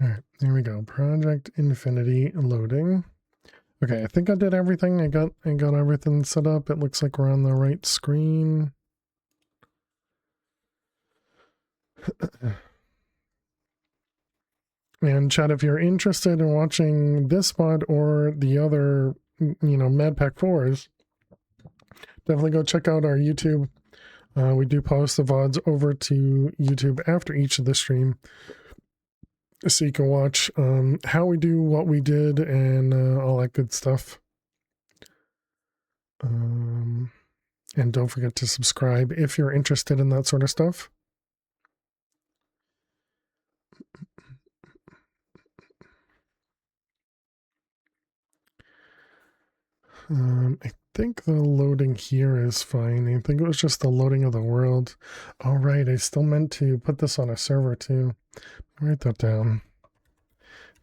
All right, there we go. Project Infinity loading. Okay, I think I did everything. I got everything set up. It looks like we're on the right screen. And chat, if you're interested in watching this VOD or the other, Mad Pack 4s, definitely go check out our YouTube. We do post the VODs over to YouTube after each of the stream, so you can watch how we do, what we did, and all that good stuff. And don't forget to subscribe if you're interested in that sort of stuff. I think the loading here is fine. I think it was just the loading of the world. All right, I still meant to put this on a server too. Write that down.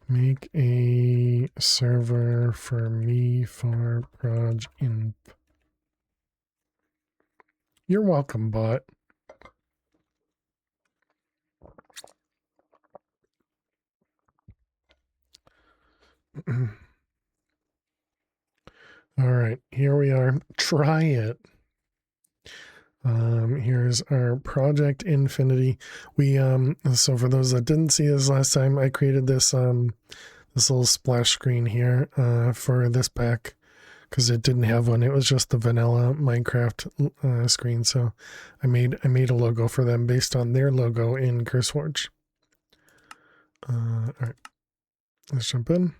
Make a server for me for Proj Inp. You're welcome, bot. All right, here we are. Try it. Here's our Project Infinity. We so for those that didn't see this last time, I created this this little splash screen here for this pack because it didn't have one. It was just the vanilla Minecraft screen. So I made a logo for them based on their logo in CurseForge. All right, let's jump in.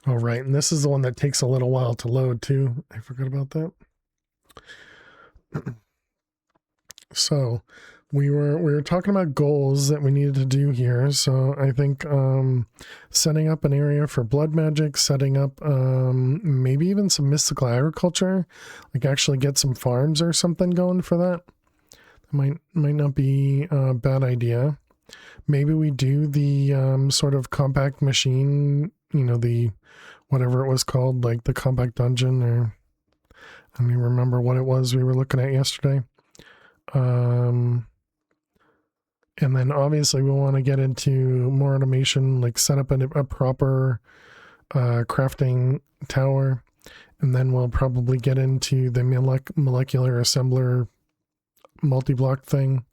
All right, and this is the one that takes a little while to load too. I forgot about that. So we were talking about goals that we needed to do here. So I think setting up an area for blood magic, setting up maybe even some mystical agriculture, like actually get some farms or something going for that. That might not be a bad idea. Maybe we do the sort of compact machine, the whatever it was called, like the compact dungeon, or I don't even remember what it was we were looking at yesterday. And then obviously we want to get into more automation, like set up a proper crafting tower, and then we'll probably get into the molecular assembler multi-block thing.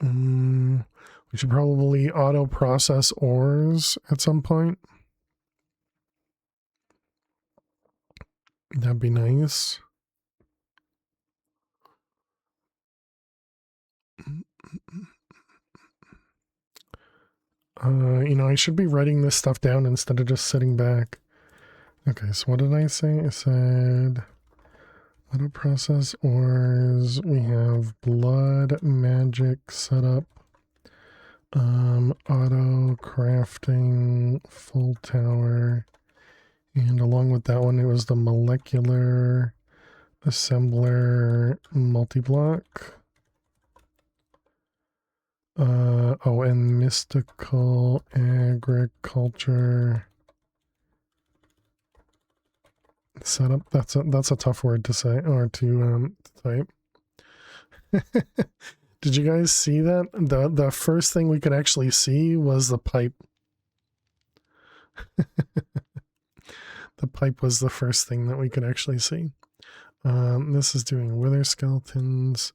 We should probably auto process ores at some point. That'd be nice. I should be writing this stuff down instead of just sitting back. Okay, so what did I say? I said auto process ores. We have blood magic setup. Auto crafting full tower. And along with that one, it was the molecular assembler multi-block. And mystical agriculture setup. That's a tough word to say or to type. Did you guys see that? The first thing we could actually see was the pipe. The pipe was the first thing that we could actually see. This is doing wither skeletons.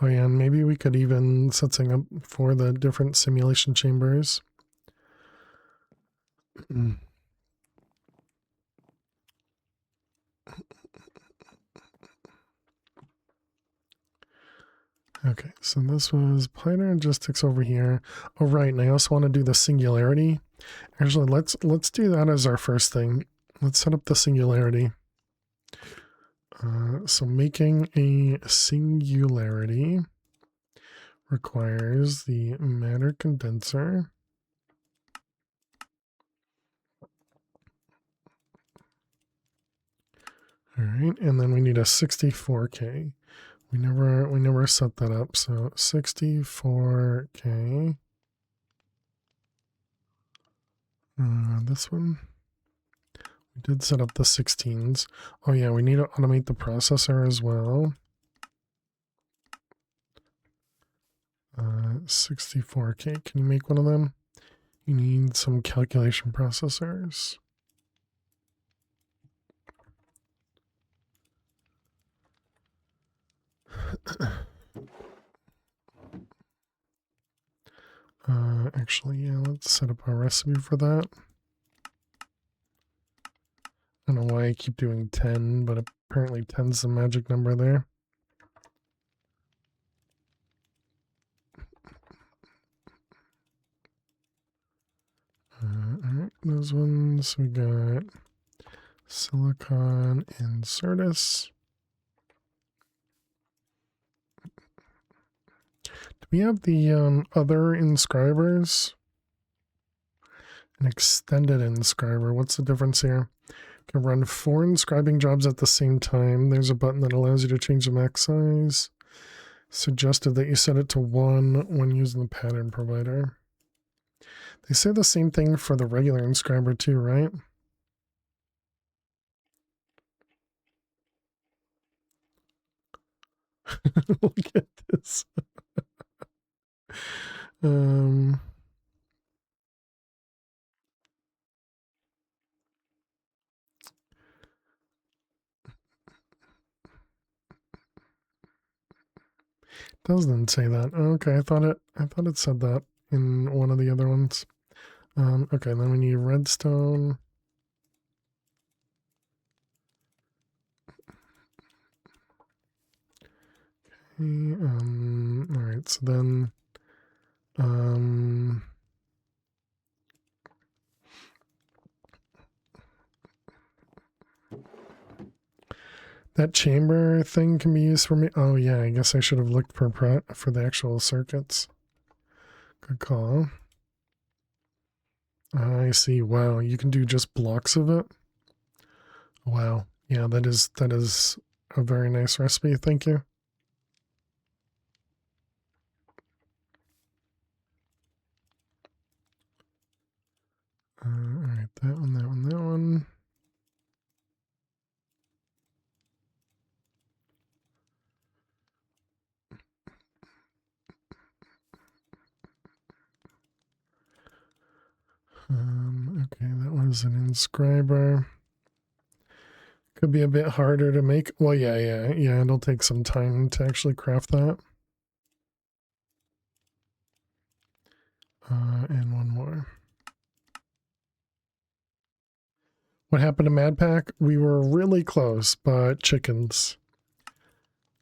Oh yeah, and maybe we could even set something up for the different simulation chambers. Okay, so this was Planner Logistics over here. Oh right, and I also want to do the singularity. Actually, let's do that as our first thing. Let's set up the singularity. So making a singularity requires the matter condenser. All right, and then we need a 64K. We never set that up. So 64K. This one. We did set up the 16s. Oh yeah, we need to automate the processor as well. 64K. Can you make one of them? You need some calculation processors. Actually, yeah, let's set up a recipe for that. I don't know why I keep doing 10, but apparently 10's the magic number there. Alright, those ones we got silicon and Certus. Do we have the other inscribers? An extended inscriber. What's the difference here? Can run 4 inscribing jobs at the same time. There's a button that allows you to change the max size. Suggested that you set it to 1 when using the pattern provider. They say the same thing for the regular inscriber too, right? Look at this. Doesn't say that. Okay, I thought it said that in one of the other ones. Okay, then we need redstone. Okay, all right, so then that chamber thing can be used for me. Oh yeah, I guess I should have looked for the actual circuits. Good call. I see. Wow, you can do just blocks of it. Wow. Yeah, that is a very nice recipe. Thank you. All right, that one, that one, that one. Okay, that was an inscriber. Could be a bit harder to make. Well, yeah, it'll take some time to actually craft that. And one more. What happened to Mad Pack? We were really close, but chickens.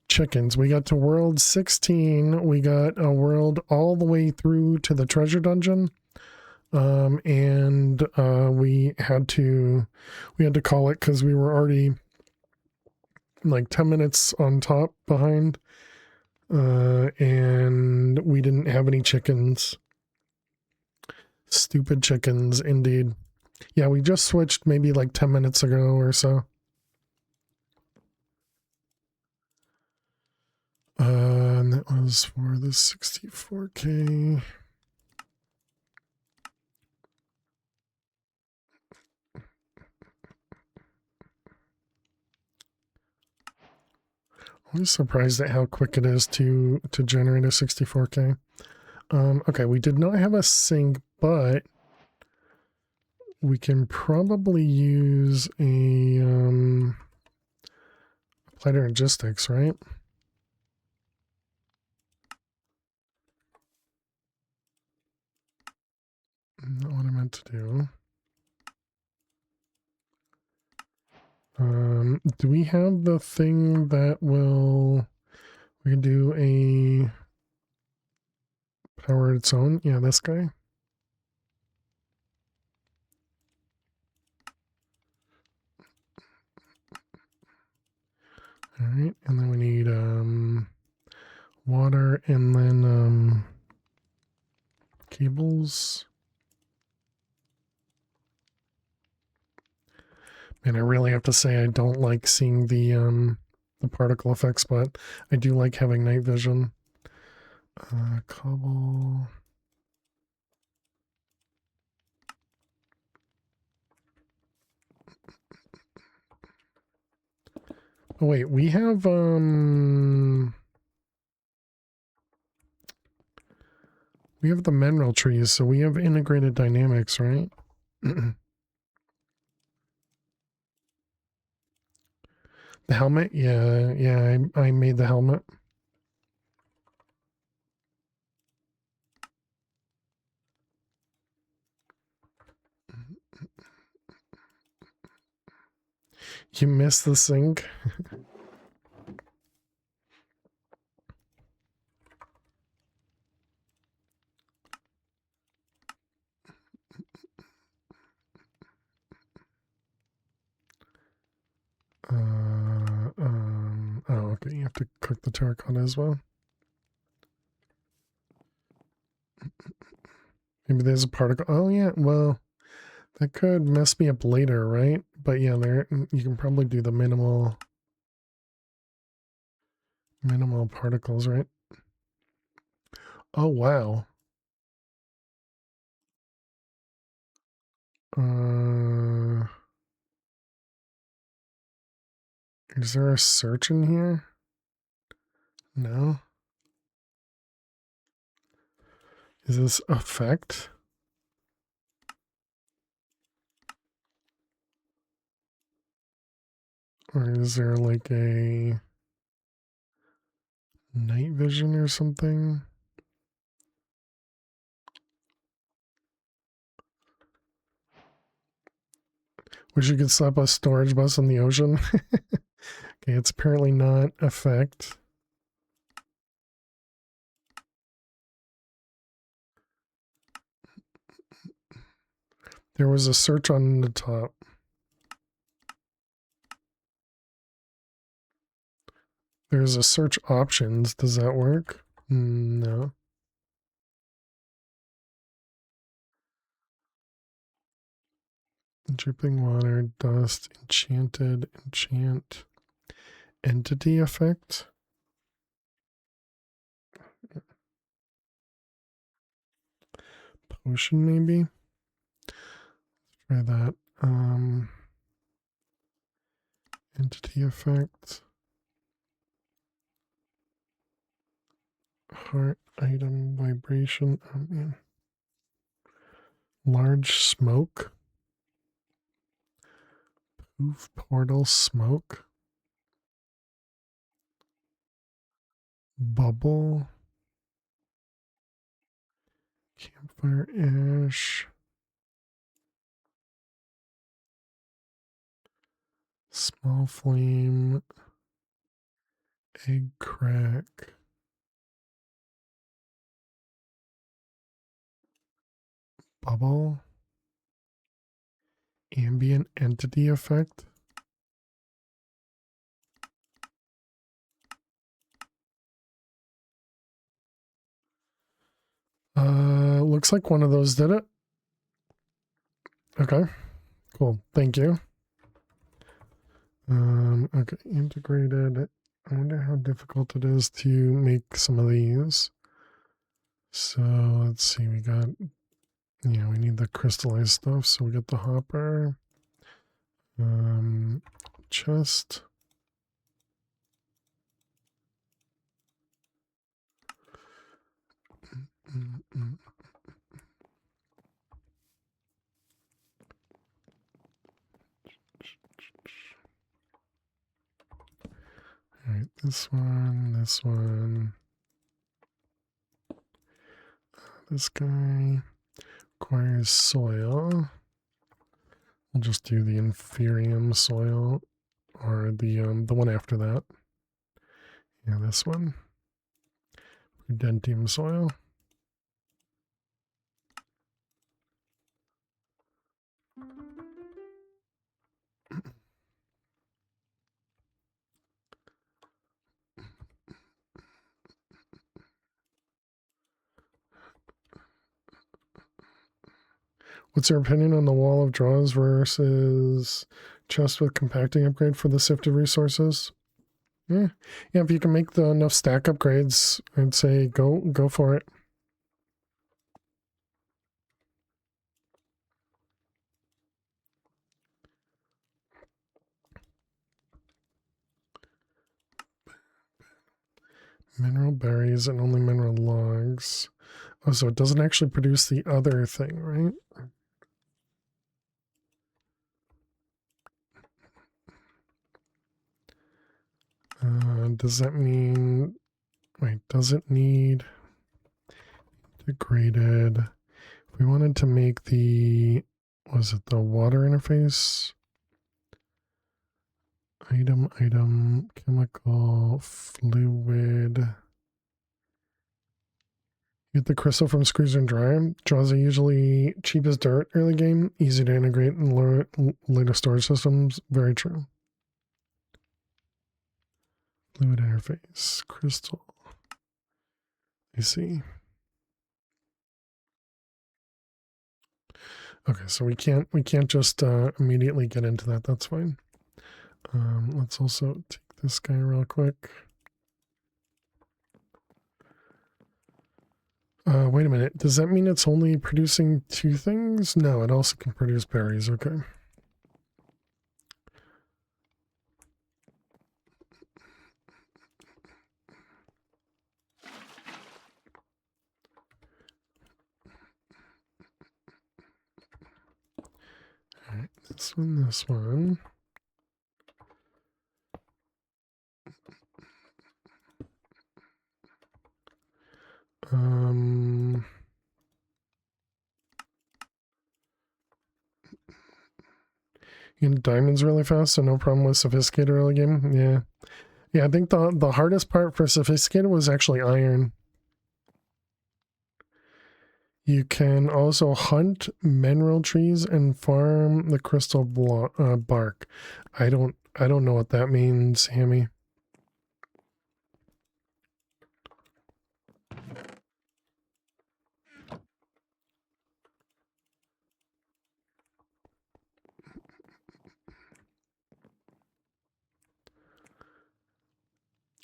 Chickens. We got to world 16. We got a world all the way through to the treasure dungeon. And we had to call it because we were already like 10 minutes on top behind. And we didn't have any chickens. Stupid chickens, indeed. Yeah, we just switched maybe like 10 minutes ago or so. And that was for the 64K. I'm surprised at how quick it is to generate a 64K. Okay, we did not have a sink, but we can probably use a applied logistics, right? Not what I meant to do. Do we have the thing that will... We can do a power its own? Yeah, this guy. All right, and then we need water and then cables. And I really have to say I don't like seeing the particle effects, but I do like having night vision. Cobble. Oh wait, we have We have the mineral trees, so we have integrated dynamics, right? The helmet? Yeah, I made the helmet. You missed the sink? Oh, okay, you have to cook the terracotta as well. Maybe there's a particle. Oh, yeah, well, that could mess me up later, right? But yeah, there you can probably do the minimal particles, right? Oh, wow. Is there a search in here? No. Is this effect? Or is there like a night vision or something? Wish you could slap a storage bus in the ocean. Okay, it's apparently not effect. There was a search on the top. There's a search options. Does that work? No. Dripping water, dust, enchanted, enchant, entity effect. Potion maybe? Try that. Entity effect. Heart item vibration. Oh man. Large smoke. Poof portal smoke. Bubble. Campfire ash. Small flame. Egg crack. Bubble. Ambient entity effect. Looks like one of those did it. Okay, cool. Thank you. Okay, integrated. I wonder how difficult it is to make some of these. So let's see, we got, yeah, we need the crystallized stuff. So we got the hopper, chest. All right, this one, this guy requires soil. We'll just do the inferium soil, or the one after that. Yeah, this one. Prudentium soil. What's your opinion on the wall of draws versus chest with compacting upgrade for the sifted resources? Yeah, if you can make enough stack upgrades, I'd say go for it. Mineral berries and only mineral logs. Oh, so it doesn't actually produce the other thing, right? Does that mean... Wait, does it need... Degraded... If we wanted to make the... Was it the water interface? Item, chemical, fluid... Get the crystal from Squeezer and Dryer. Draws are usually cheap as dirt early game, easy to integrate in later storage systems. Very true. Fluid interface, crystal. I see. Okay, so we can't just immediately get into that. That's fine. Let's also take this guy real quick. Wait a minute. Does that mean it's only producing 2 things? No, it also can produce berries. Okay. All right, this one. You get diamonds really fast, so no problem with sophisticated early game. Yeah. Yeah, I think the hardest part for sophisticated was actually iron. You can also hunt mineral trees and farm the crystal bark. I don't know what that means, Hammy.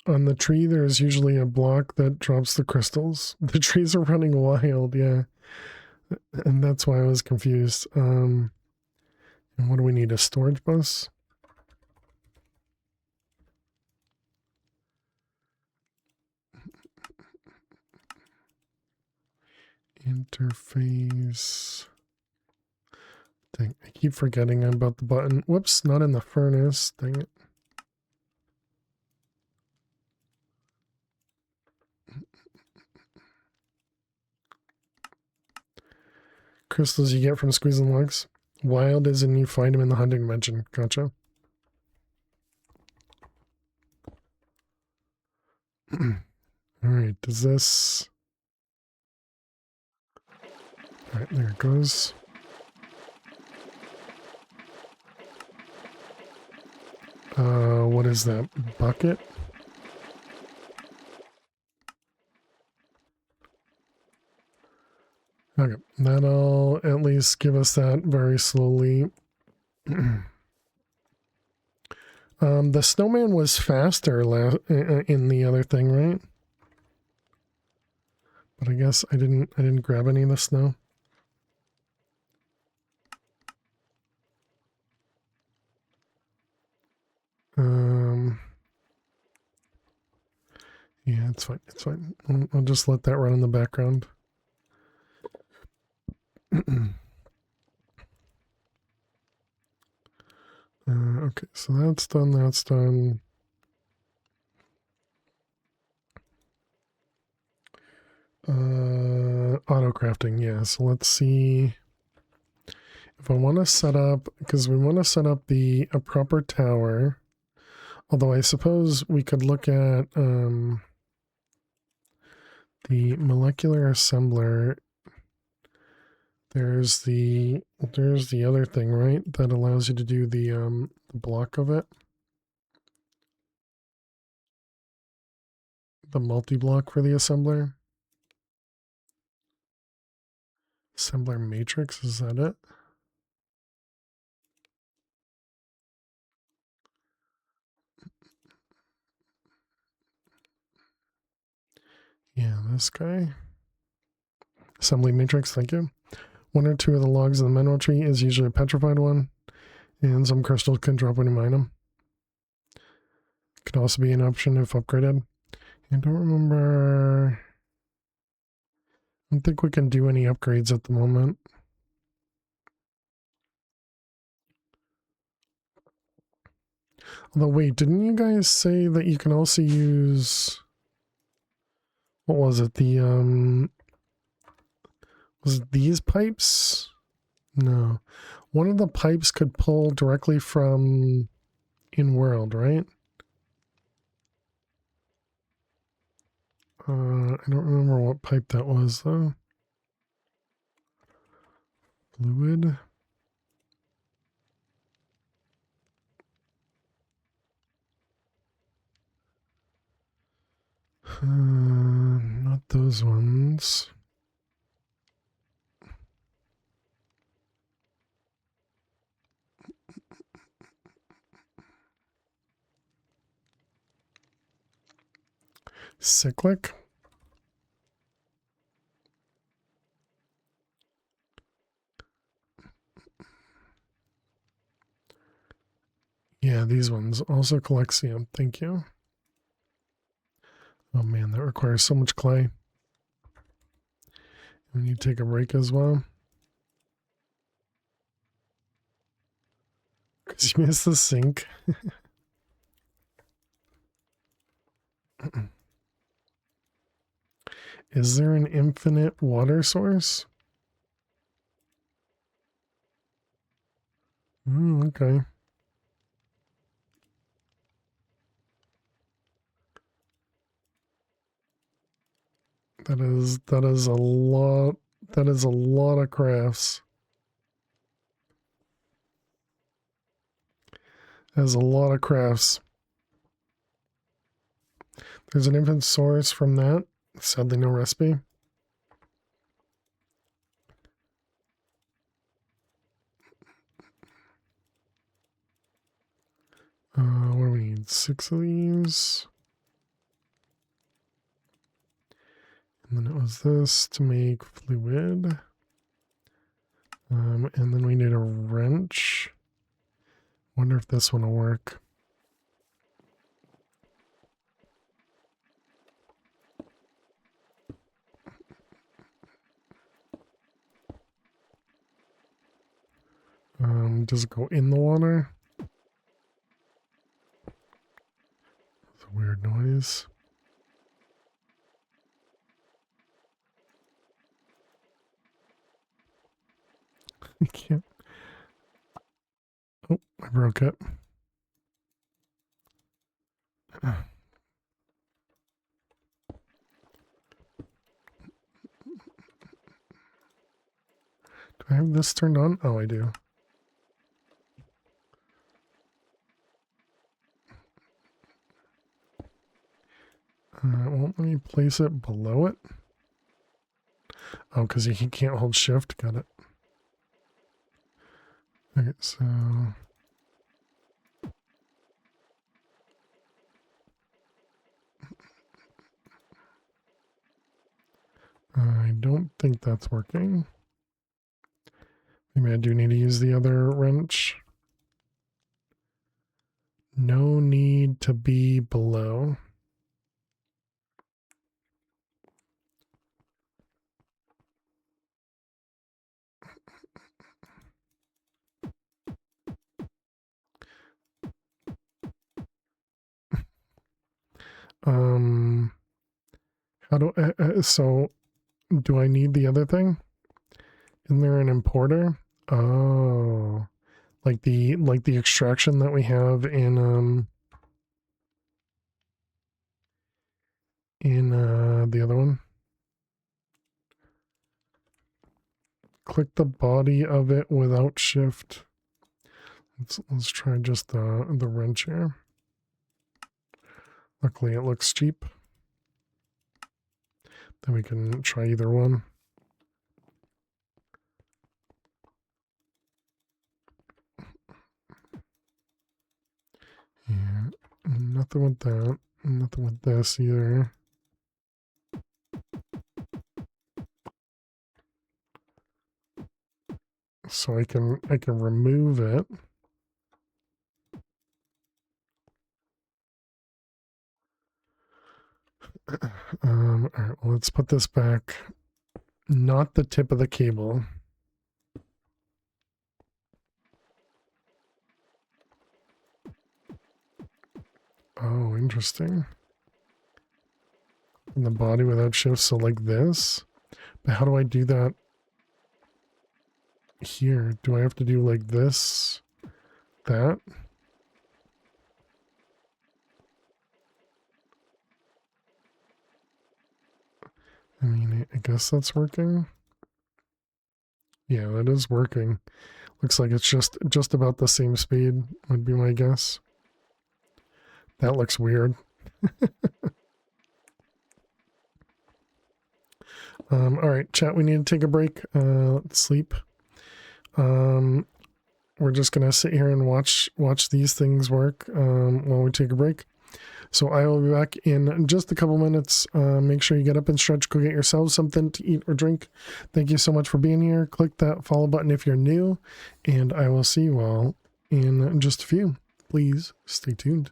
On the tree, there's usually a block that drops the crystals. The trees are running wild, yeah. And that's why I was confused. And what do we need? A storage bus? Interface. Dang, I keep forgetting about the button. Whoops, not in the furnace. Dang it. Crystals you get from squeezing logs. Wild is and you find them in the hunting dimension. Gotcha. Alright, does this... Alright, there it goes. What is that? Bucket? Okay, that'll at least give us that very slowly. The snowman was faster in the other thing, right? But I guess I didn't grab any of the snow. Yeah, it's fine. It's fine. I'll just let that run in the background. Okay, so that's done. That's done. Auto crafting, yeah. So let's see if I want to set up, because we want to set up a proper tower. Although I suppose we could look at the molecular assembler. There's the other thing, right? That allows you to do the block of it. The multi-block for the assembler. Assembler matrix, is that it? Yeah, this guy. Assembly matrix, thank you. 1 or 2 of the logs in the mineral tree is usually a petrified one, and some crystals can drop when you mine them. Could also be an option if upgraded. I don't remember. don't think we can do any upgrades at the moment. Although, wait, didn't you guys say that you can also use... What was it? Was it these pipes? No. One of the pipes could pull directly from in-world, right? I don't remember what pipe that was, though. Fluid. Not those ones. Cyclic. Yeah, these ones. Also Colexium. Thank you. Oh man, that requires so much clay. And you take a break as well. Because you missed the sink. Is there an infinite water source? Okay. That is a lot. That is a lot of crafts. That is a lot of crafts. There's an infinite source from that. Sadly, no recipe. What do we need? 6 of these. And then it was this to make fluid. And then we need a wrench. Wonder if this one will work. Does it go in the water? It's a weird noise. I can't. Oh, I broke it. Do I have this turned on? Oh, I do. It won't let me place it below it. Oh, because he can't hold shift. Got it. Okay, so... I don't think that's working. Maybe I do need to use the other wrench. No need to be below. How do so do I need the other thing? Isn't there an importer? Oh, like the extraction that we have in the other one. Click the body of it without shift. Let's try just the wrench here. Luckily it looks cheap. Then we can try either one. Yeah, nothing with that. Nothing with this either. So I can remove it. All right, well, let's put this back Not the tip of the cable. Oh, interesting. In the body without shifts, so like this. But how do I do that here? Do I have to do like this? That? I mean, I guess that's working. Yeah, that is working. Looks like it's just about the same speed, would be my guess. That looks weird. All right, chat, we need to take a break. Let's sleep. We're just gonna sit here and watch these things work while we take a break. So I will be back in just a couple minutes. Make sure you get up and stretch, go get yourselves something to eat or drink. Thank you so much for being here. Click that follow button if you're new, and I will see you all in just a few. Please stay tuned.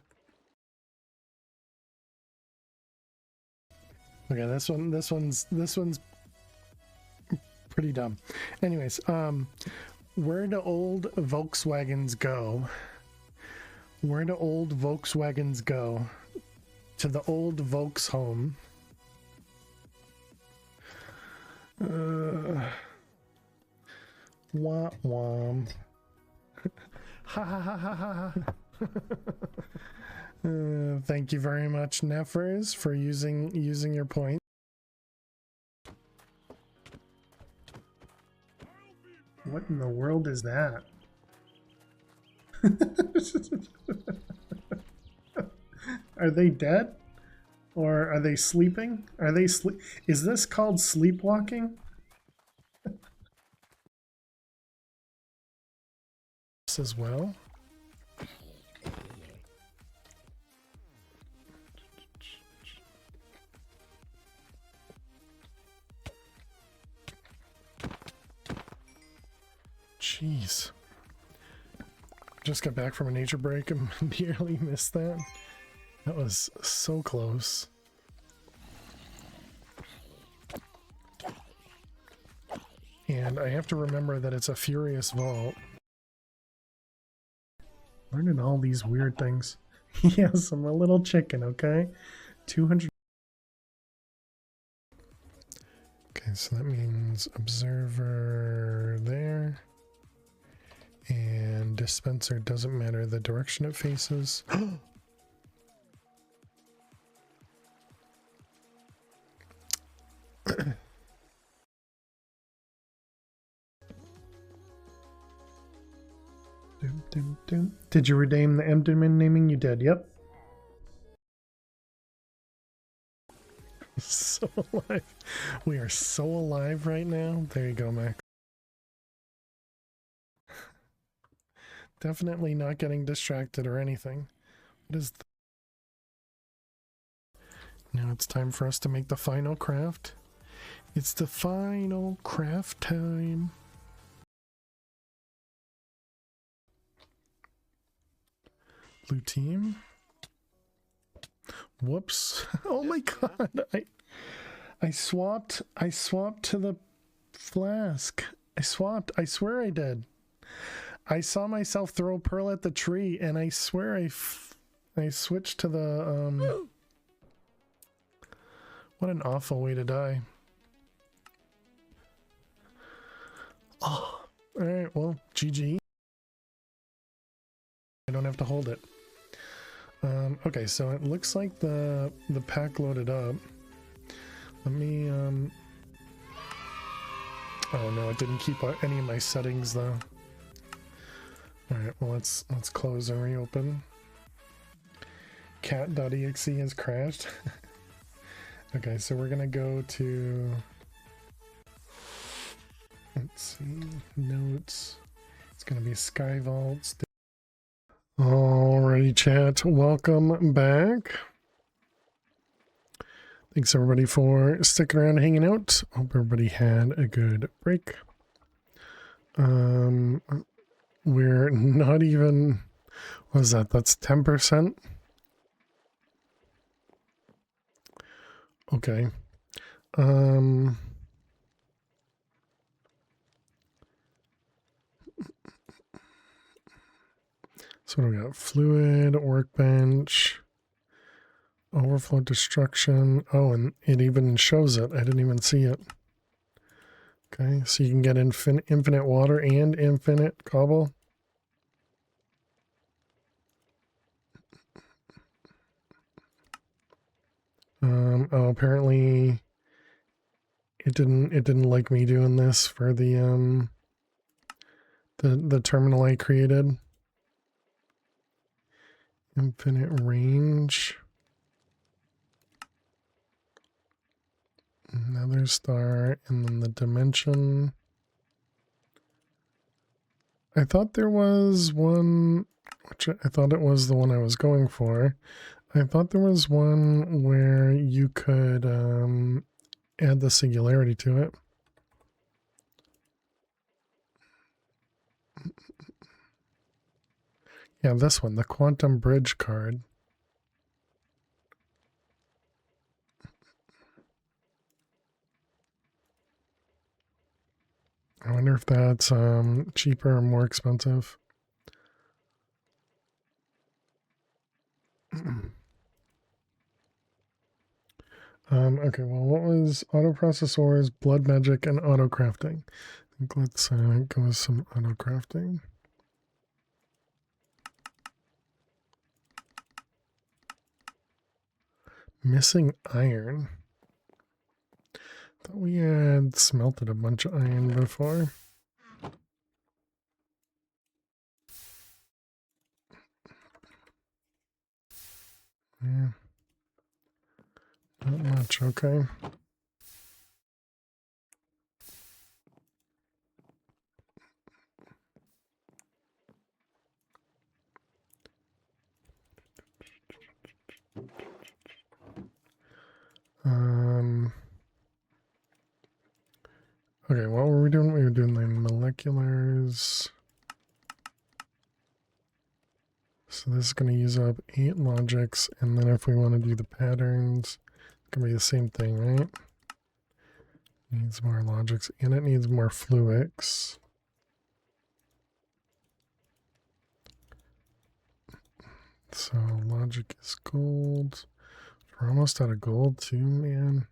Okay, this one's pretty dumb. Anyways, where do old Volkswagens go? Where do old Volkswagens go? To the old Volks home. Wah wah. Ha ha ha ha ha. Thank you very much, Nefers, for using your point. What in the world is that? Are they dead? Or are they sleeping? Are they sleep? Is this called sleepwalking? As well. Jeez. Just got back from a nature break and nearly missed that. That was so close. And I have to remember that it's a furious vault. Learning all these weird things. Yes, I'm a little chicken, okay? 200. Okay, so that means observer there. And dispenser doesn't matter the direction it faces. Did you redeem the Emderman naming? You did, yep. So alive. We are so alive right now. There you go, Max. Definitely not getting distracted or anything. What is now it's time for us to make the final craft. It's the final craft time. Blue team. Whoops. Oh my god. I swapped to the flask. I swapped. I swear I did. I saw myself throw Pearl at the tree and I swear I switched to the what an awful way to die. Oh. All right, well, GG. I don't have to hold it. Okay, so it looks like the pack loaded up. Let me oh no, it didn't keep any of my settings though. All right, well let's close and reopen. Cat.exe has crashed. Okay, so we're gonna go to, let's see, notes. It's gonna be Sky Vaults. Alrighty, chat, welcome back. Thanks everybody for sticking around and hanging out. Hope everybody had a good break. We're not even, what is that? That's 10%. Okay. So what do we got? Fluid, workbench, overflow destruction. Oh, and it even shows it. I didn't even see it. Okay, so you can get infinite water and infinite cobble. Oh, apparently it didn't like me doing this for the terminal I created. Infinite range. Another star, and then the dimension. I thought there was one, which I thought it was the one I was going for. I thought there was one where you could add the singularity to it. Yeah, this one, the quantum bridge card. I wonder if that's cheaper or more expensive. Okay, well, what was auto processors, blood magic, and auto crafting? I think let's go with some auto crafting. Missing iron. Thought we had smelted a bunch of iron before. Yeah. Not much, okay. Okay, what were we doing? We were doing the moleculars. So this is going to use up 8 logics, and then if we want to do the patterns, it's going to be the same thing, right? Needs more logics, and it needs more fluics. So logic is gold. We're almost out of gold too, man.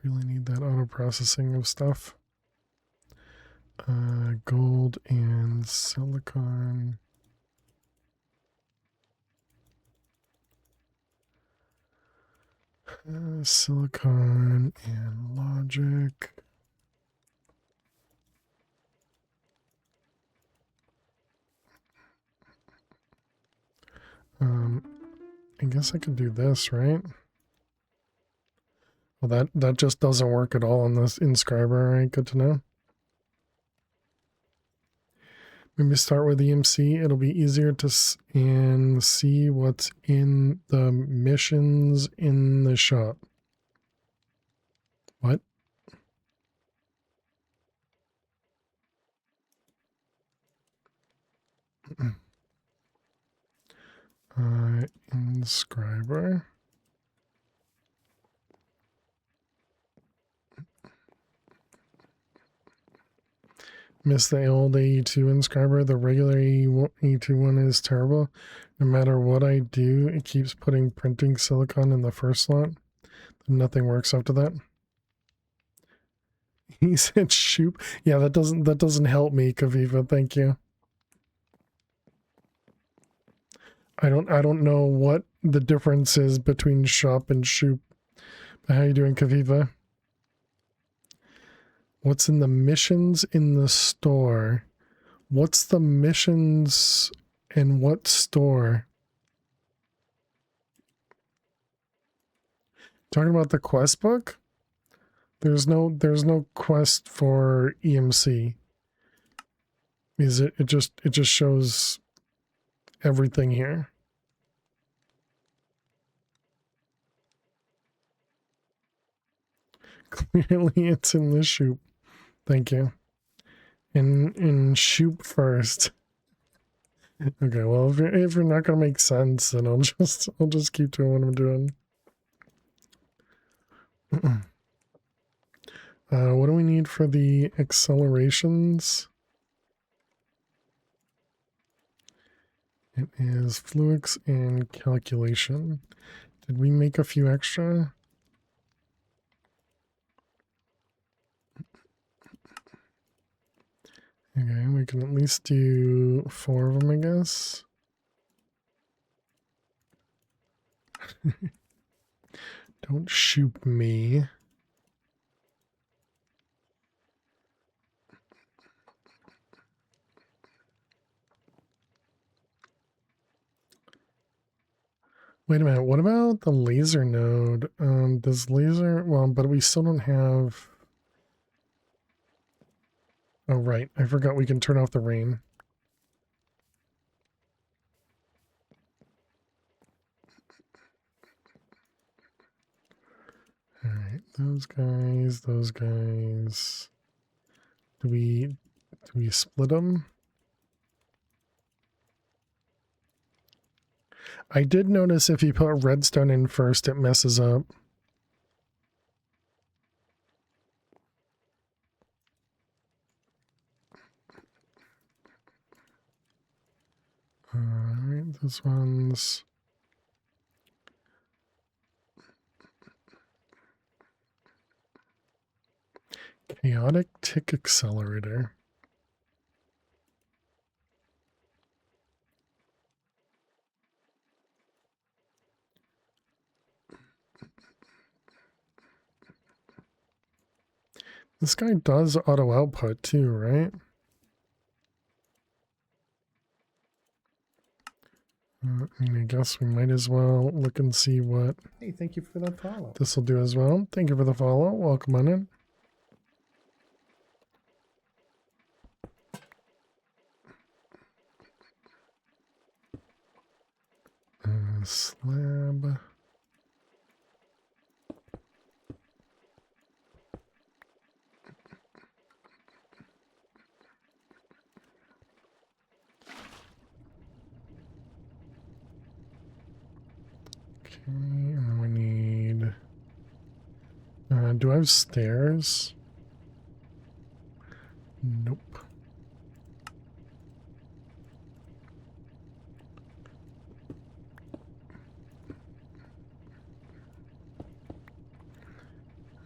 Really need that auto processing of stuff. Gold and silicon. Silicon and logic. I guess I could do this, right? Well, that just doesn't work at all on this inscriber, right? Good to know. Maybe start with EMC. It'll be easier to see what's in the missions in the shop. What? Inscriber. Miss the old AE2 inscriber. The regular AE2 one is terrible. No matter what I do, it keeps putting printing silicon in the first slot. Nothing works after that. He said shoop. Yeah, that doesn't help me, Kaviva. Thank you. I don't know what the difference is between shop and shoop. But how you doing, Kaviva? What's in the missions in the store? What's the missions in what store? Talking about the quest book? There's no quest for EMC. Is it just shows everything here. Clearly it's in the shoop. Thank you. In shoop first. Okay, well if you're not gonna make sense, then I'll just keep doing what I'm doing. What do we need for the accelerations? It is fluids and calculation. Did we make a few extra? Okay, we can at least do 4 of them, I guess. Don't shoot me. Wait a minute, what about the laser node? Does laser, well, but we still don't have, oh right, I forgot we can turn off the rain. Alright, those guys. Do we split them? I did notice if you put redstone in first, it messes up. Alright, this one's... Chaotic tick accelerator. This guy does auto output too, right? I mean, I guess we might as well look and see what... Hey, thank you for that follow. This will do as well. Thank you for the follow. Welcome on in. Slab. Okay, and then we need... do I have stairs? Nope.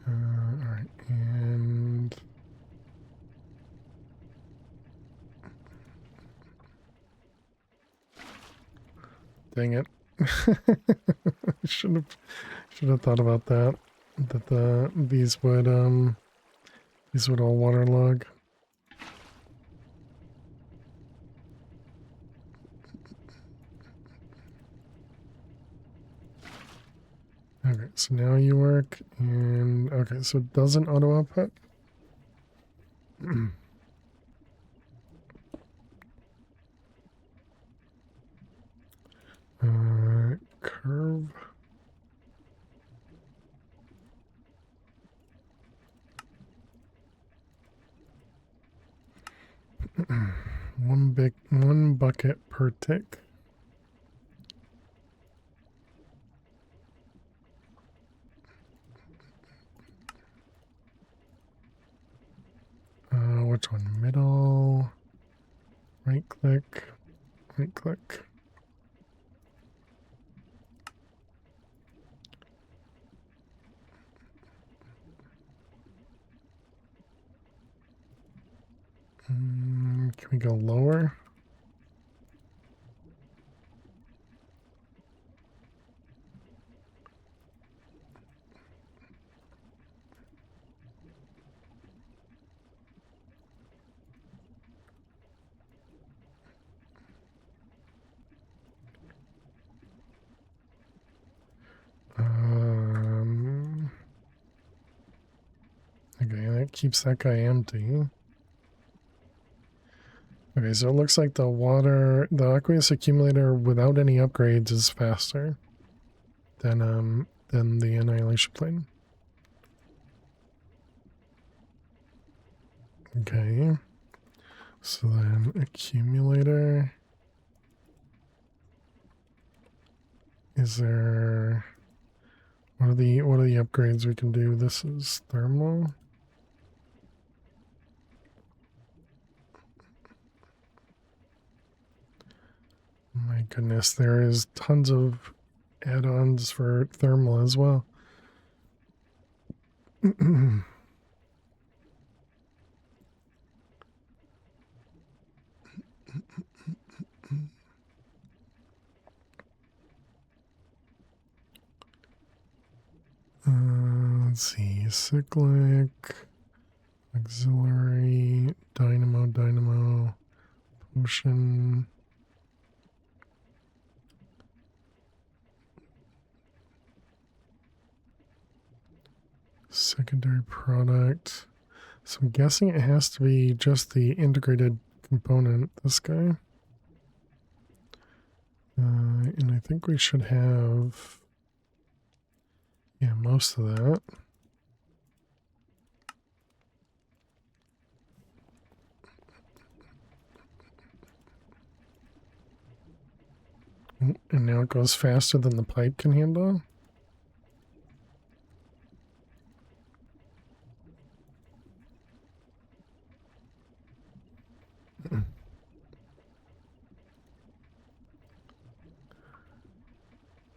Alright, and... Dang it. I should have thought about that. That these would all waterlog. Okay, so now you work, and okay, so it doesn't auto output. Curve. One bucket per tick. Which one? Middle. Right click. Right click. Can we go lower? Okay, that keeps that guy empty. Okay, so it looks like the aqueous accumulator without any upgrades is faster than the annihilation plane. Okay. So then accumulator. Is there what are the upgrades we can do? This is thermal. Oh my goodness, there is tons of add-ons for thermal as well. Let's see, cyclic, auxiliary, dynamo, potion. Secondary product. So I'm guessing it has to be just the integrated component, this guy. And I think we should have, yeah, most of that. And now it goes faster than the pipe can handle.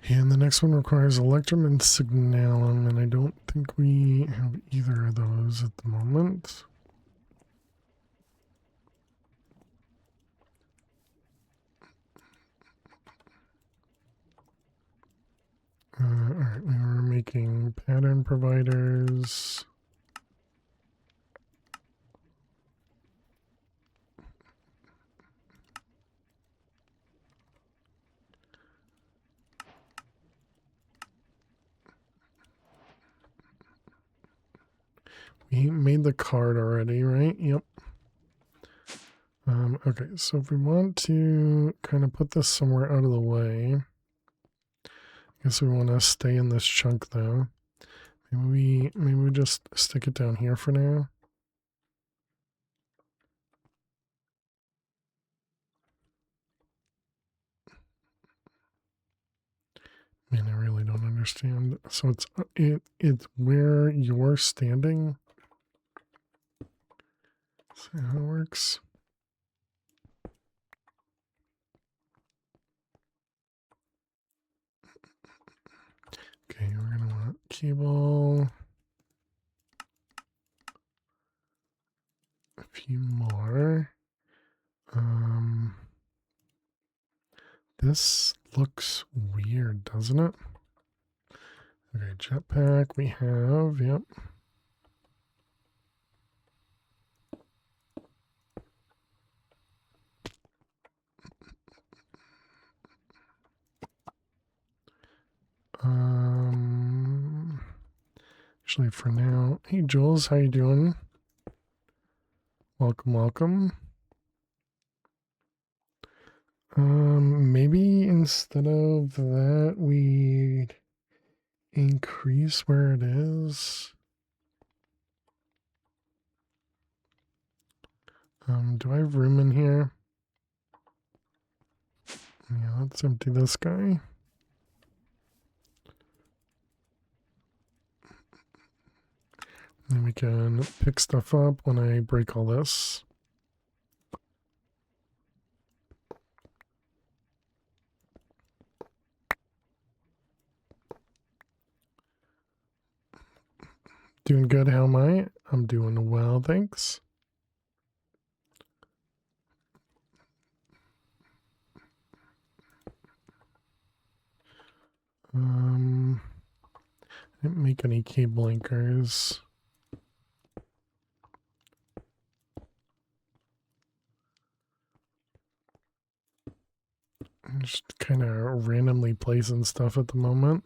And the next one requires electrum and signalum, and I don't think we have either of those at the moment. Alright, we were making pattern providers. We made the card already, right? Yep. Okay, so if we want to kind of put this somewhere out of the way, I guess we want to stay in this chunk though. Maybe we just stick it down here for now. Man, I really don't understand. So it's where you're standing. See how it works. Okay, we're gonna want cable. A few more. This looks weird, doesn't it? Okay, jetpack we have, yep. Actually for now, hey Jules, how you doing? Welcome. Maybe instead of that, we increase where it is. Do I have room in here? Yeah, let's empty this guy. Then we can pick stuff up when I break all this. Doing good, how am I? I'm doing well, thanks. I didn't make any cable anchors. I'm just kind of randomly placing stuff at the moment.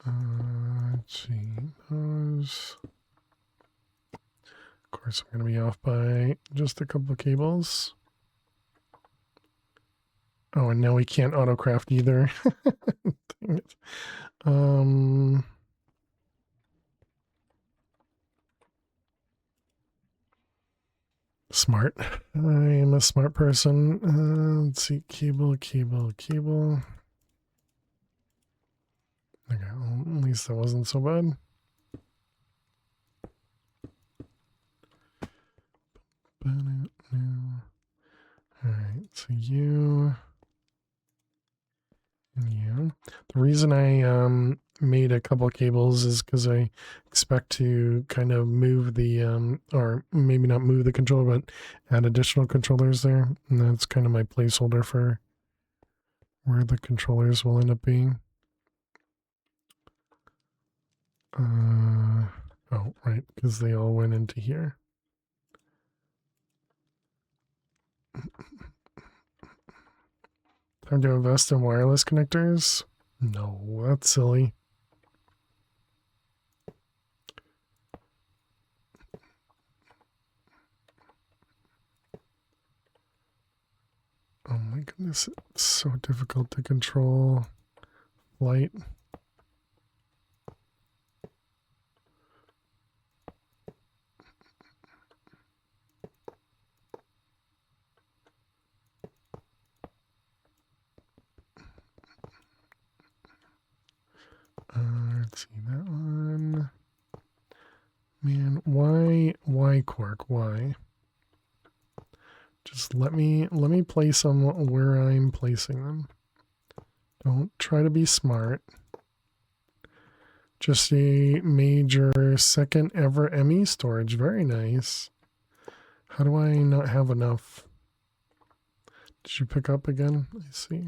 Let's see, those. Of course, I'm going to be off by just a couple of cables. Oh, and now we can't autocraft either. Dang it. Smart. I am a smart person. Let's see, cable. Okay, well, at least that wasn't so bad. The reason I made a couple cables is because I expect to kind of move the or maybe not move the controller, but add additional controllers there, and that's kind of my placeholder for where the controllers will end up being. Oh, right, because they all went into here. Time to invest in wireless connectors? No, that's silly. Oh my goodness, it's so difficult to control light. Let's see that one. Man, why Quark? Why? Just let me place them where I'm placing them. Don't try to be smart. Just a major second ever ME storage. Very nice. How do I not have enough? Did you pick up again? I see.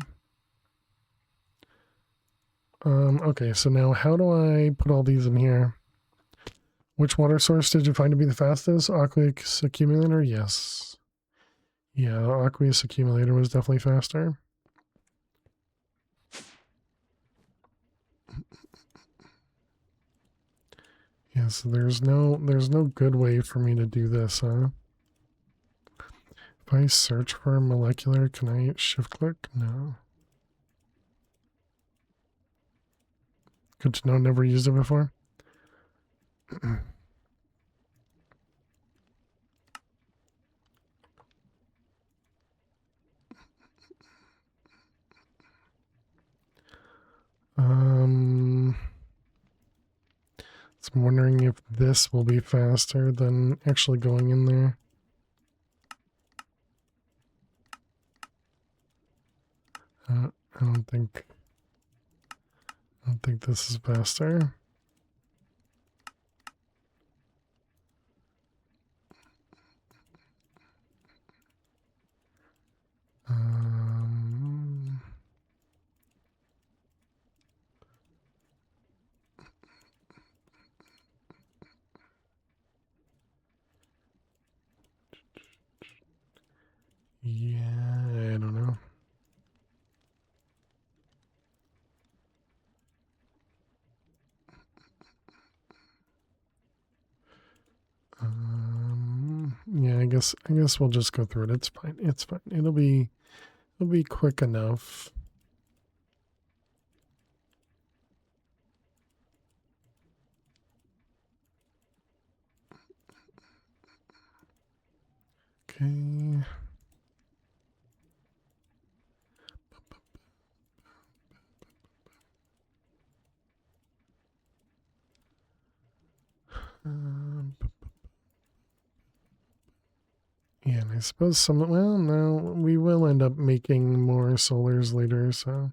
Okay, so now how do I put all these in here? Which water source did you find to be the fastest? Aqueous accumulator? Yes. Yeah, aqueous accumulator was definitely faster. Yeah, so there's no good way for me to do this, huh? If I search for molecular, can I shift click? No. Good to know, never used it before. So I'm wondering if this will be faster than actually going in there. I don't think this is faster. Yeah, I don't know. Yeah, I guess we'll just go through it. It's fine. It's fine. It'll be quick enough. Okay. Yeah, and I suppose well, no, we will end up making more solars later, so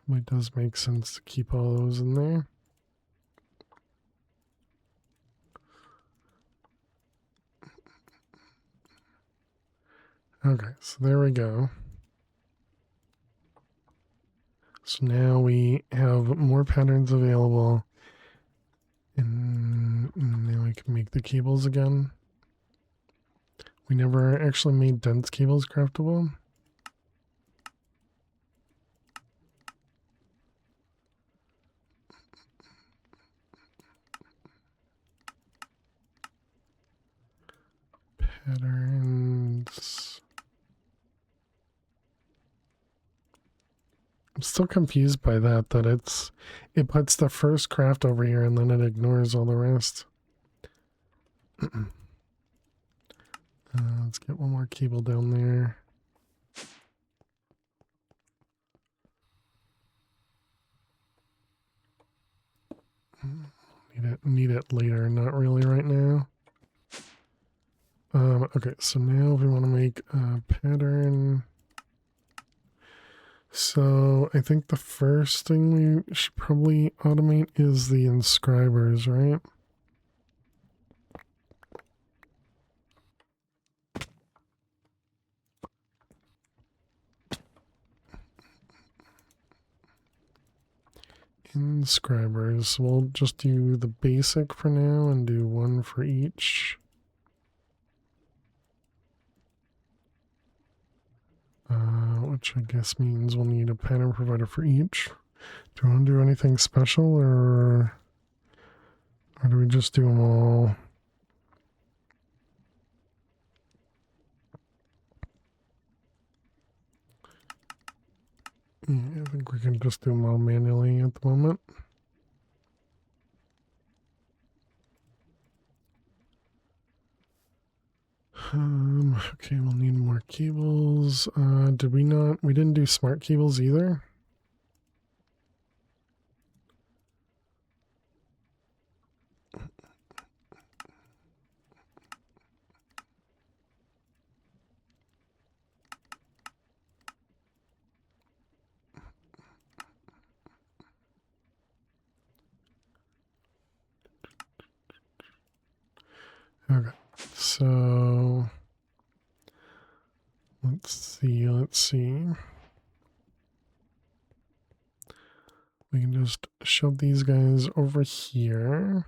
it does make sense to keep all those in there. Okay, so there we go. So now we have more patterns available, and now we can make the cables again. We never actually made dense cables craftable. Patterns. I'm still confused by that it puts the first craft over here and then it ignores all the rest. Let's get one more cable down there. Need it later, not really right now. Okay, so now if we want to make a pattern, So I think the first thing we should probably automate is the inscribers, right? Inscribers. We'll just do the basic for now and do one for each. Which I guess means we'll need a pattern provider for each. Do you want to do anything special, or do we just do them all? Yeah, I think we can just do them all manually at the moment. Okay, we'll need more cables. Did we not? We didn't do smart cables either. Okay, so let's see. We can just shove these guys over here.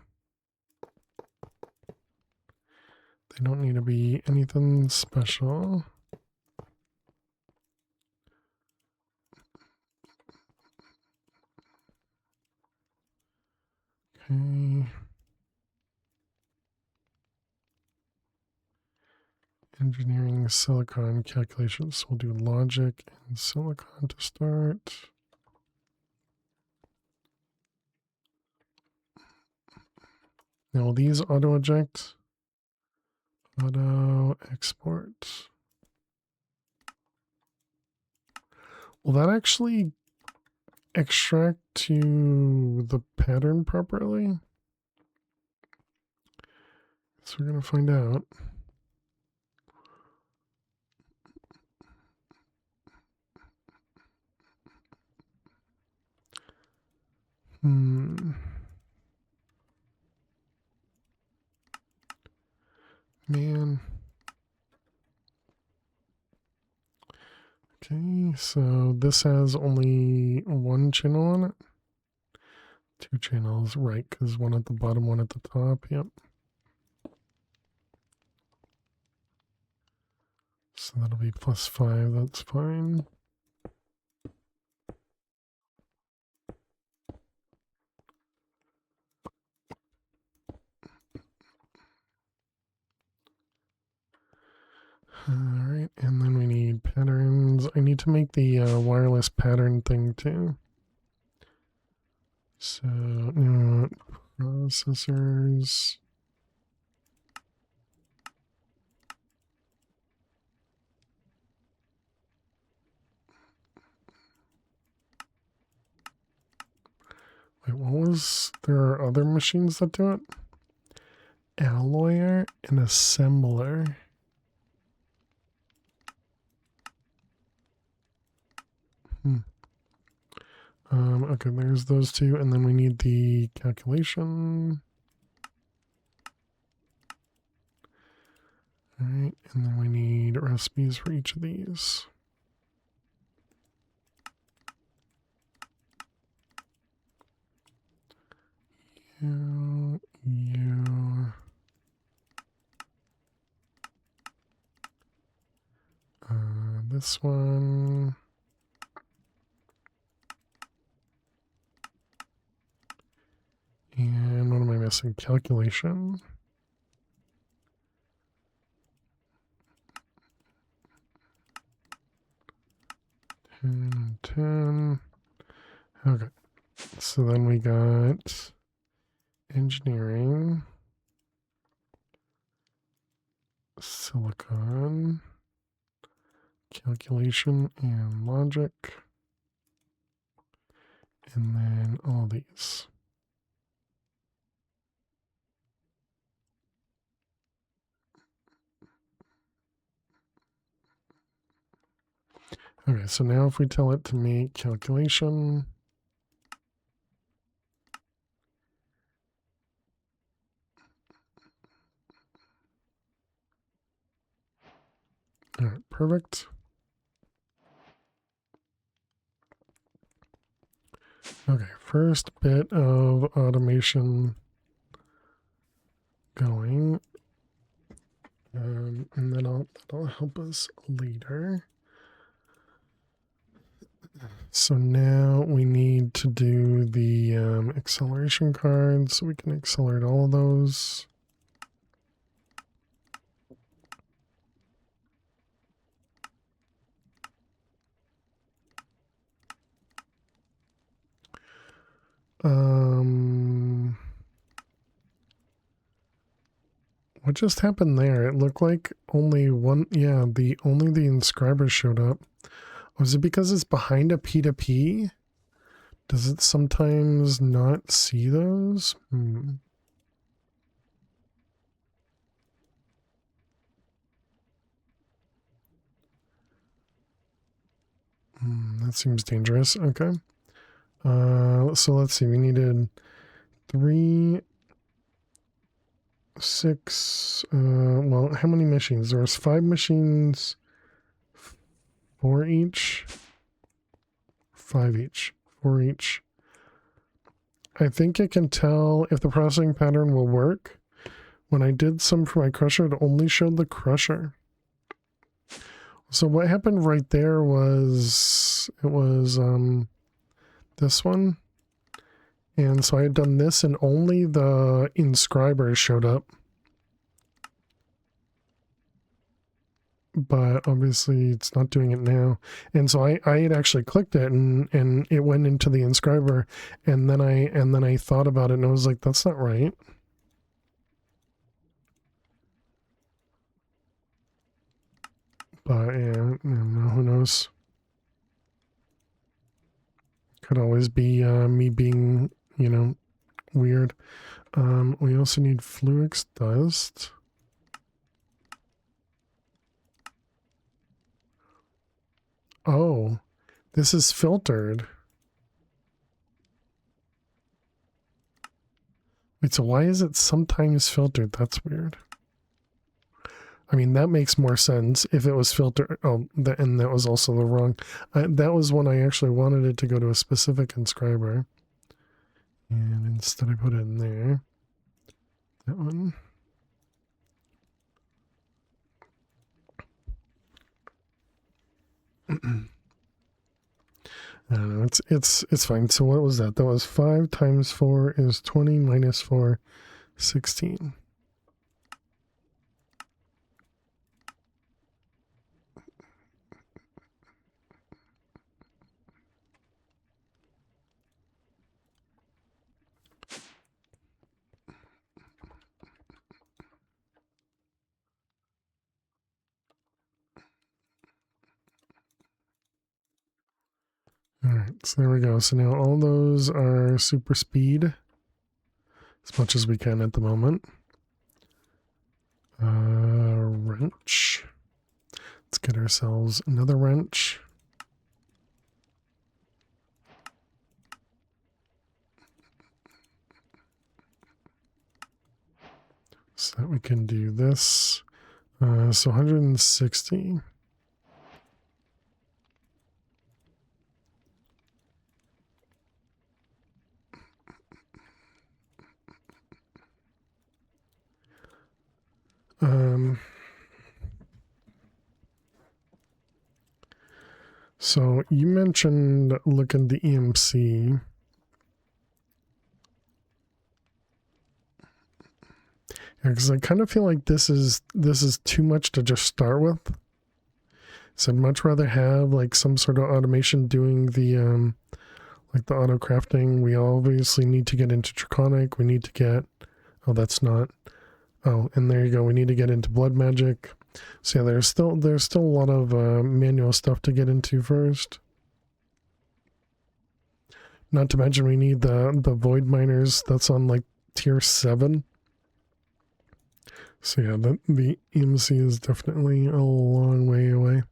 They don't need to be anything special. Okay. Engineering silicon calculations. We'll do logic and silicon to start. Now will these auto eject? Auto export. Will that actually extract to the pattern properly? So we're going to find out. Man. Okay, so this has only one channel on it. Two channels, right, because one at the bottom, one at the top, yep. So that'll be +5, that's fine. Alright, and then we need patterns. I need to make the wireless pattern thing too. So, processors. Wait, what was, there are other machines that do it? Alloyer and assembler. Okay, there's those two, and then we need the calculation. All right, and then we need recipes for each of these. This one. And what am I missing? Calculation. And 10. Okay. So then we got engineering, silicon, calculation, and logic. And then all these. Okay, so now if we tell it to make calculation. All right, perfect. Okay, first bit of automation going. And then that'll help us later. So now we need to do the acceleration cards so we can accelerate all of those. What just happened there? It looked like only one, yeah, only the inscribers showed up. Was it because it's behind a P2P? Does it sometimes not see those? That seems dangerous. Okay. So let's see. We needed 3, 6. Well, how many machines? There was 5 machines. 4 each. 5 each. 4 each. I think it can tell if the processing pattern will work. When I did some for my crusher, it only showed the crusher. So what happened right there was, it was this one. And so I had done this and only the inscribers showed up. But obviously it's not doing it now. And so I had actually clicked it and it went into the inscriber, and then I thought about it and I was like, that's not right. But yeah, who knows? Could always be me being, weird. We also need Fluix dust. Oh, this is filtered. Wait, so why is it sometimes filtered? That's weird. I mean, that makes more sense if it was filtered. Oh, and that was also the wrong. That was when I actually wanted it to go to a specific inscriber. And instead I put it in there. That one. I don't know. It's fine. So what was that? That was 5 times 4 is 20 minus 4, 16. All right, so there we go. So now all those are super speed as much as we can at the moment. Wrench. Let's get ourselves another wrench. So that we can do this. So 160. So you mentioned looking at the EMC. Yeah, because I kind of feel like this is too much to just start with. So I'd much rather have like some sort of automation doing the like the auto crafting. We obviously need to get into Draconic. We need to get, oh, that's not. Oh, and there you go. We need to get into Blood Magic. So yeah, there's still a lot of manual stuff to get into first. Not to mention we need the Void Miners. That's on like tier 7. So yeah, the EMC is definitely a long way away.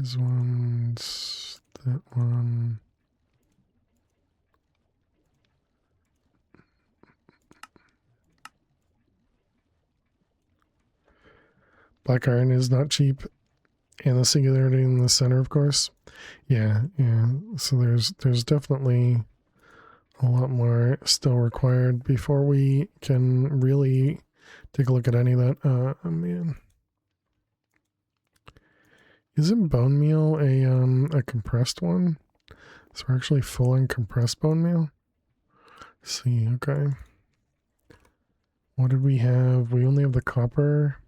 these ones, that one. Black iron is not cheap, and the singularity in the center, of course. Yeah. So there's definitely a lot more still required before we can really take a look at any of that. Oh man. Isn't bone meal a compressed one? So we're actually full on compressed bone meal. Let's see, okay. What did we have? We only have the copper.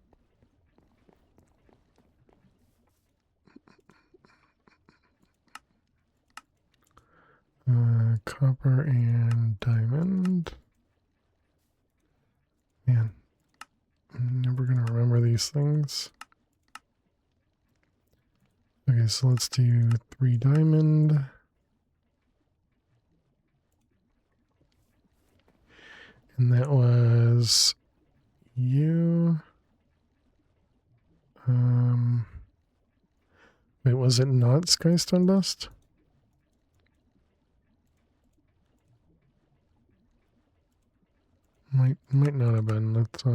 Copper and diamond. Man, I'm never gonna remember these things. Okay, so let's do 3 diamond. And that was you. Wait, was it not Skystone Dust? Might not have been. That's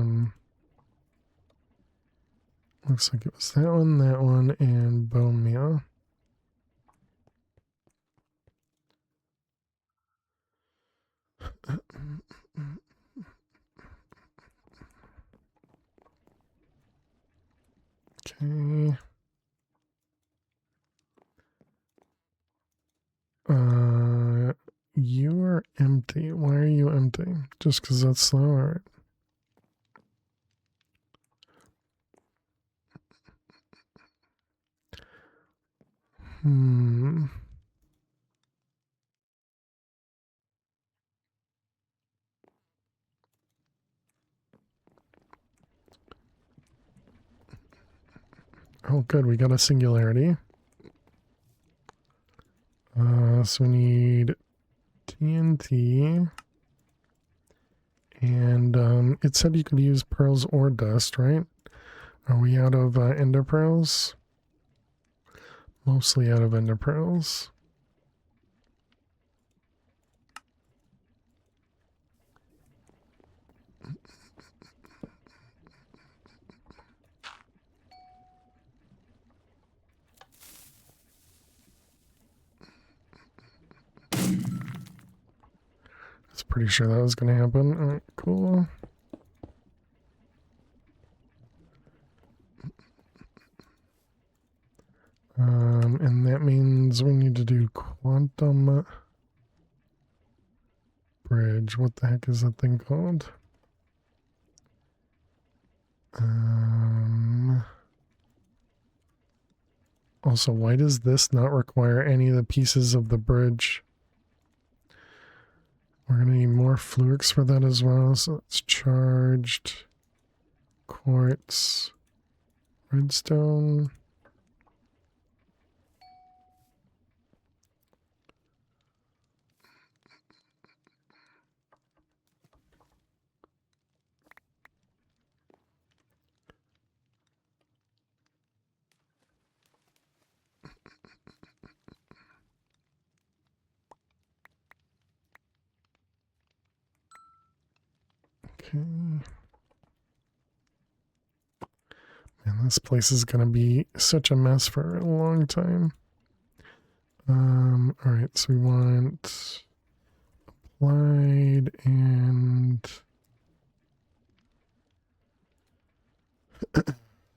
looks like it was that one, and bone meal. Okay. You are empty. Why are you empty? Just because that's slow, alright. Oh, good. We got a singularity. So we need TNT. And it said you could use pearls or dust, right? Are we out of ender pearls? Mostly out of ender pearls. I was pretty sure that was going to happen. All right, cool. And that means we need to do quantum bridge. What the heck is that thing called? Also, why does this not require any of the pieces of the bridge? We're going to need more flux for that as well. So it's charged. Quartz. Redstone. Okay. Man, this place is going to be such a mess for a long time. All right, so we want applied and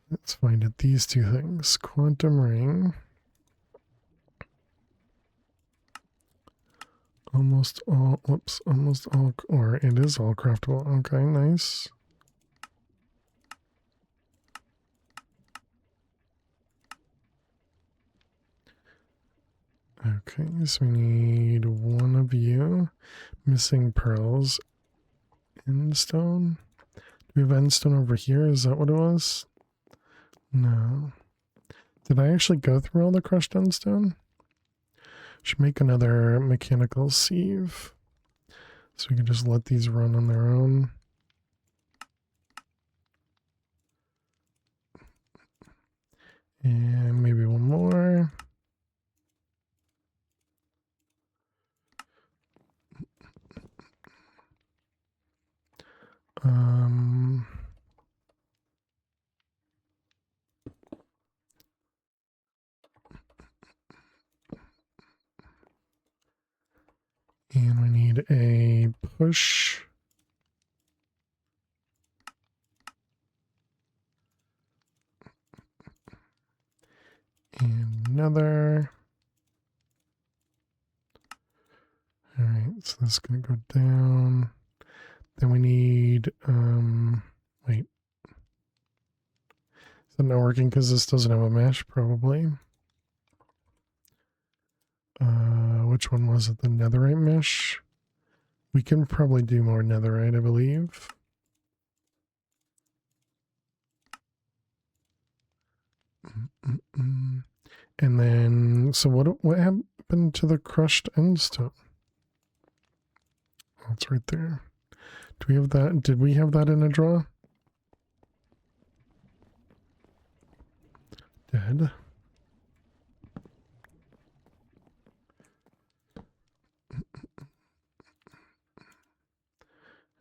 let's find it. These two things. Quantum ring. Almost all, or it is all craftable. Okay, nice. Okay, so we need one of you. Missing pearls. Endstone. Do we have endstone over here? Is that what it was? No. Did I actually go through all the crushed endstone? Should make another mechanical sieve. So we can just let these run on their own. And maybe one more. push. And another. All right, so this is going to go down. Then we need, wait. Is that not working because this doesn't have a mesh? Probably. Which one was it? The netherite mesh? We can probably do more netherite, I believe. And then, so what happened to the crushed endstone? Oh, it's right there. Do we have that? Did we have that in a draw? Dead.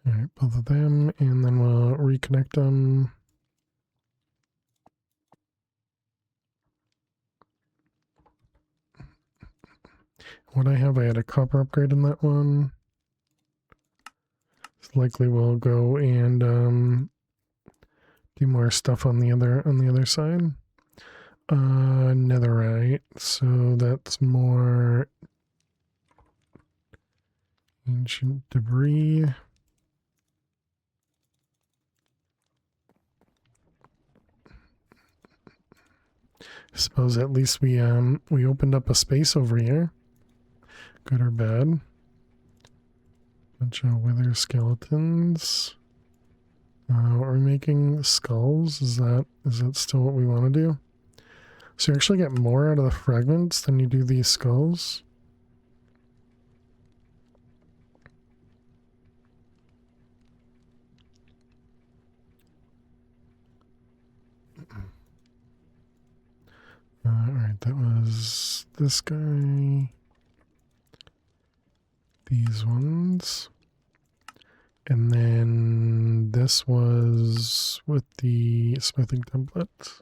All right, both of them, and then we'll reconnect them. What I had a copper upgrade in that one. So likely we'll go and do more stuff on the other side. Netherite, so that's more ancient debris. I suppose at least we opened up a space over here. Good or bad. Bunch of wither skeletons. Are we making skulls? Is that still what we want to do? So you actually get more out of the fragments than you do these skulls. Alright, that was this guy. These ones. And then this was with the smithing template.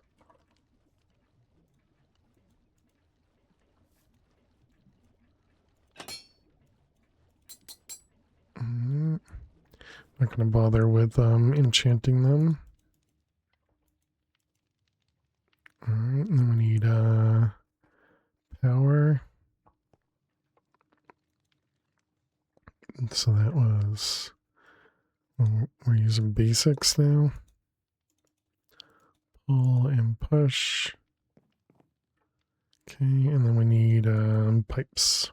Not going to bother with enchanting them. Alright, and then we need power. So that was... we're using basics now. Pull and push. Okay, and then we need pipes.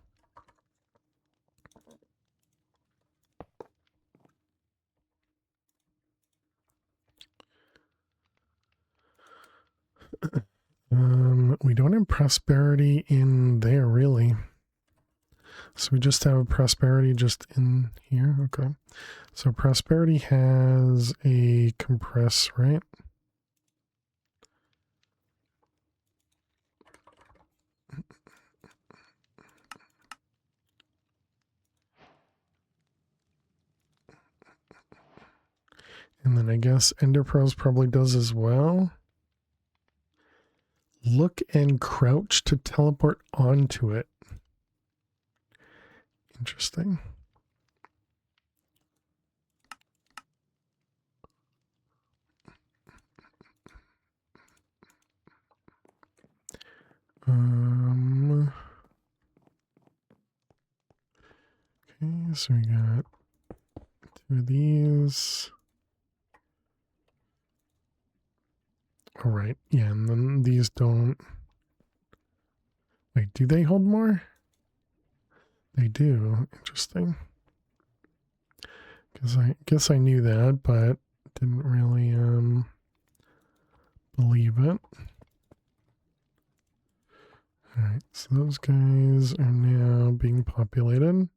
We don't have prosperity in there, really. So we just have prosperity just in here. Okay. So prosperity has a compress, right? And then I guess Ender Pearls probably does as well. Look and crouch to teleport onto it. Interesting. Okay, so we got 2 of these. All right, yeah, and then these don't. Wait, do they hold more? They do. Interesting. Because I guess I knew that, but didn't really believe it. Alright, so those guys are now being populated.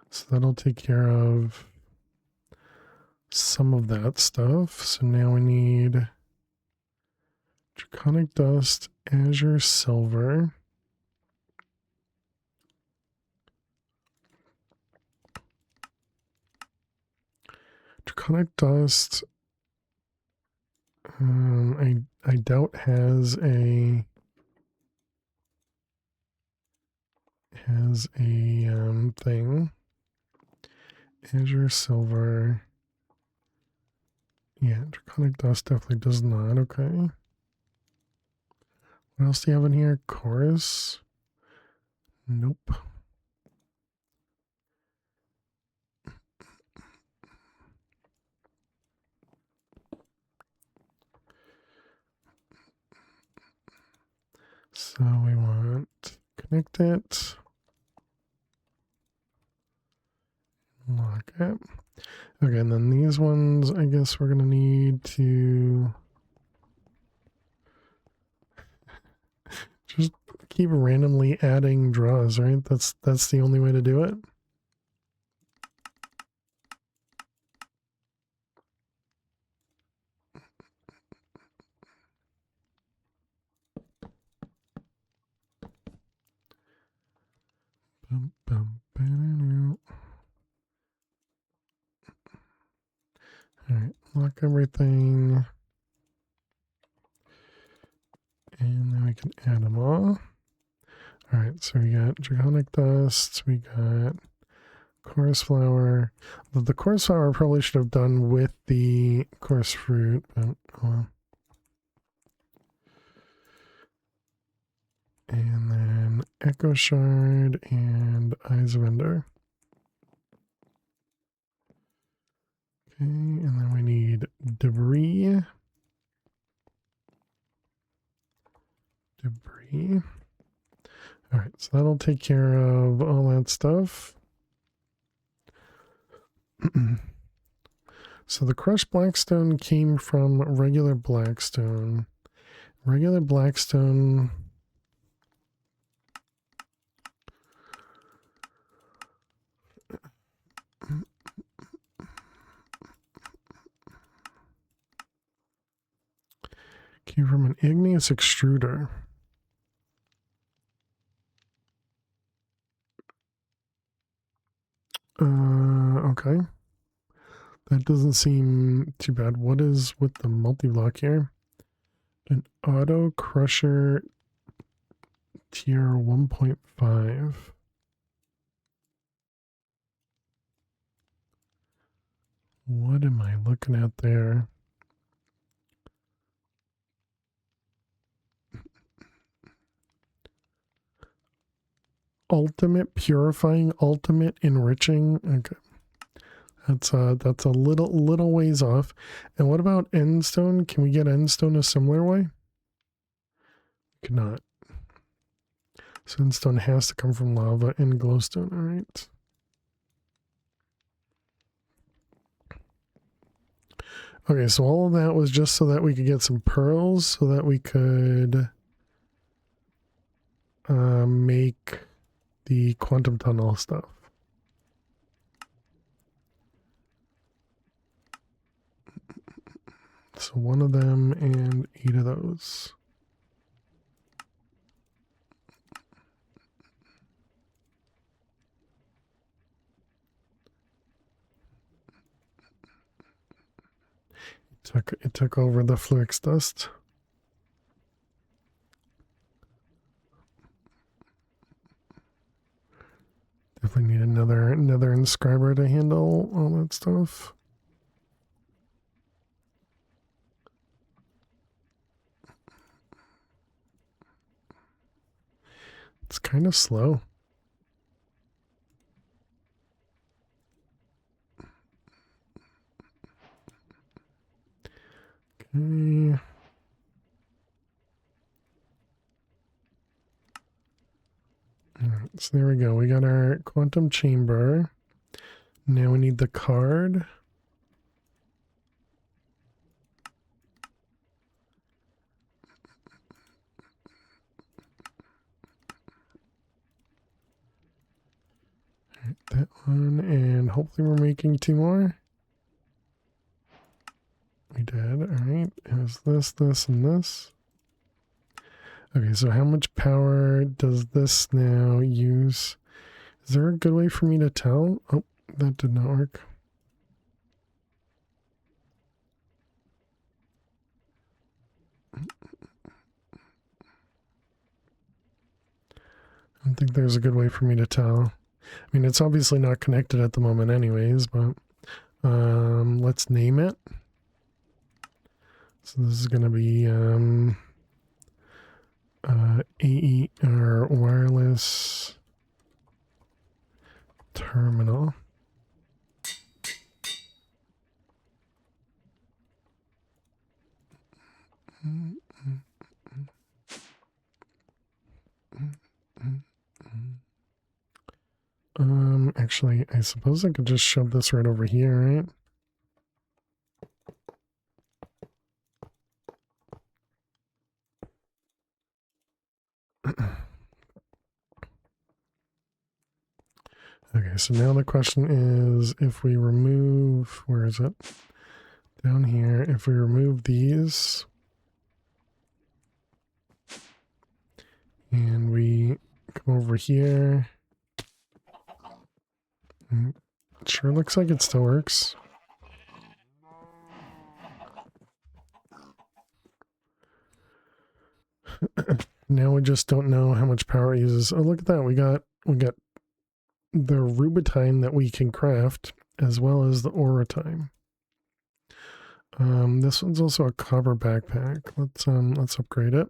So that'll take care of some of that stuff. So now we need Draconic Dust, Azure Silver. Draconic Dust, I doubt has a thing. Azure silver. Yeah, draconic dust definitely does not. Okay. What else do you have in here? Chorus? Nope. So we want connect it. Lock it. Okay, and then these ones, I guess we're gonna need to just keep randomly adding draws, right? That's the only way to do it. Bum, bum, ba-da-doo. All right, lock everything. And then we can add them all. All right, so we got draconic dust, we got chorus flower. The chorus flower probably should have done with the chorus fruit, but oh well. And then echo shard and eyes of ender. Okay, and then we need debris. Debris. All right, so that'll take care of all that stuff. So the crushed blackstone came from regular blackstone. Regular blackstone. Came from an igneous extruder. Okay. That doesn't seem too bad. What is with the multi-block here? An auto crusher tier 1.5. What am I looking at there? Ultimate purifying, ultimate enriching. Okay. That's a little ways off. And what about endstone? Can we get endstone a similar way? Cannot. So endstone has to come from lava and glowstone, all right. Okay, so all of that was just so that we could get some pearls so that we could make the quantum tunnel stuff. So one of them and 8 of those. It took over the Flux dust. Definitely need another inscriber to handle all that stuff. It's kind of slow. Okay. All right, so there we go. We got our quantum chamber. Now we need the card. All right, that one, and hopefully we're making 2 more. We did. All right. It was this, and this. Okay, so how much power does this now use? Is there a good way for me to tell? Oh, that did not work. I don't think there's a good way for me to tell. I mean, it's obviously not connected at the moment anyways, but let's name it. So this is going to be AE or wireless terminal. Actually, I suppose I could just shove this right over here, right? Okay, so now the question is, if we remove, where is it? Down here, if we remove these, and we come over here, it sure looks like it still works. Now we just don't know how much power it uses. Oh, look at that. We got the rubitime that we can craft, as well as the auratime. This one's also a copper backpack. Let's upgrade it.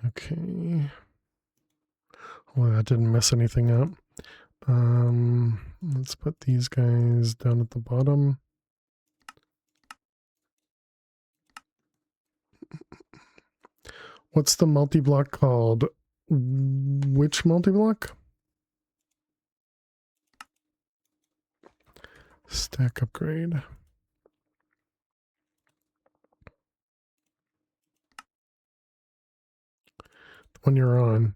Okay. Well, that didn't mess anything up. Let's put these guys down at the bottom. What's the multi-block called? Which multi-block? Stack upgrade. The one you're on.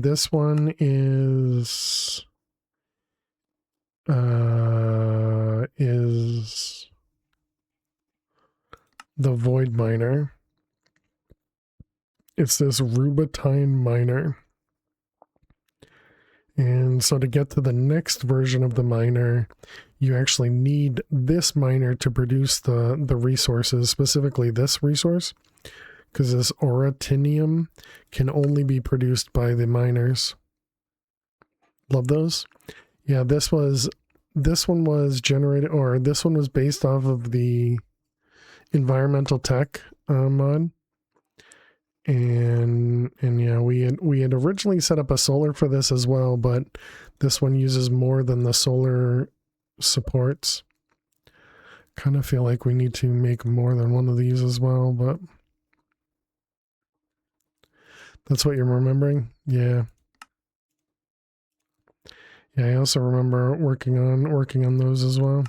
This one is the void miner. It's this rubitine miner. And so to get to the next version of the miner, you actually need this miner to produce the resources, specifically this resource, because this auratinium can only be produced by the miners. Love those. Yeah, this one was generated, or this one was based off of the environmental tech mod. And yeah, we had originally set up a solar for this as well, but this one uses more than the solar supports. Kind of feel like we need to make more than one of these as well, but that's what you're remembering? Yeah. Yeah, I also remember working on those as well.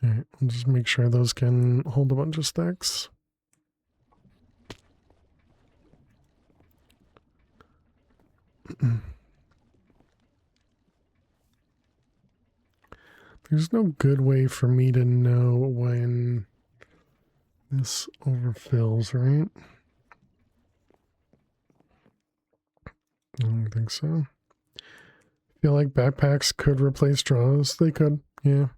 All right, I'll just make sure those can hold a bunch of stacks. There's no good way for me to know when this overfills, right? I don't think so. I feel like backpacks could replace straws. They could, yeah.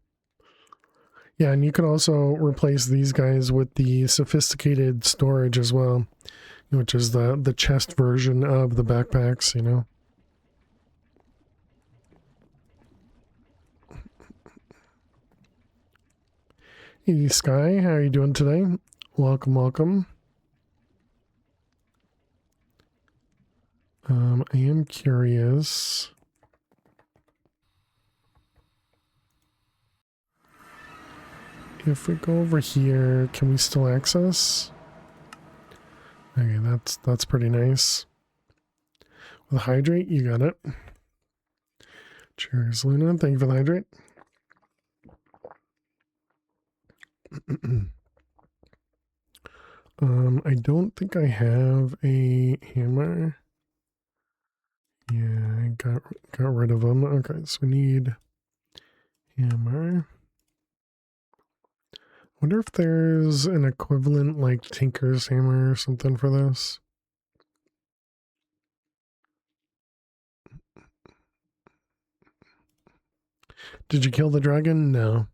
Yeah, and you could also replace these guys with the sophisticated storage as well, which is the chest version of the backpacks, you know. Hey Sky, how are you doing today? Welcome, welcome. I am curious. If we go over here, can we still access? Okay, that's pretty nice. With hydrate, you got it. Cheers, Luna. Thank you for the hydrate. I don't think I have a hammer. Yeah, I got rid of them. Okay, so we need hammer. Wonder if there's an equivalent like Tinker's hammer or something for this. Did you kill the dragon? No.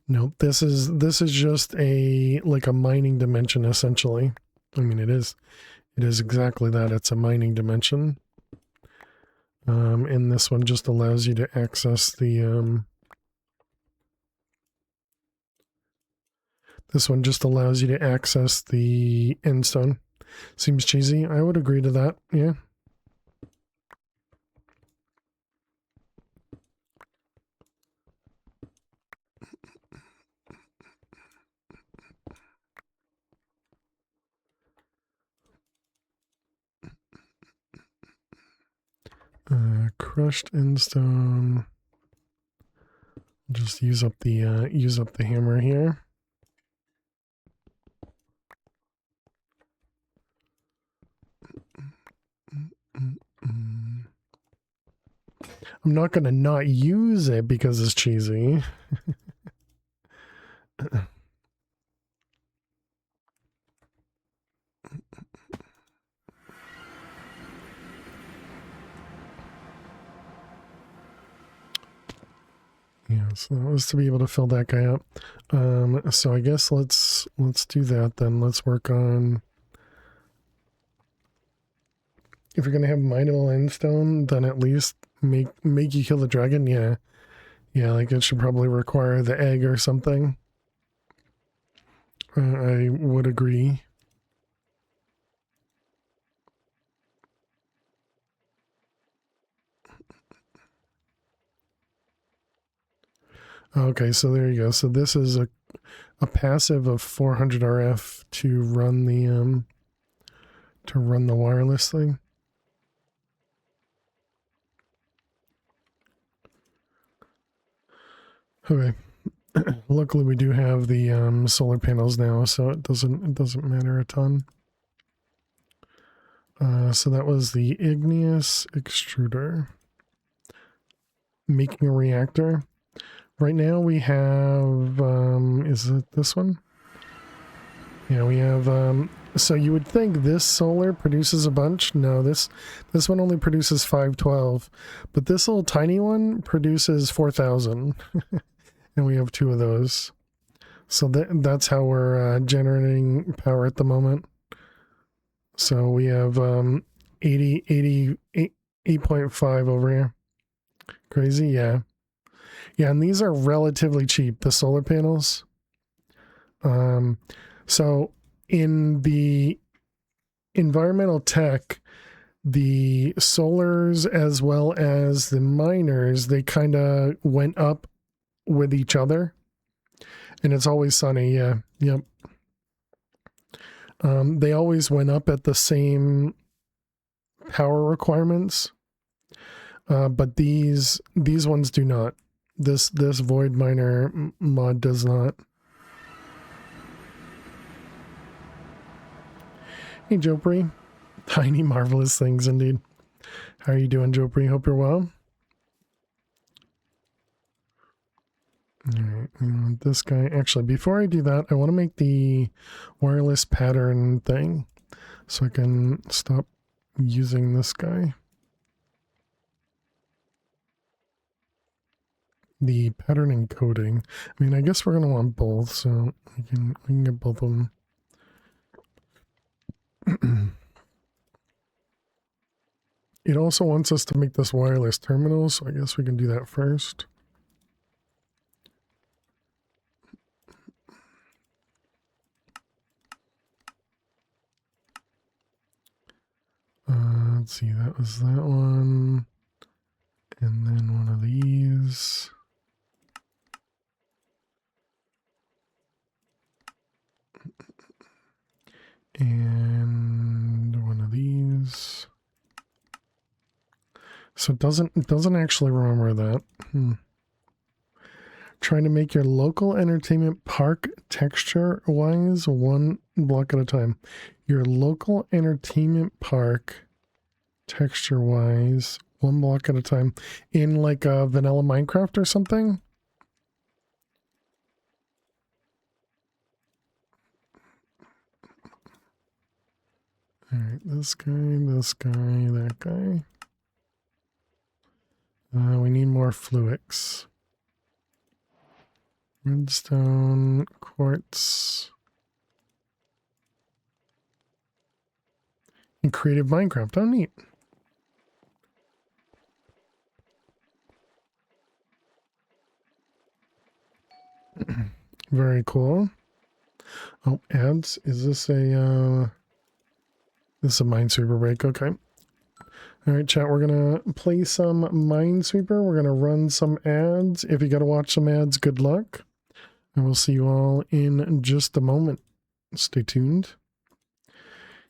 Nope. This is just a like a mining dimension essentially. I mean it is exactly that. It's a mining dimension. And this one just allows you to access the this one just allows you to access the end stone. Seems cheesy. I would agree to that. Yeah. Crushed end stone. Just use up the hammer here. I'm not gonna not use it because it's cheesy. Yeah, so that was to be able to fill that guy up. So I guess let's do that then. Let's work on, if you're gonna have mineable endstone, then at least make you kill the dragon. Yeah, like it should probably require the egg or something. I would agree. Okay, so there you go. So this is a passive of 400 RF to run the wireless thing. Okay. Luckily we do have the solar panels now, so it doesn't matter a ton. So that was the igneous extruder. Making a reactor. Right now we have, is it this one? Yeah, we have, so you would think this solar produces a bunch. No, this one only produces 512, but this little tiny one produces 4,000. And we have 2 of those. So that's how we're generating power at the moment. So we have 8.5 over here. Crazy, yeah. Yeah, and these are relatively cheap, the solar panels. So in the environmental tech, the solars as well as the miners, they kind of went up with each other. And it's always sunny, yeah. Yep. They always went up at the same power requirements. But these ones do not. This void miner mod does not. Hey Jopri. Tiny marvelous things indeed. How are you doing, Jopri? Hope you're well. Alright, this guy. Actually, before I do that, I want to make the wireless pattern thing so I can stop using this guy. The pattern encoding. I mean, I guess we're gonna want both, so we can get both of them. It also wants us to make this wireless terminal, so I guess we can do that first. Let's see, that was that one. And then one of these. And one of these. So it doesn't actually remember that. Trying to make your local entertainment park texture wise one block at a time. Your local entertainment park texture wise one block at a time in like a vanilla Minecraft or something. All right, this guy, that guy. We need more fluix. Redstone, quartz. And creative Minecraft. Oh, neat. Very cool. Oh, ads. Is this a this is a Minesweeper break? Okay. All right, chat. We're gonna play some Minesweeper. We're gonna run some ads. If you gotta watch some ads, good luck. And we'll see you all in just a moment. Stay tuned.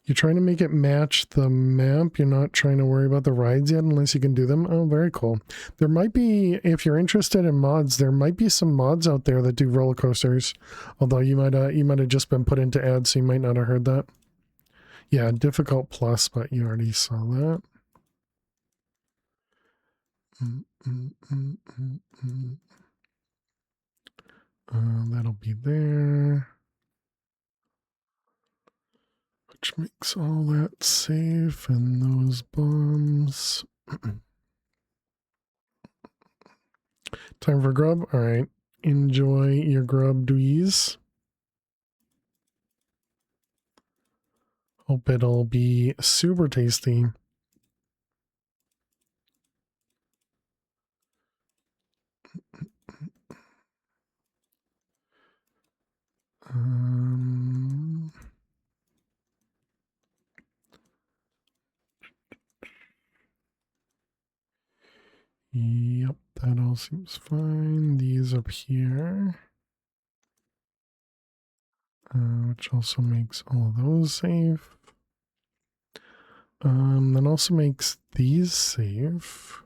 You're trying to make it match the map. You're not trying to worry about the rides yet unless you can do them. Oh, very cool. There might be, if you're interested in mods, there might be some mods out there that do roller coasters. Although you might have just been put into ads, so you might not have heard that. Yeah, difficult plus, but you already saw that. That'll be there. Which makes all that safe and those bombs. Time for grub. All right. Enjoy your grub, dues. Hope it'll be super tasty. Yep, that all seems fine. These up here. Which also makes all of those safe. That also makes these safe.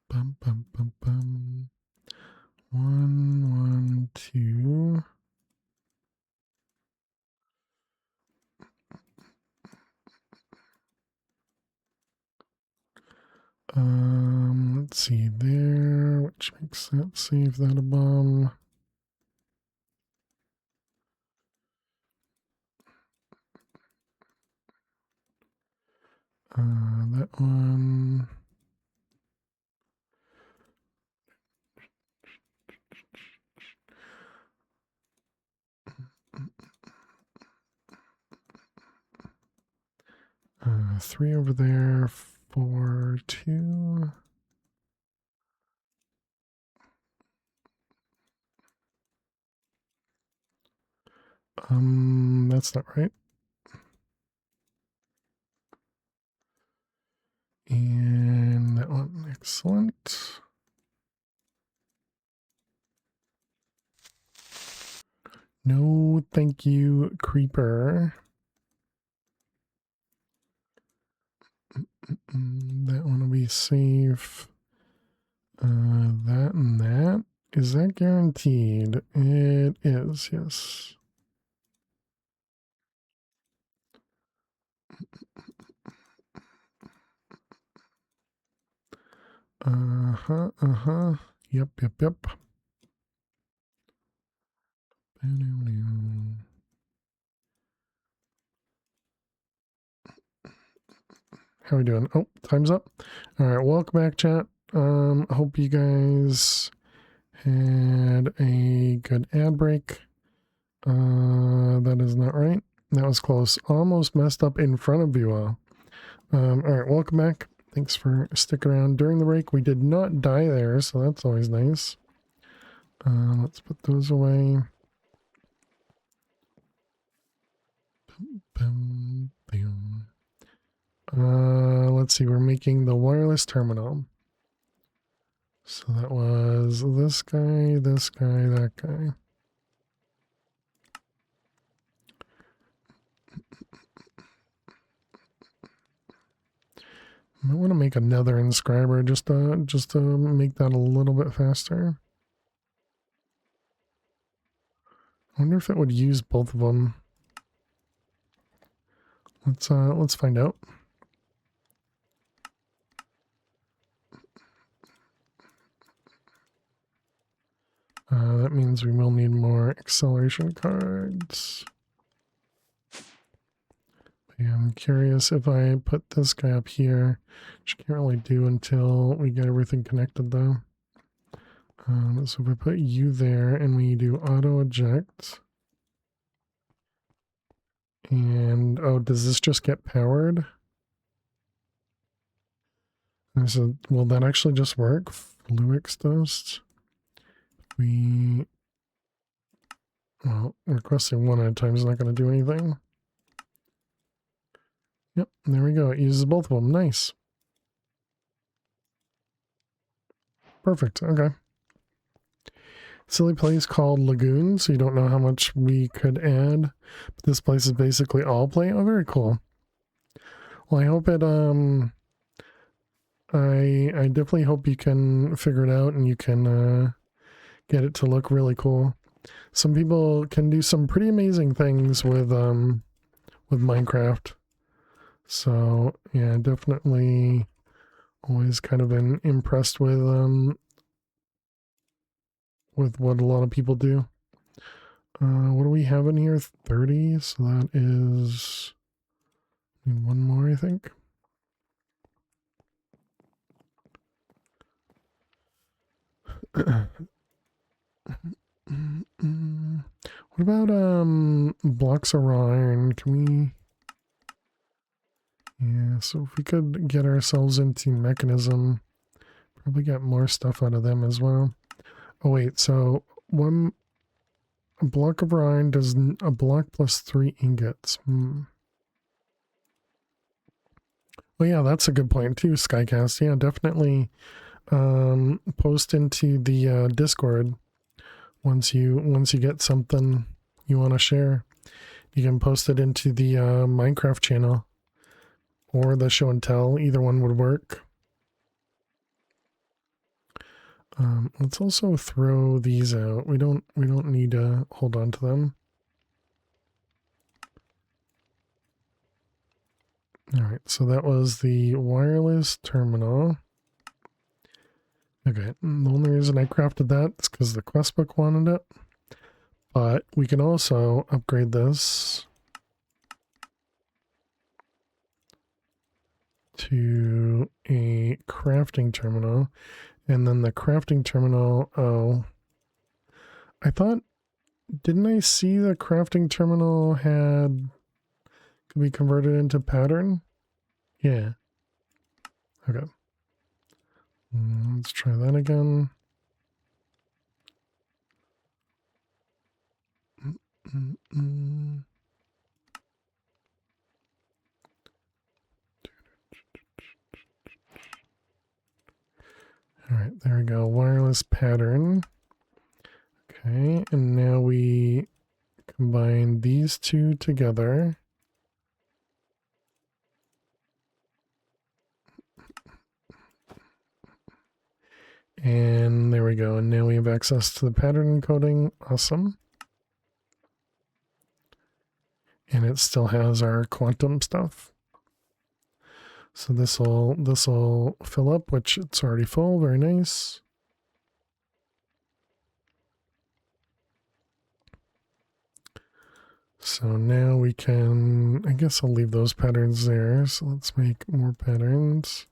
Bum, bum, bum, bum. 1, 1, 2. Let's see there, which makes that safe, that a bomb. That one. Three over there, 4, 2. That's not right. And that one, excellent. No, thank you, creeper. That one will be safe. That and that. Is that guaranteed? It is, yes. Yep. How are we doing? Oh, time's up. All right, welcome back, chat. Hope you guys had a good ad break. That is not right. That was close. Almost messed up in front of you all. All right, welcome back. Thanks for sticking around during the break. We did not die there, so that's always nice. Let's put those away. Let's see, we're making the wireless terminal. So that was this guy, that guy. I might want to make another inscriber just to make that a little bit faster. I wonder if it would use both of them. Let's find out. That means we will need more acceleration cards. Yeah, I'm curious if I put this guy up here, which I can't really do until we get everything connected though. So if I put you there and we do auto eject, and oh, does this just get powered? And so will that actually just work? Fluix dust. Well, requesting one at a time is not going to do anything. Yep, there we go. It uses both of them. Nice. Perfect. Okay. Silly place called Lagoon, so you don't know how much we could add. But this place is basically all play. Oh, very cool. Well, I hope it, I definitely hope you can figure it out and you can, get it to look really cool. Some people can do some pretty amazing things with Minecraft. So, yeah, definitely always kind of been impressed with what a lot of people do. What do we have in here? 30, so that is one more, I think. What about blocks of iron? Can we? Yeah, so if we could get ourselves into mechanism, probably get more stuff out of them as well. Oh wait, so a block of iron does a block plus 3 ingots. Well, yeah, that's a good point too, Skycast. Yeah, definitely post into the Discord once you get something you want to share. You can post it into the Minecraft channel or the show and tell. Either one would work. Let's also throw these out. We don't need to hold on to them. All right, so that was the wireless terminal. Okay, the only reason I crafted that is because the quest book wanted it. But we can also upgrade this to a crafting terminal. And then the crafting terminal, oh, I thought, didn't I see the crafting terminal could be converted into pattern? Yeah. Okay. Let's try that again. All right, there we go. Wireless pattern. Okay, and now we combine these two together. And there we go. And now we have access to the pattern encoding. Awesome. And it still has our quantum stuff. So this will fill up, which it's already full. Very nice. So now we can, I guess I'll leave those patterns there. So let's make more patterns.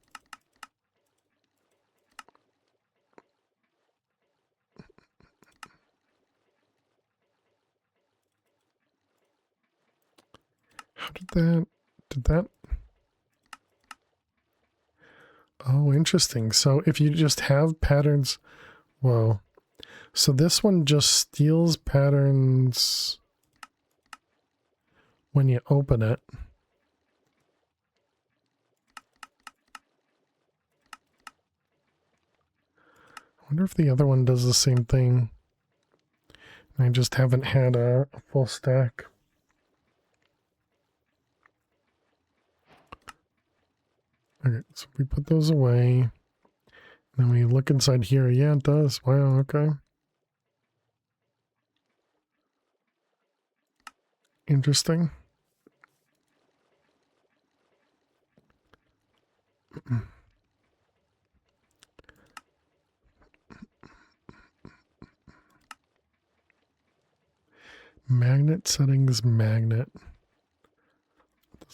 How did that? Oh, interesting. So if you just have patterns, whoa. So this one just steals patterns when you open it. I wonder if the other one does the same thing. I just haven't had a full stack. Okay, so we put those away. Then we look inside here. Yeah, it does. Wow, okay. Interesting. Magnet settings, magnet.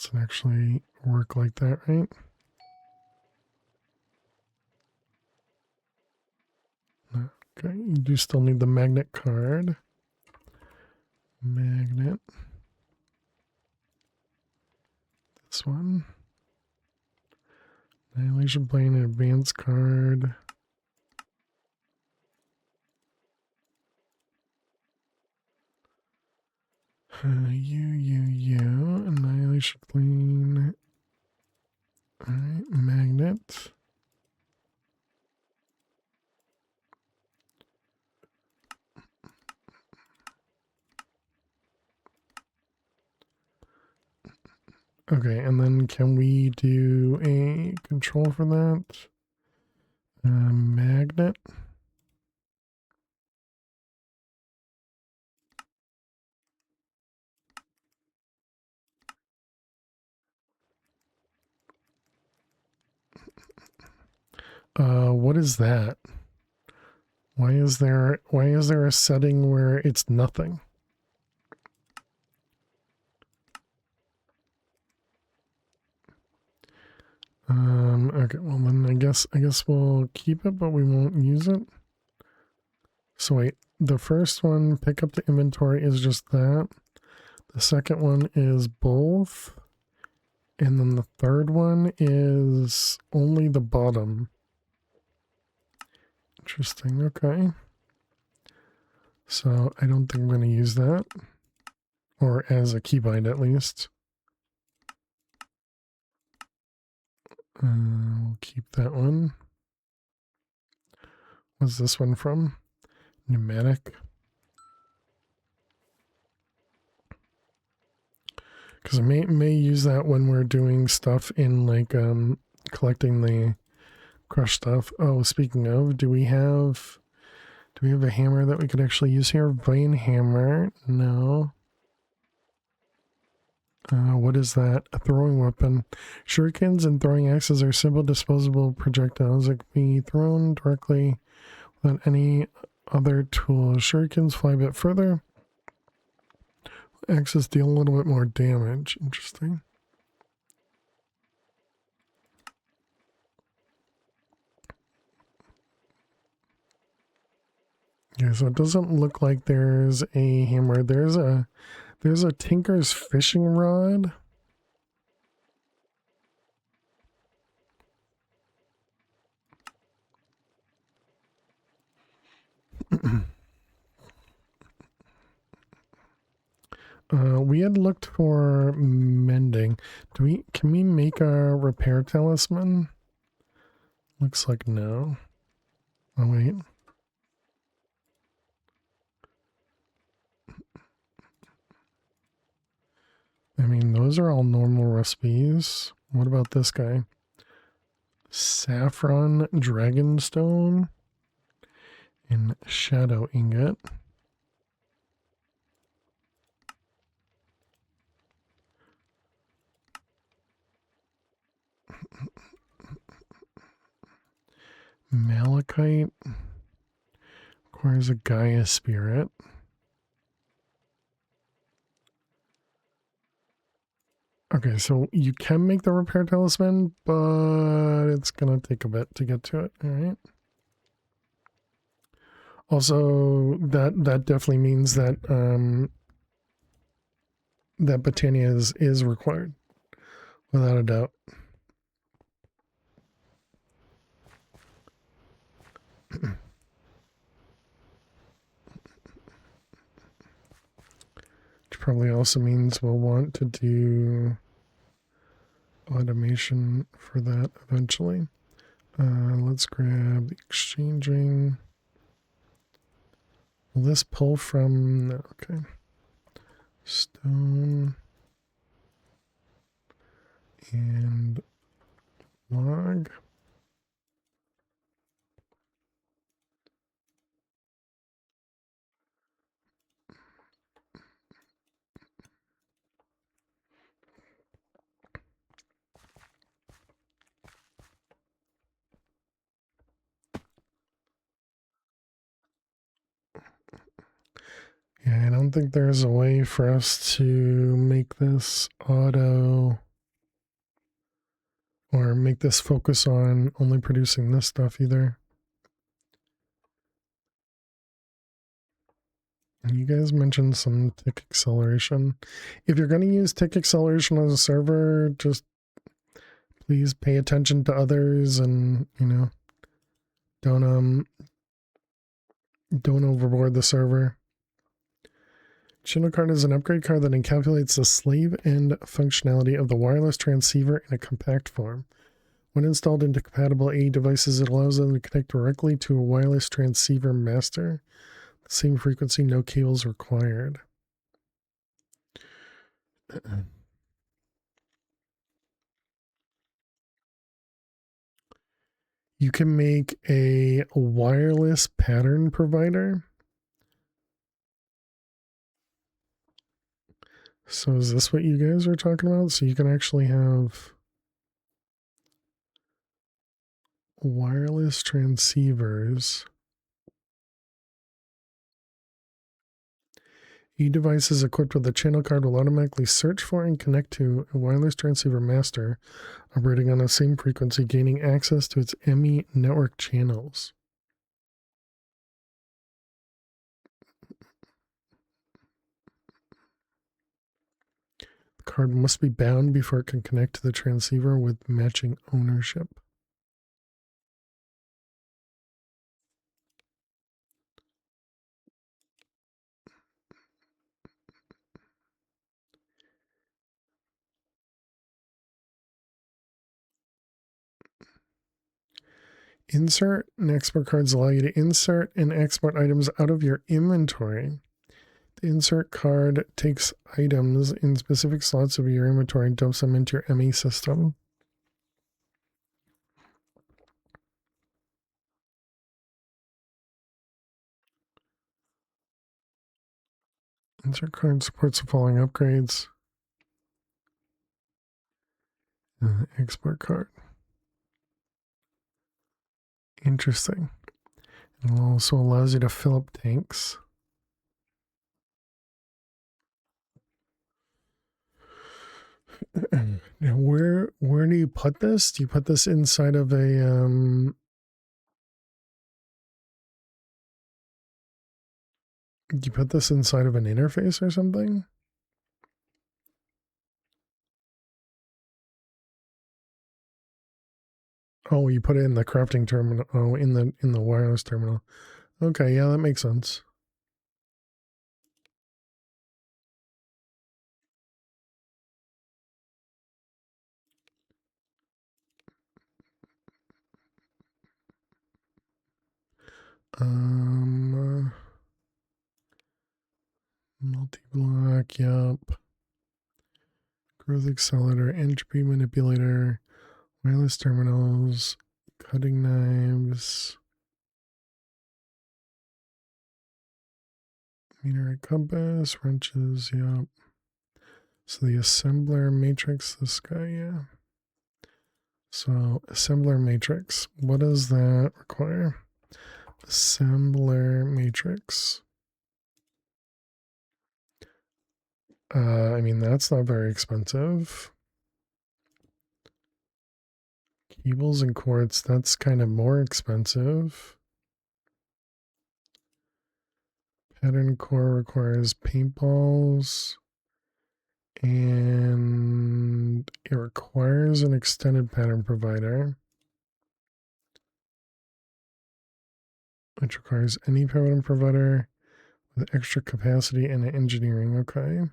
doesn't actually work like that, right? Okay, you do still need the magnet card. Magnet. This one. Annihilation Plane and advance card. Annihilation Plane. Alright, magnet. Okay, and then can we do a control for that? Magnet. What is that? Why is there a setting where it's nothing? Okay, well then I guess we'll keep it, but we won't use it. So wait, the first one, pick up the inventory, is just that. The second one is both. And then the third one is only the bottom. Interesting, okay. So I don't think I'm going to use that. Or as a keybind at least. We'll keep that one. What's this one from? Pneumatic. Because I may use that when we're doing stuff in like collecting the crushed stuff. Oh, speaking of, do we have a hammer that we could actually use here? Vein hammer. No. What is that? A throwing weapon. Shurikens and throwing axes are simple disposable projectiles that can be thrown directly without any other tools. Shurikens fly a bit further. Axes deal a little bit more damage. Interesting. Yeah, so it doesn't look like there's a hammer. There's a Tinker's fishing rod. We had looked for mending. Can we make a repair talisman? Looks like no. Oh wait. I mean, those are all normal recipes. What about this guy? Saffron Dragonstone and Shadow Ingot. Malachite requires a Gaia spirit. Okay, so you can make the repair talisman, but it's gonna take a bit to get to it. All right. Also, that definitely means that that Botania is required, without a doubt. Which probably also means we'll want to do automation for that eventually. Let's grab the exchanging. Will this pull from... No, okay. Stone. And log. Yeah, I don't think there's a way for us to make this auto or make this focus on only producing this stuff either. And you guys mentioned some tick acceleration. If you're going to use tick acceleration on a server, just please pay attention to others and, you know, don't overboard the server. Channel card is an upgrade card that encapsulates the slave end functionality of the wireless transceiver in a compact form. When installed into compatible AE devices, it allows them to connect directly to a wireless transceiver master. Same frequency, no cables required. You can make a wireless pattern provider. So is this what you guys are talking about? So you can actually have wireless transceivers. E-devices equipped with a channel card will automatically search for and connect to a wireless transceiver master operating on the same frequency, gaining access to its ME network channels. The card must be bound before it can connect to the transceiver with matching ownership. Insert and export cards allow you to insert and export items out of your inventory. The insert card takes items in specific slots of your inventory and dumps them into your ME system. Insert card supports the following upgrades. Export card. Interesting. It also allows you to fill up tanks. Now, where do you put this? Do you put this inside of a do you put this inside of an interface or something? Oh, you put it in the crafting terminal. Oh, in the wireless terminal. Okay, yeah, that makes sense. Multi-block, yep. Growth accelerator, entropy manipulator, wireless terminals, cutting knives, meter compass, wrenches, yep. So the assembler matrix, this guy, yeah. So assembler matrix, what does that require? Assembler matrix. I mean, that's not very expensive. Cables and cords, that's kind of more expensive. Pattern core requires paintballs. And it requires an extended pattern provider, which requires any pattern provider with extra capacity and engineering. Okay.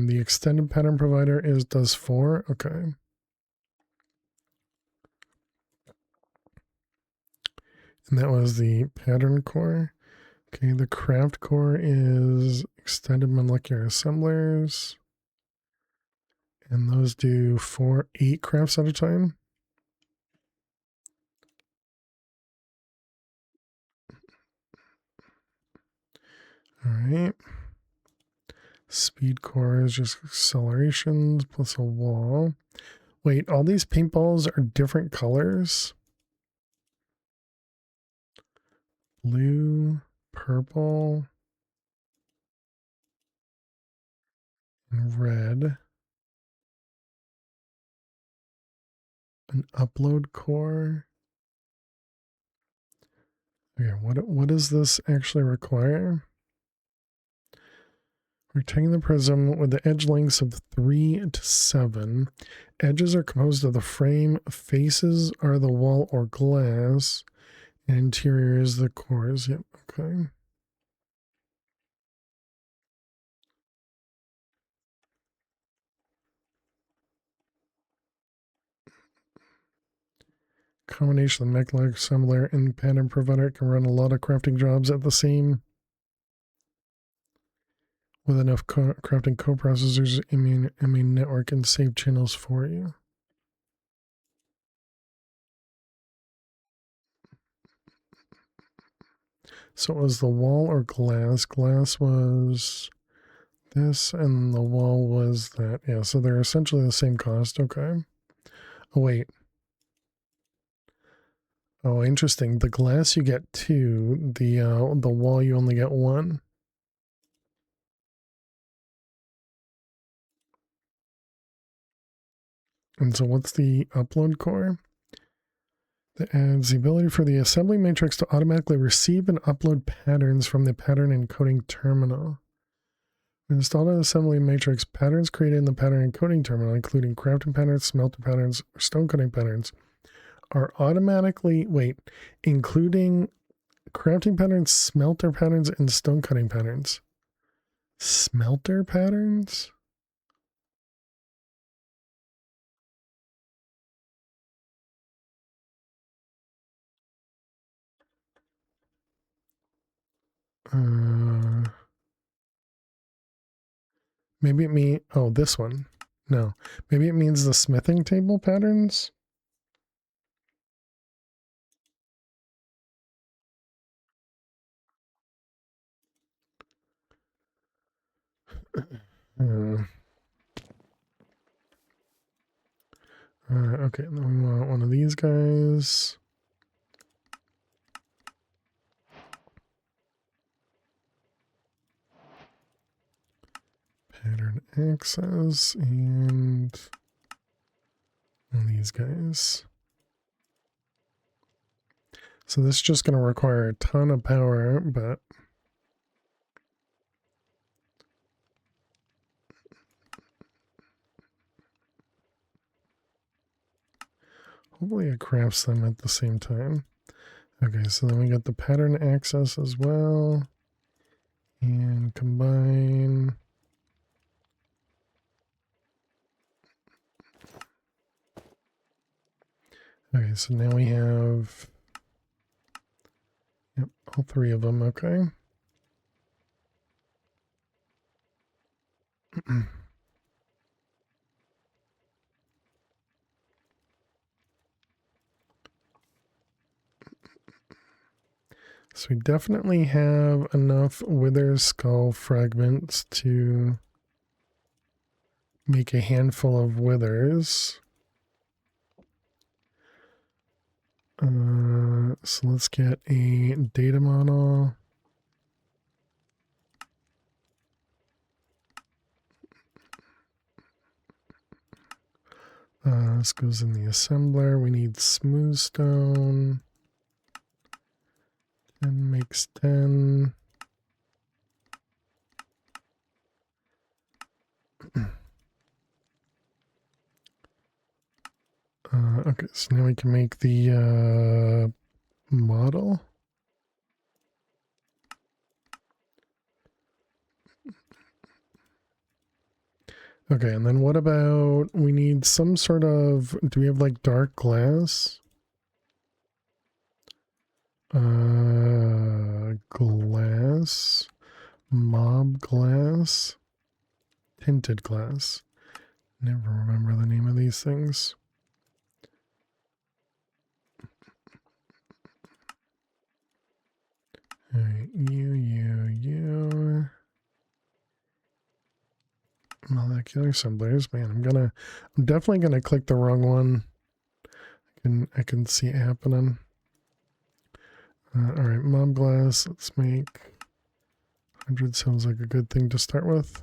The extended pattern provider does 4. Okay. And that was the pattern core. Okay, the craft core is extended molecular assemblers. And those do 8 crafts at a time. All right. Speed core is just accelerations plus a wall. Wait, all these paintballs are different colors? Blue, purple. red. An upload core. Okay, what does this actually require? Rectangle the prism with the edge lengths of 3 to 7. Edges are composed of the frame, faces are the wall or glass, and interior is the cores. Yep, okay. Combination of magnetic assembler and pattern provider can run a lot of crafting jobs at the same with enough crafting coprocessors, immune network, and save channels for you. So it was the wall or glass? Glass was this, and the wall was that. Yeah, so they're essentially the same cost. Okay. Oh, wait. Oh, interesting. The glass you get 2, the wall you only get 1. And so what's the upload core? That adds the ability for the assembly matrix to automatically receive and upload patterns from the pattern encoding terminal. When installed an assembly matrix, patterns created in the pattern encoding terminal, including crafting patterns, smelter patterns, or stone cutting patterns, are automatically, including crafting patterns, smelter patterns, and stone cutting patterns. Smelter patterns? Maybe it means, oh, this one. No, maybe it means the smithing table patterns. Okay, then we want one of these guys. Pattern access and one of these guys. So this is just going to require a ton of power, but hopefully it crafts them at the same time. Okay, so then we got the pattern access as well. And combine. Okay, so now we have, yep, all 3 of them, okay. So we definitely have enough wither skull fragments to make a handful of withers. So let's get a data model. This goes in the assembler. We need smooth stone. 10 makes 10. Okay, so now we can make the model. Okay, and then what about, we need some sort of, do we have like dark glass? Glass, mob glass, tinted glass. Never remember the name of these things. All right, you. Molecular assemblers. Man, I'm definitely gonna click the wrong one. I can see it happening. All right, mob glass. Let's make 100. Sounds like a good thing to start with.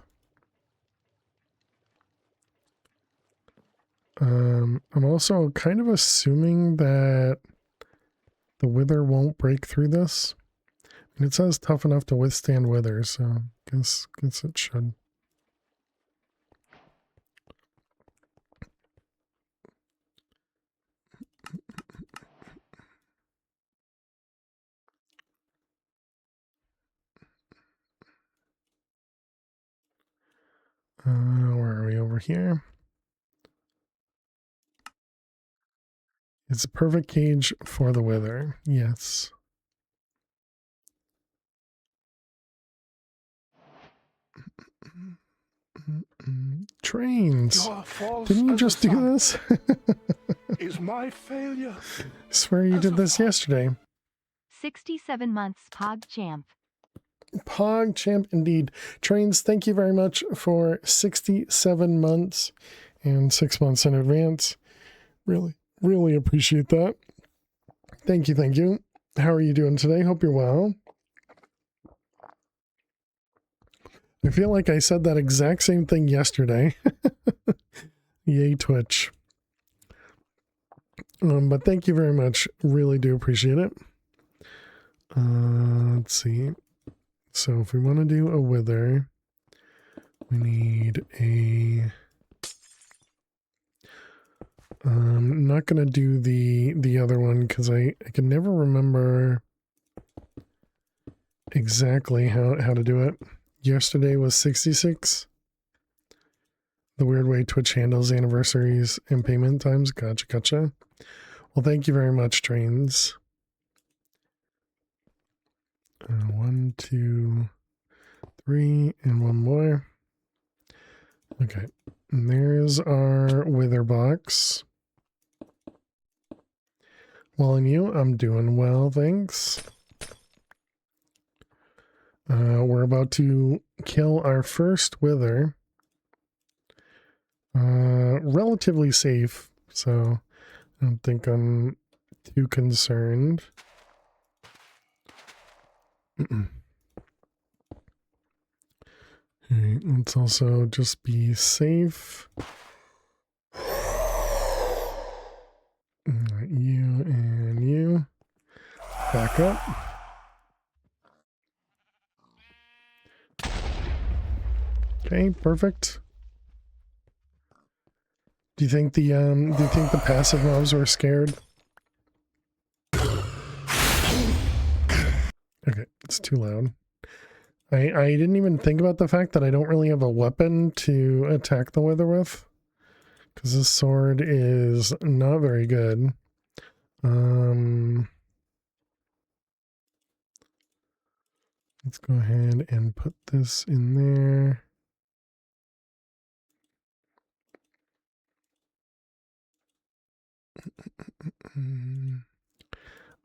I'm also kind of assuming that the wither won't break through this. And it says tough enough to withstand wither, so guess it should. Where are we over here? It's a perfect cage for the wither. Yes. Trains. Didn't you just do this? Is my failure. I swear you did this yesterday. 67 months Pog Champ. Pog Champ indeed. Trains, thank you very much for 67 months and 6 months in advance. Really appreciate that. Thank you, thank you. How are you doing today? Hope you're well. I feel like I said that exact same thing yesterday. Yay, Twitch. But thank you very much. Really do appreciate it. Let's see. So if we want to do a wither, we need a... I'm not going to do the other one because I can never remember exactly how to do it. Yesterday was 66. The weird way Twitch handles anniversaries and payment times. Gotcha. Well, thank you very much, Trains. 1, 2, 3, and one more. Okay, and there's our wither box. Well, and you? I'm doing well, thanks. We're about to kill our first wither. Relatively safe, so I don't think I'm too concerned. Alright, let's also just be safe. You and you. Back up. Okay, perfect. Do you think the passive mobs were scared? Okay, it's too loud. I didn't even think about the fact that I don't really have a weapon to attack the wither with, because this sword is not very good. Let's go ahead and put this in there.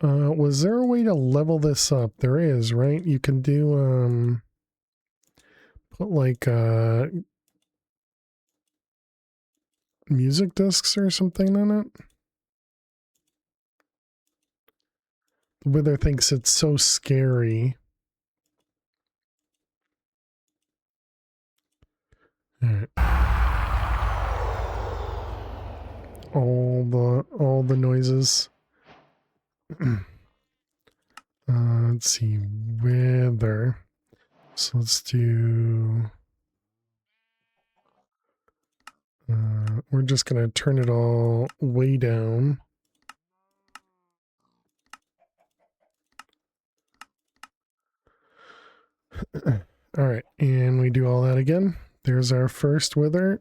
Was there a way to level this up? There is, right? You can do, put like, music discs or something on it. The wither thinks it's so scary. Alright. All the noises. Let's see, wither. So let's do... we're just gonna turn it all way down. Alright, and we do all that again. There's our first wither.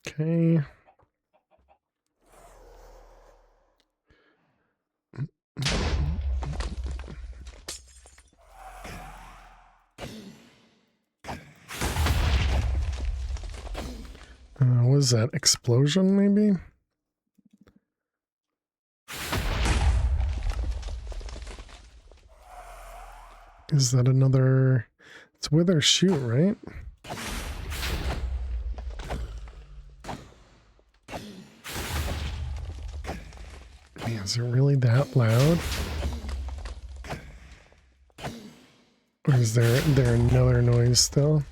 Okay. What is that? Explosion, maybe? Is that another... It's wither shoot, right? Is it really that loud? Or is there another noise still?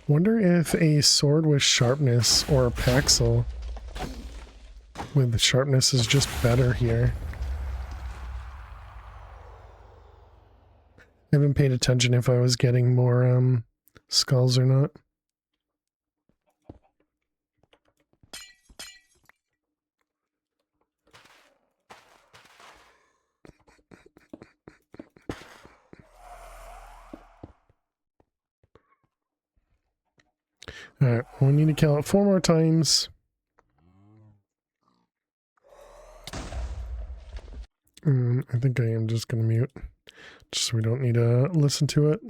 Wonder if a sword with sharpness or a paxel with sharpness is just better here. I haven't paid attention if I was getting more skulls or not. Alright, we need to kill it 4 more times. I think I am just going to mute, just so we don't need to listen to it.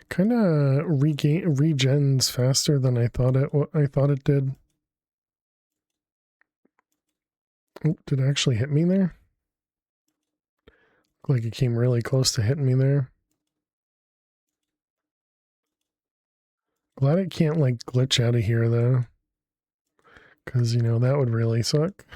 Kind of regens faster than I thought it did. Oh, did it actually hit me there? Like it came really close to hitting me there. Glad it can't like glitch out of here though, because you know that would really suck.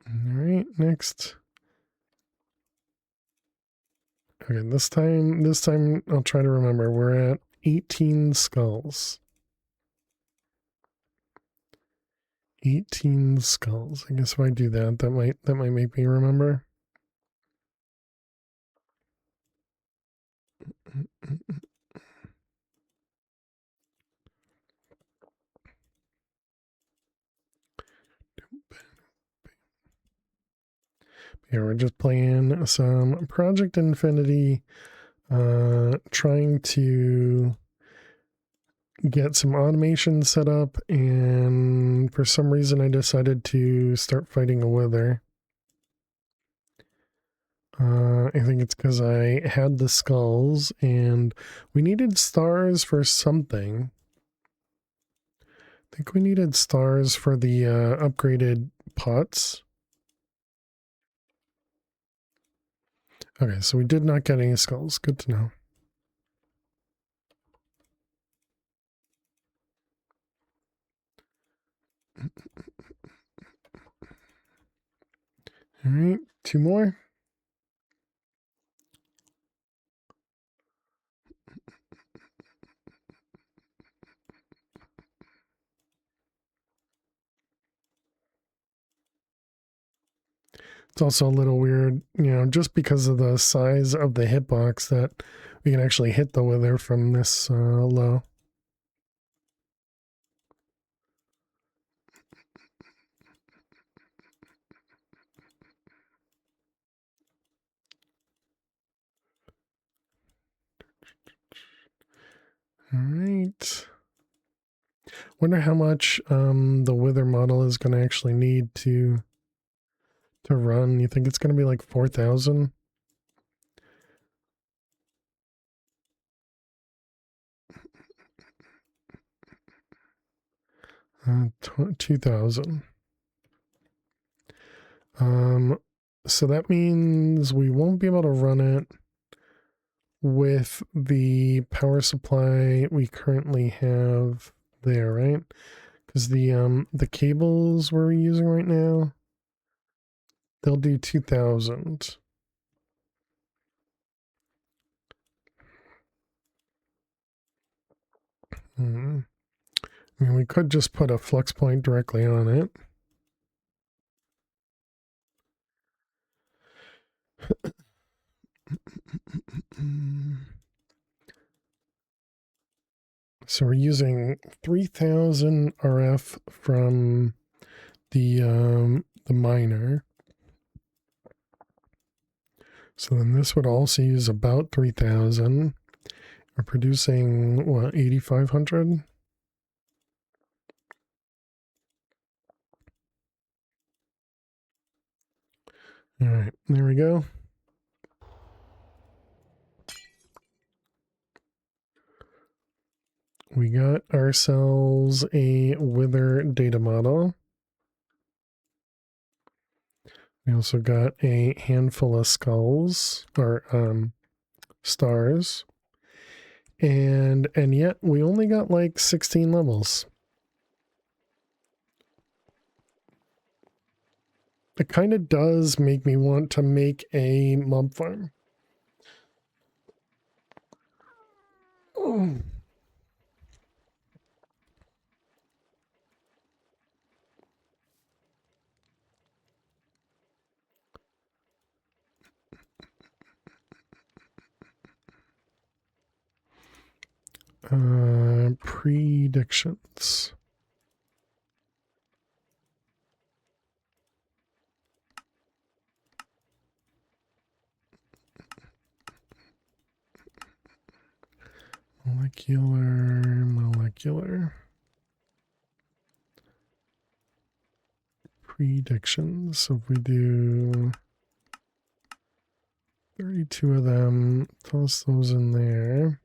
All right, next. Okay, this time I'll try to remember. We're at 18 skulls. 18 skulls. I guess if I do that, that might make me remember. Yeah, we're just playing some Project Infinity, trying to get some automation set up, and for some reason I decided to start fighting a wither. I think it's because I had the skulls and we needed stars for something. I think we needed stars for the upgraded pots. Okay, so we did not get any skulls. Good to know. All right, 2 more. It's also a little weird, you know, just because of the size of the hitbox that we can actually hit the wither from this low. All right. Wonder how much the wither model is going to actually need to run. You think it's going to be like 4,000? 2,000. So that means we won't be able to run it with the power supply we currently have there, right? Because the cables we're using right now, they'll do 2,000. I mean, we could just put a flex point directly on it. So we're using 3,000 RF from the miner. So then this would also use about 3,000. We're producing what, 8,500? All right, there we go. We got ourselves a wither data model. We also got a handful of skulls or stars. And yet we only got like 16 levels. It kind of does make me want to make a mob farm. Oh. Predictions. Molecular. Predictions. So if we do 32 of them, toss those in there.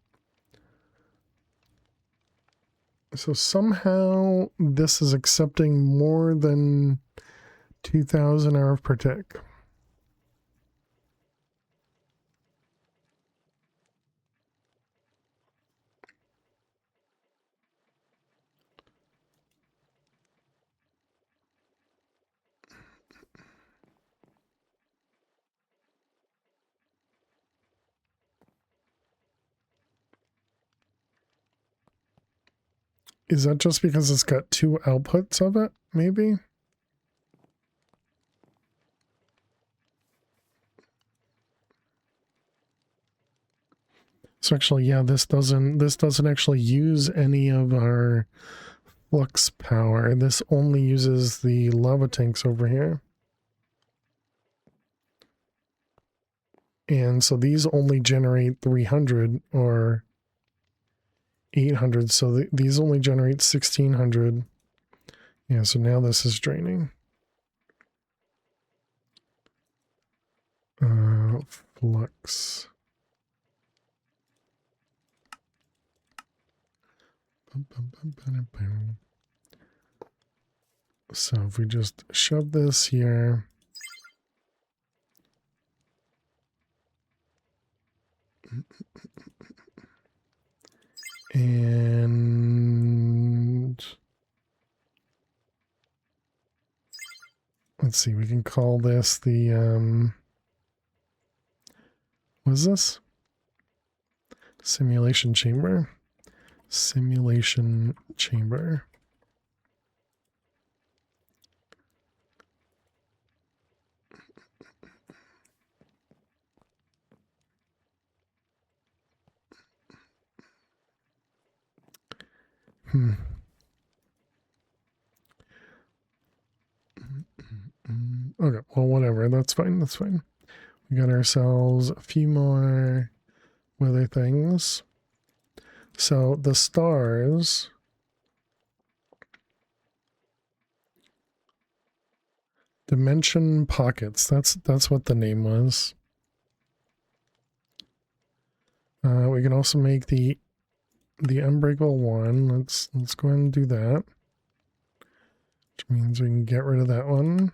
So somehow this is accepting more than 2,000 RF per tick. Is that just because it's got two outputs of it, maybe? So actually, yeah, this doesn't actually use any of our flux power. This only uses the lava tanks over here. And so these only generate 300 or 800. So these only generate 1600. Yeah, so now this is draining. Flux. So if we just shove this here. And let's see, we can call this the, what is this? Simulation chamber. Simulation chamber. Okay, well, whatever. That's fine. That's fine. We got ourselves a few more weather things. So the stars. Dimension pockets. That's what the name was. We can also make the unbreakable one. Let's go ahead and do that. Which means we can get rid of that one.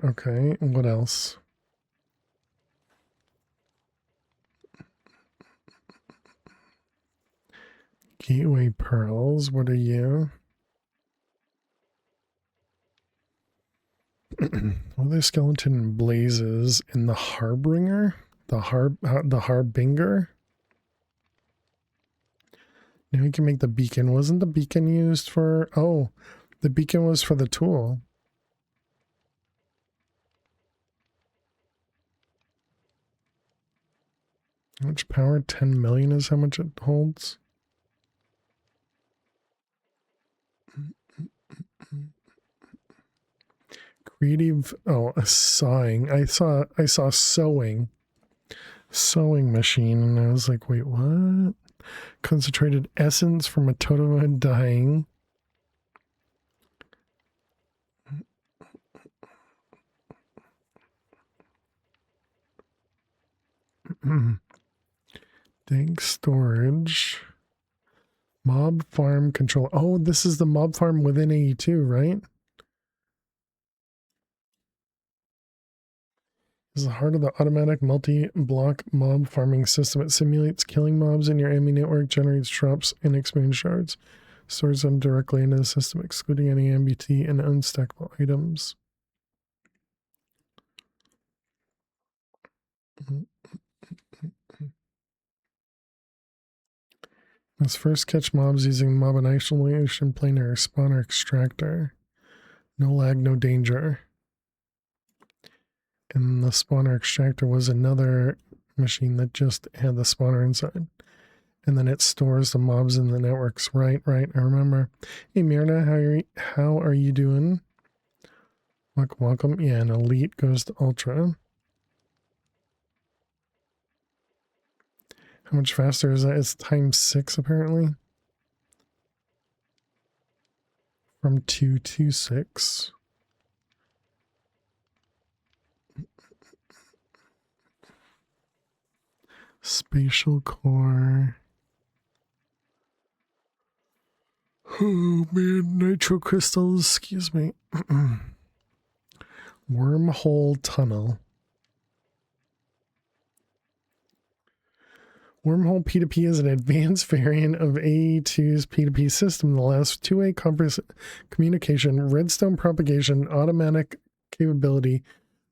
Okay, what else? Gateway pearls, what are you? Other skeleton blazes in the harbinger? The harbinger? Now we can make the beacon. Wasn't the beacon used for... Oh, the beacon was for the tool. How much power? 10 million is how much it holds. Creative. Oh, a sawing. I saw sewing. sewing machine, and I was like, wait, what? Concentrated essence from a totem dying. Dank storage. Mob farm control. Oh, this is the mob farm within AE2, right? This is the heart of the automatic multi-block mob farming system. It simulates killing mobs in your enemy network, generates drops and experience shards, stores them directly into the system, excluding any MBT and unstackable items. Let's first catch mobs using mob annihilation planar spawner extractor. No lag, no danger. And the spawner extractor was another machine that just had the spawner inside. And then it stores the mobs in the networks. Right. I remember. Hey Myrna, how are you doing? Welcome. Yeah, and Elite goes to Ultra. How much faster is that? It's times 6 apparently. From 2 to 6. Spatial core. Oh man, nitro crystals, excuse me. Wormhole tunnel. Wormhole P2P is an advanced variant of AE2's P2P system that allows two-way communication, redstone propagation, automatic capability,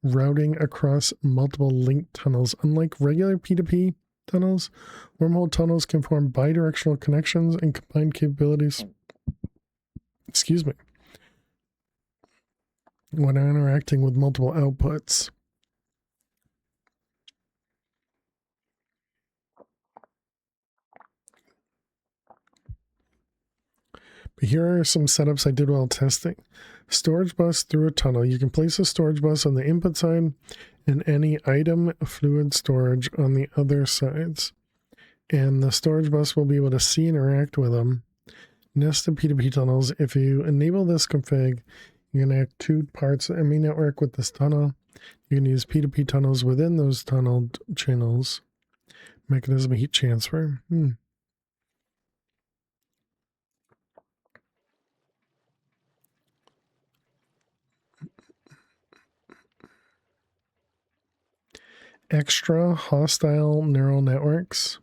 routing across multiple linked tunnels. Unlike regular P2P tunnels, wormhole tunnels can form bidirectional connections and combine capabilities. Excuse me. When interacting with multiple outputs. But here are some setups I did while testing. Storage bus through a tunnel. You can place a storage bus on the input side and any item fluid storage on the other sides. And the storage bus will be able to see and interact with them. Nested P2P tunnels. If you enable this config, you can connect 2 parts of ME network with this tunnel. You can use P2P tunnels within those tunnel channels. Mechanism heat transfer. Extra hostile neural networks.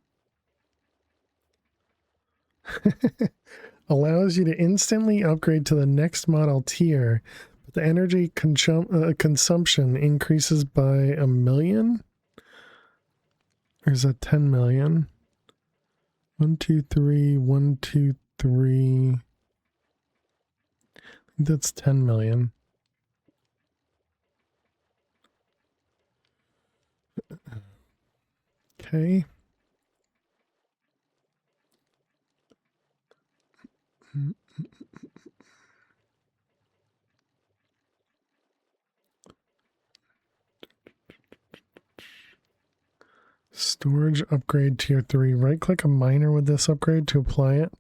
Allows you to instantly upgrade to the next model tier, but the energy consumption increases by 1 million? Or is that 10 million? 1, 2, 3, 1, 2, 3. I think that's 10 million. Okay. Storage upgrade tier 3. Right click a miner with this upgrade to apply it.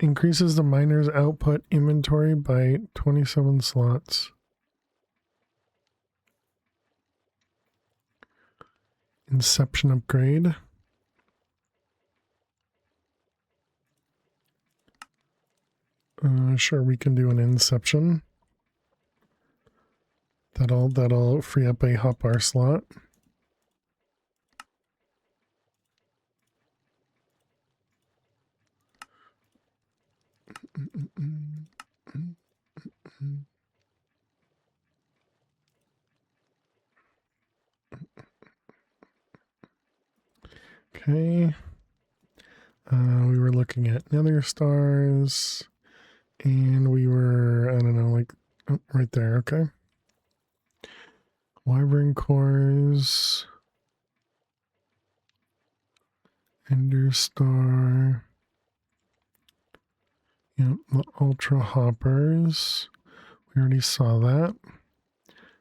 Increases the miner's output inventory by 27 slots. Inception upgrade. Sure, we can do an inception. That'll free up a hotbar slot. Okay. We were looking at nether stars, and we were, I don't know, like right there. Okay. Wyvern cores, ender star. Yep, the ultra hoppers. We already saw that.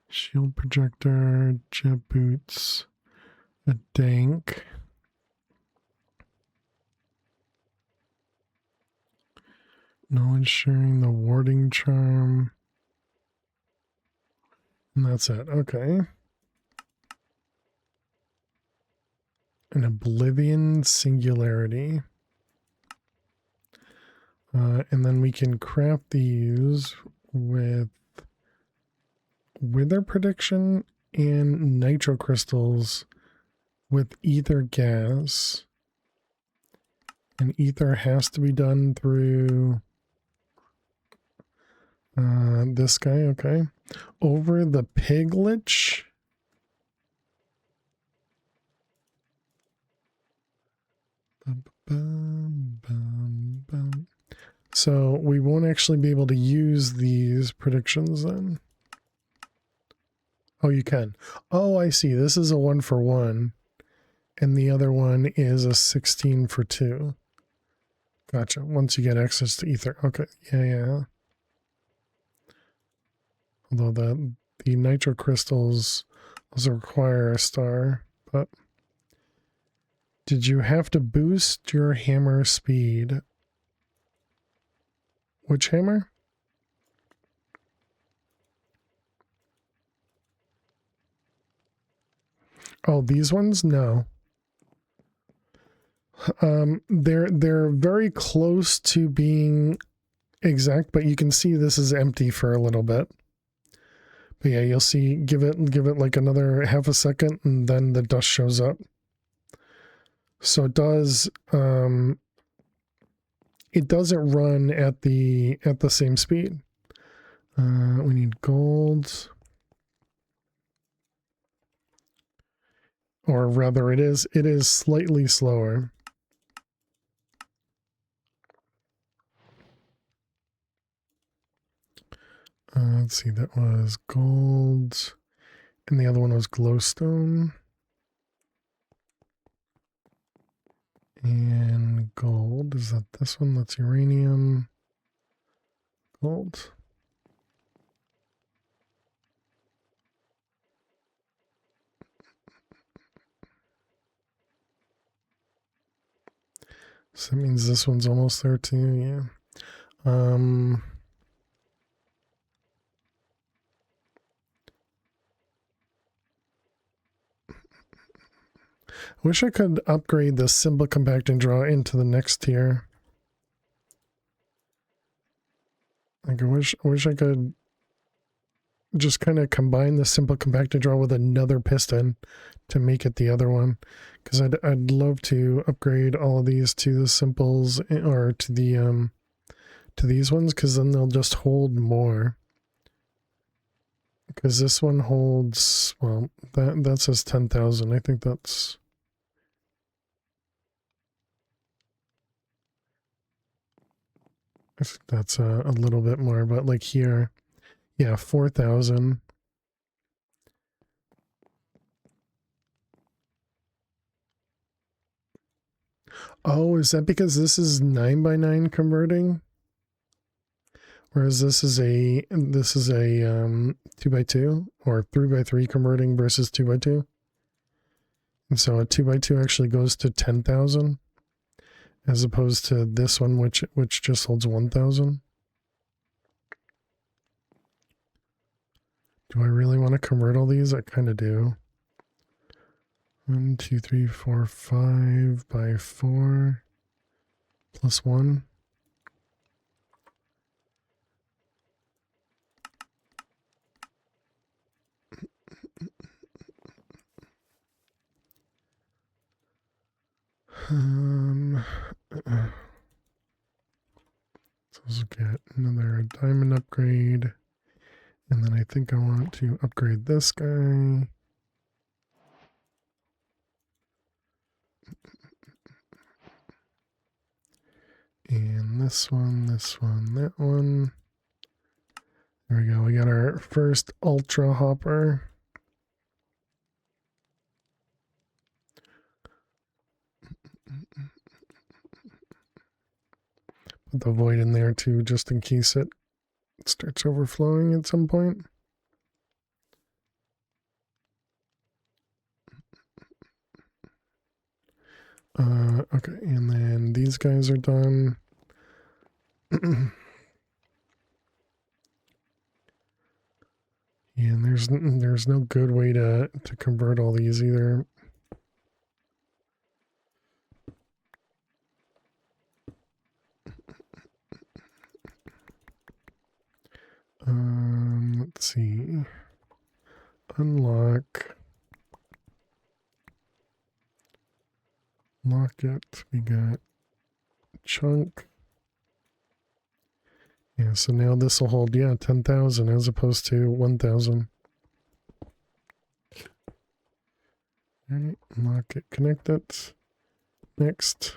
Shield projector, jet boots, A dank. Knowledge sharing, the warding charm. And that's it. Okay. An oblivion singularity. And then we can craft these with wither prediction and nitro crystals with ether gas. And ether has to be done through this guy, okay. Over the piglich. So we won't actually be able to use these predictions then. Oh, you can. Oh, I see. This is a 1-for-1. And the other one is a 16 for 2. Gotcha. Once you get access to ether. Okay. Yeah. Although the nitro crystals also require a star, but did you have to boost your hammer speed? Which hammer? Oh, these ones? No. They're very close to being exact, but you can see this is empty for a little bit. But yeah, you'll see, give it like another half a second and then the dust shows up. So it does, it doesn't run at the same speed. We need gold. Or rather it is slightly slower. Let's see, that was gold. And the other one was glowstone. And gold. Is that this one? That's uranium. Gold. So that means this one's almost there too, yeah. Wish I could upgrade the simple compact and draw into the next tier. Like I wish I could just kind of combine the simple compact and draw with another piston to make it the other one. Because I'd love to upgrade all of these to the simples or to the to these ones, because then they'll just hold more. Because this one holds, well, that says 10,000. I think that's a little bit more, but like here, yeah, 4,000. Oh, is that because this is 9x9 converting? Whereas this is a 2x2 or 3x3 converting versus 2x2. And so a 2x2 actually goes to 10,000 as opposed to this one, which just holds 1,000. Do I really want to convert all these? I kind of do. 1, 2, 3, 4, 5 by 4 plus 1. So let's get another diamond upgrade. And then I think I want to upgrade this guy. And this one, that one. There we go. We got our first ultra hopper. Put the void in there too, just in case it starts overflowing at some point. Okay, and then these guys are done. And there's no good way to convert all these either. Let's see. Unlock. Lock it. We got chunk. Yeah, so now this will hold, 10,000 as opposed to 1,000. Alright, lock it, connect it. Next.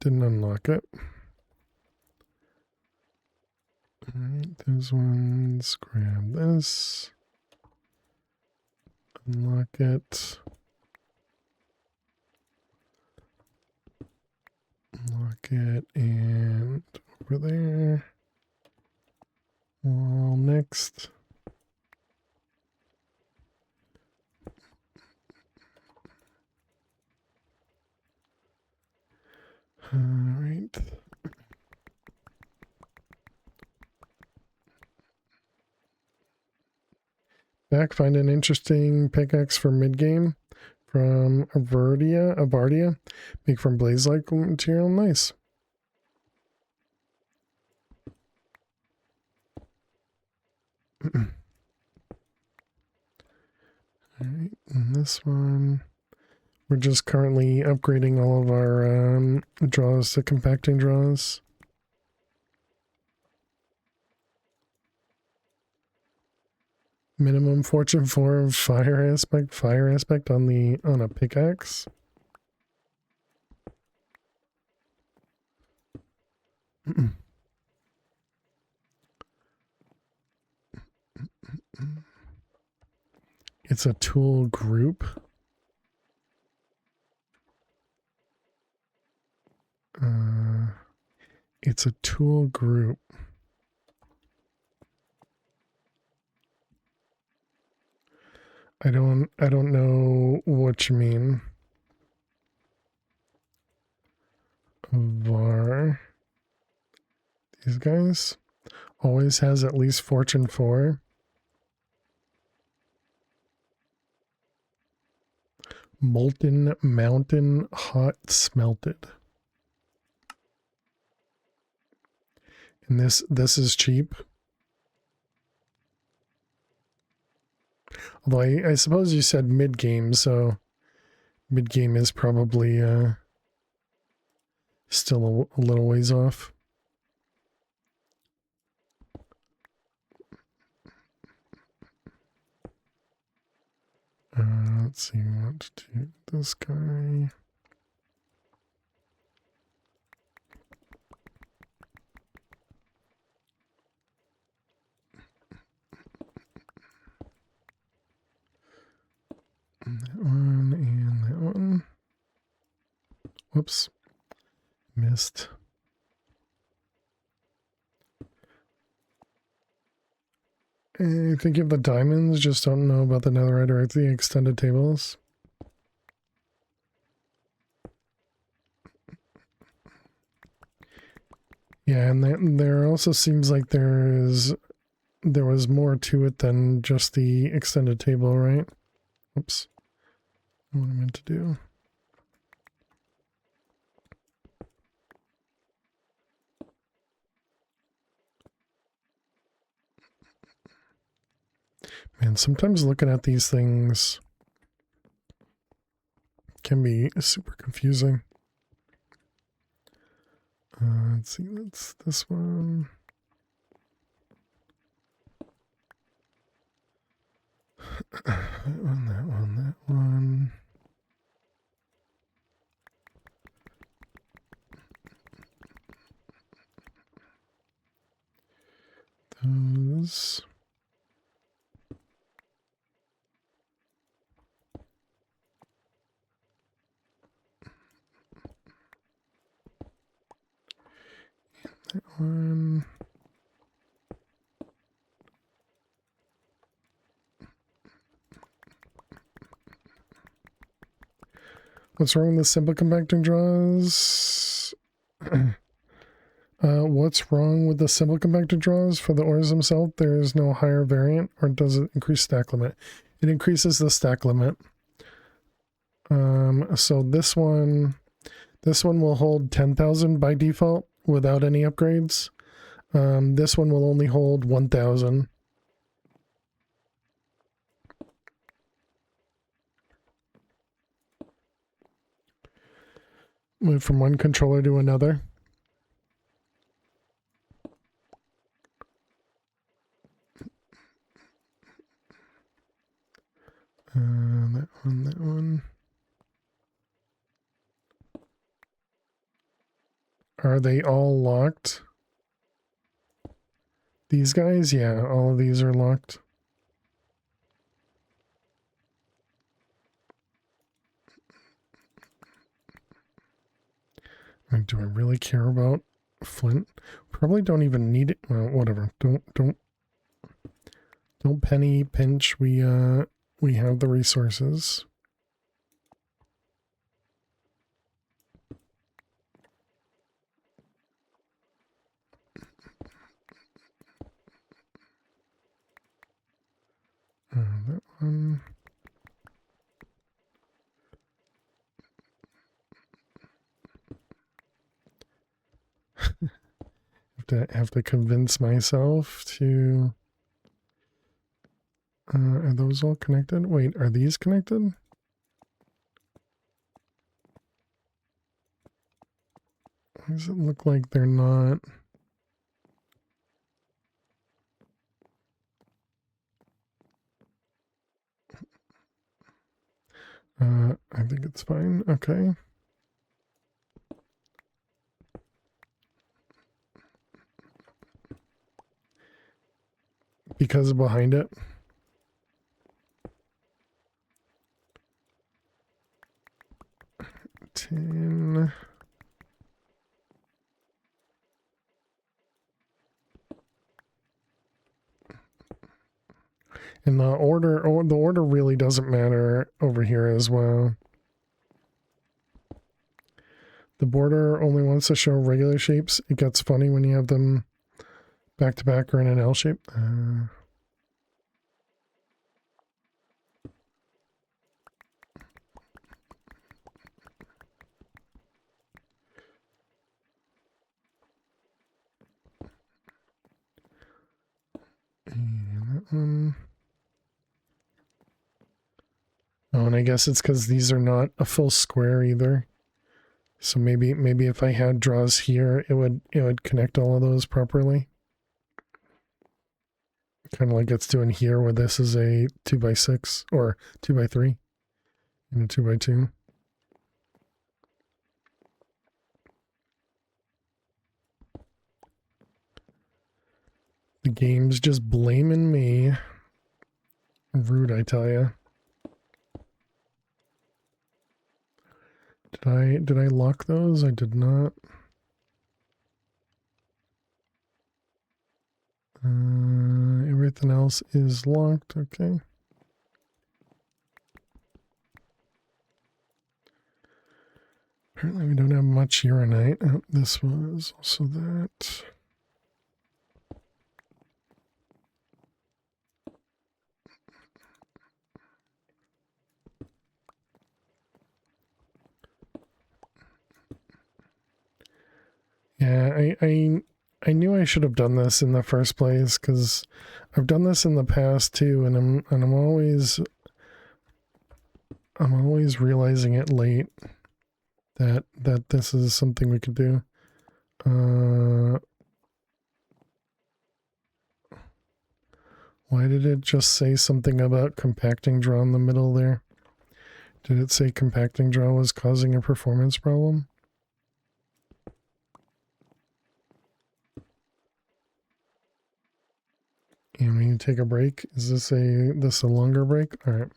Didn't unlock it. Alright, those ones, grab this. Unlock it. Unlock it, and over there. Wall next. Alright. Back, find an interesting pickaxe for mid-game from Abardia. Make from blaze-like material. Nice. Alright, and this one. We're just currently upgrading all of our draws to compacting draws. Minimum fortune 4 fire aspect on a pickaxe. It's a tool group. It's a tool group. I don't know what you mean. Var. These guys always has at least fortune 4. Molten mountain hot smelted. And this is cheap. Although I suppose you said mid-game, so mid-game is probably still a little ways off. Let's see what to do with this guy. That one and that one. Whoops. Missed. I think you have the diamonds, just don't know about the netherite or the extended tables. Yeah, and there also seems like there was more to it than just the extended table, right? Oops. What I meant to do. Man, sometimes looking at these things can be super confusing. Let's see, that's this one. That one, that one, that one. Those. That one. What's wrong with the simple compacting draws? What's wrong with the simple compacted draws for the ores themselves? There is no higher variant, or does it increase stack limit? It increases the stack limit. So this one will hold 10,000 by default without any upgrades. This one will only hold 1,000. Move from one controller to another. That one. Are they all locked? These guys? Yeah, all of these are locked. Do I really care about flint? Probably don't even need it. Well, whatever. Don't penny pinch. We have the resources. That one. have to convince myself to. Are those all connected? Wait, are these connected? Why does it look like they're not? I think it's fine. Okay. Because behind it. Tin. And the order really doesn't matter over here as well. The border only wants to show regular shapes. It gets funny when you have them back to back or in an L shape. And that one. Oh, and I guess it's because these are not a full square either. So maybe if I had draws here, it would connect all of those properly. Kind of like it's doing here, where this is a 2x6 or 2x3 and a 2x2. The game's just blaming me. Rude, I tell ya. Did I lock those? I did not. Everything else is locked. Okay. Apparently we don't have much uranite. Oh, this was also that. Yeah, I knew I should have done this in the first place, because I've done this in the past too, and I'm always realizing it late that this is something we could do. Why did it just say something about compacting draw in the middle there? Did it say compacting draw was causing a performance problem? And we need to take a break. Is this a longer break? All right.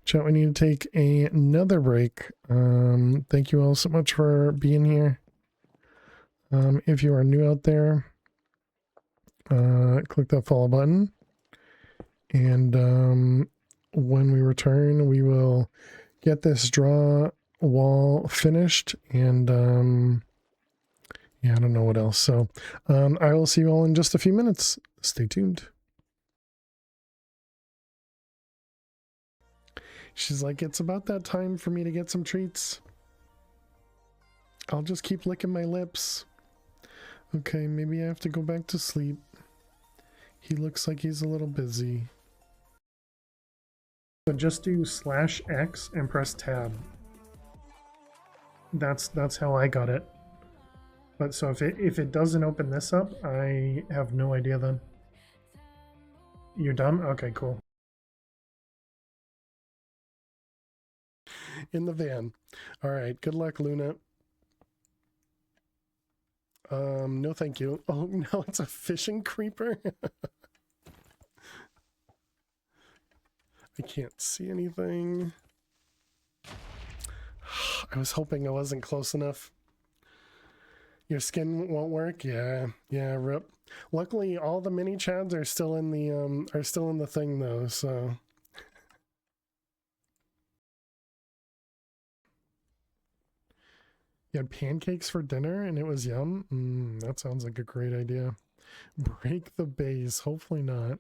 Chat, we need to take another break. Thank you all so much for being here. If you are new out there, click that follow button. And when we return, we will get this draw wall finished. And yeah, I don't know what else. So I will see you all in just a few minutes. Stay tuned. She's like, it's about that time for me to get some treats. I'll just keep licking my lips. Okay, maybe I have to go back to sleep. He looks like he's a little busy. So just do /X and press tab. That's how I got it. But so if it doesn't open this up, I have no idea then. You're done? Okay, cool. In the van. All right, good luck, Luna. No thank you. Oh, no, it's a fishing creeper. I can't see anything. I was hoping I wasn't close enough. Your skin won't work? Yeah, rip. Luckily, all the mini chads are still in the thing though, so. You had pancakes for dinner and it was yum? That sounds like a great idea. Break the base. Hopefully not.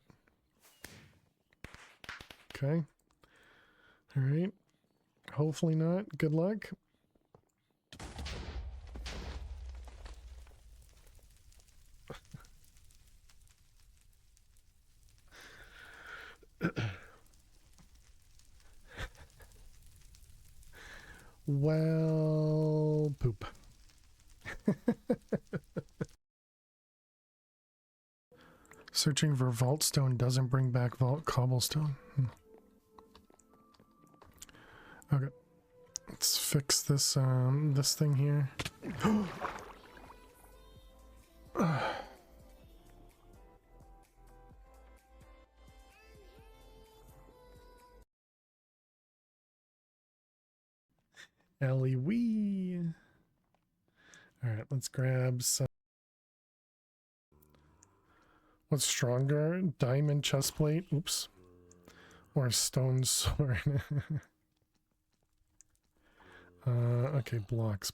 Okay. All right. Hopefully not. Good luck. Well, poop. Searching for vault stone doesn't bring back vault cobblestone. Okay. Let's fix this this thing here. Ellie wee. Alright, let's grab some. What's stronger? Diamond chestplate? Oops. Or stone sword? Okay, blocks.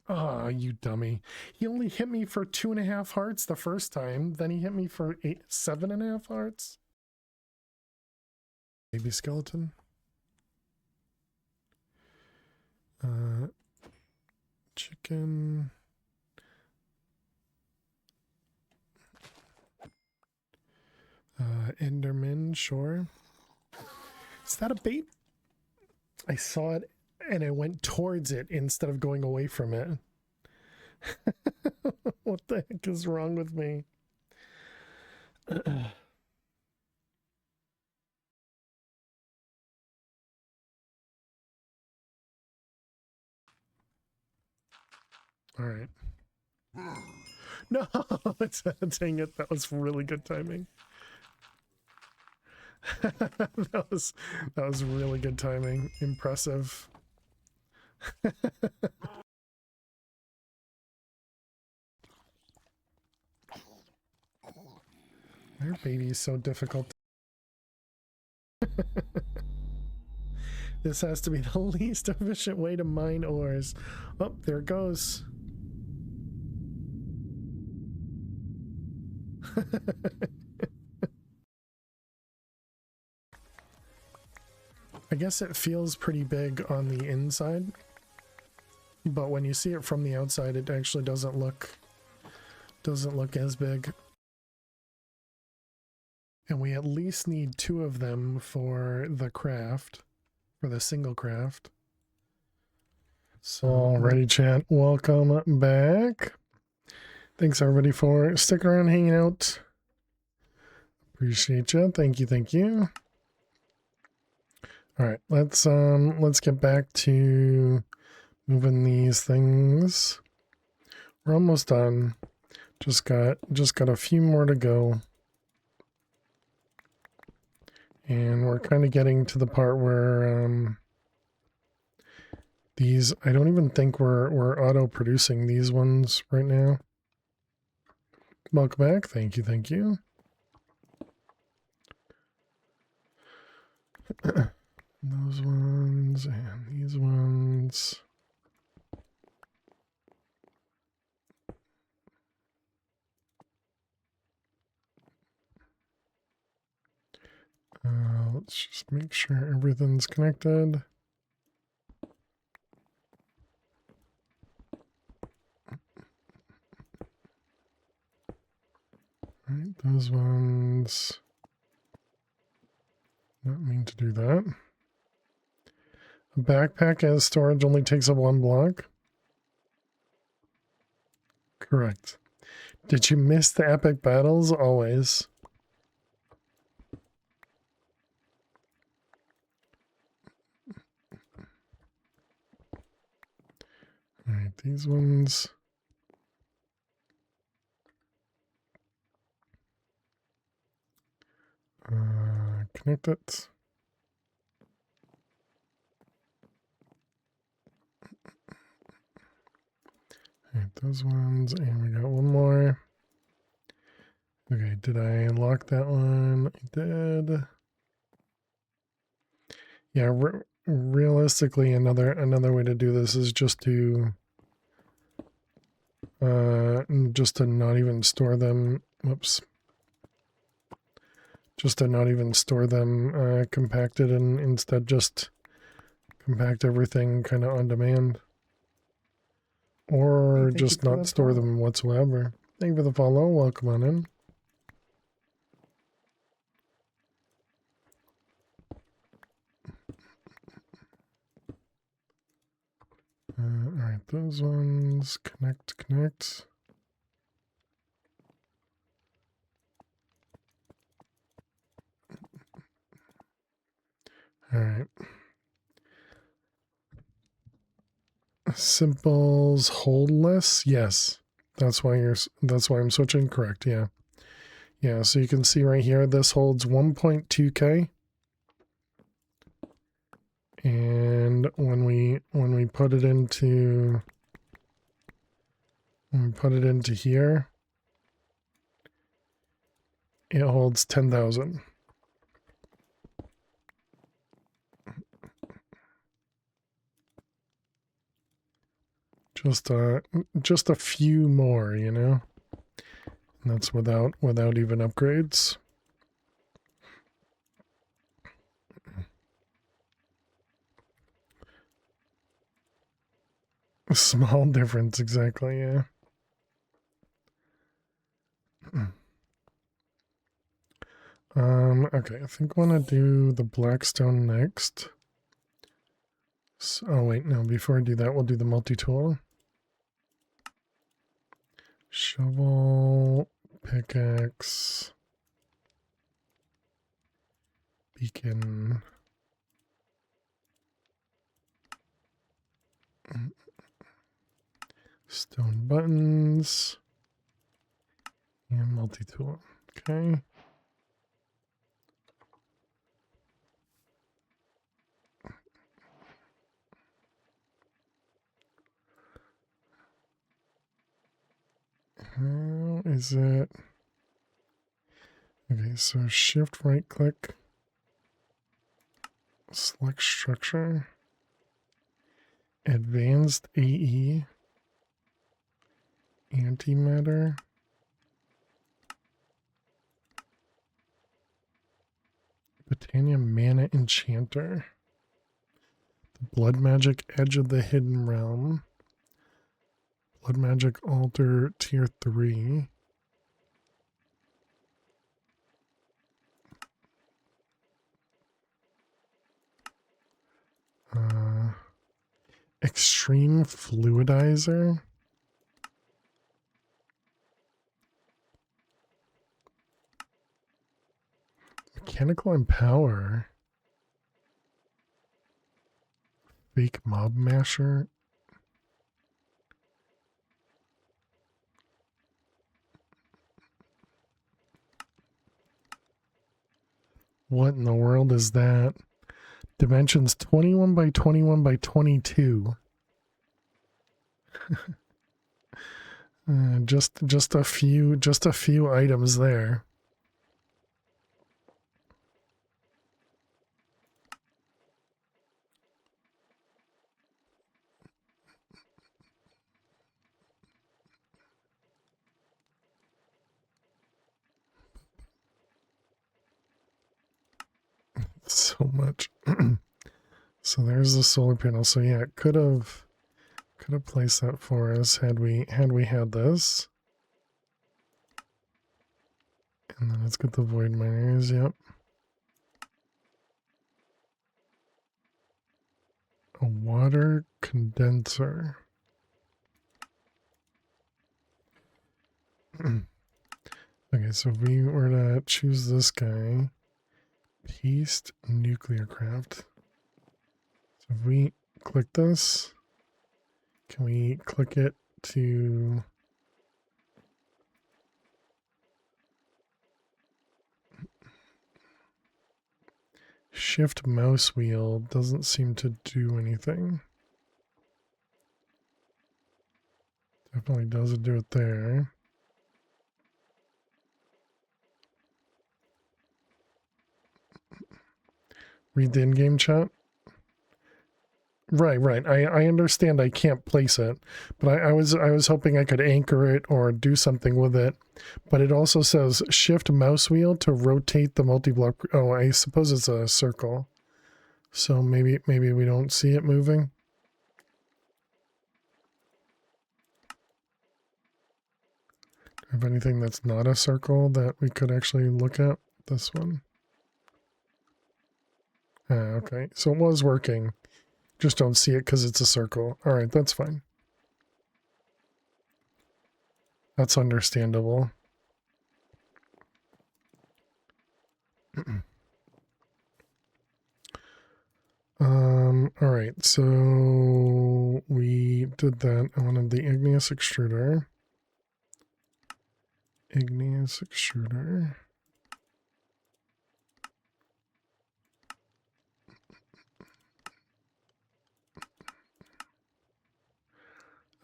Ah, you dummy. He only hit me for 2.5 hearts the first time, then he hit me for 7.5 hearts. Baby skeleton. Chicken. Enderman, sure. Is that a bait? I saw it and I went towards it instead of going away from it. What the heck is wrong with me? All right. No, dang it. That was really good timing. that was really good timing. Impressive. Their baby is so difficult. This has to be the least efficient way to mine ores. Oh, there it goes. I guess it feels pretty big on the inside, but when you see it from the outside, it actually doesn't look as big. And we at least need 2 of them for the craft, for the single craft. So alrighty, chat, welcome back. Thanks everybody for sticking around, hanging out. Appreciate you. Thank you. All right, let's get back to moving these things. We're almost done. Just got a few more to go. And we're kind of getting to the part where These, I don't even think we're auto-producing these ones right now. Welcome back. Thank you, thank you. Those ones and these ones. Let's just make sure everything's connected. Right, those ones. Not mean to do that. A backpack as storage only takes up 1 block. Correct. Did you miss the epic battles? Always. Alright, these ones. Connect it. Alright, those ones, and we got one more. Okay, did I unlock that one? I did. Yeah, realistically, another way to do this is just to not even store them. Whoops. Just to not even store them compacted, and instead just compact everything kind of on demand. Or just not store them whatsoever. Thank you for the follow. Welcome on in. Alright, those ones. Connect. Alright. Simples hold less? Yes. That's why I'm switching. Correct, yeah. Yeah, so you can see right here this holds 1.2k. And when we put it into here, it holds 10,000. Just a few more, you know. And that's without even upgrades. A small difference, exactly, yeah. Okay, I think I want to do the Blackstone next. So, oh wait, no, before I do that, we'll do the multi-tool. Shovel, pickaxe, beacon. Stone buttons. And multi-tool. Okay. How is it? Okay, so shift right click. Select structure. Advanced AE. Antimatter. Britannia Mana Enchanter. The Blood Magic Edge of the Hidden Realm. Blood Magic Altar Tier 3. Extreme Fluidizer. Mechanical Empower. Fake Mob Masher. What in the world is that? Dimensions 21 by 21 by 22. Just a few items there. So much. So there's the solar panel. So yeah, it could have placed that for us had we had this. And then let's get the void miners. Yep. A water condenser. Okay, so if we were to choose this guy, paste nuclear craft. So if we click this, can we click it to shift mouse wheel? Doesn't seem to do anything. Definitely doesn't do it there. Read the in-game chat. Right. I understand I can't place it, but I was hoping I could anchor it or do something with it. But it also says shift mouse wheel to rotate the multi-block. Oh, I suppose it's a circle. So maybe we don't see it moving. Do I have anything that's not a circle that we could actually look at? This one. Okay, so it was working. Just don't see it because it's a circle. All right, that's fine. That's understandable. All right, so we did that. I wanted the igneous extruder. Igneous extruder.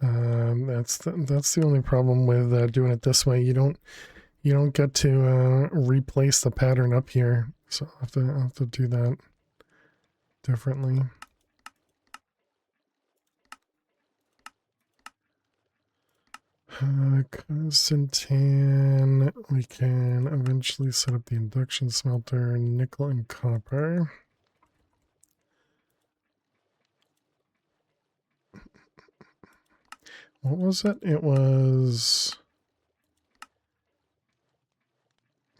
That's the only problem with doing it this way. You don't get to replace the pattern up here, so I'll have to do that differently. Constantan, we can eventually set up the induction smelter, nickel and copper. What was it? It was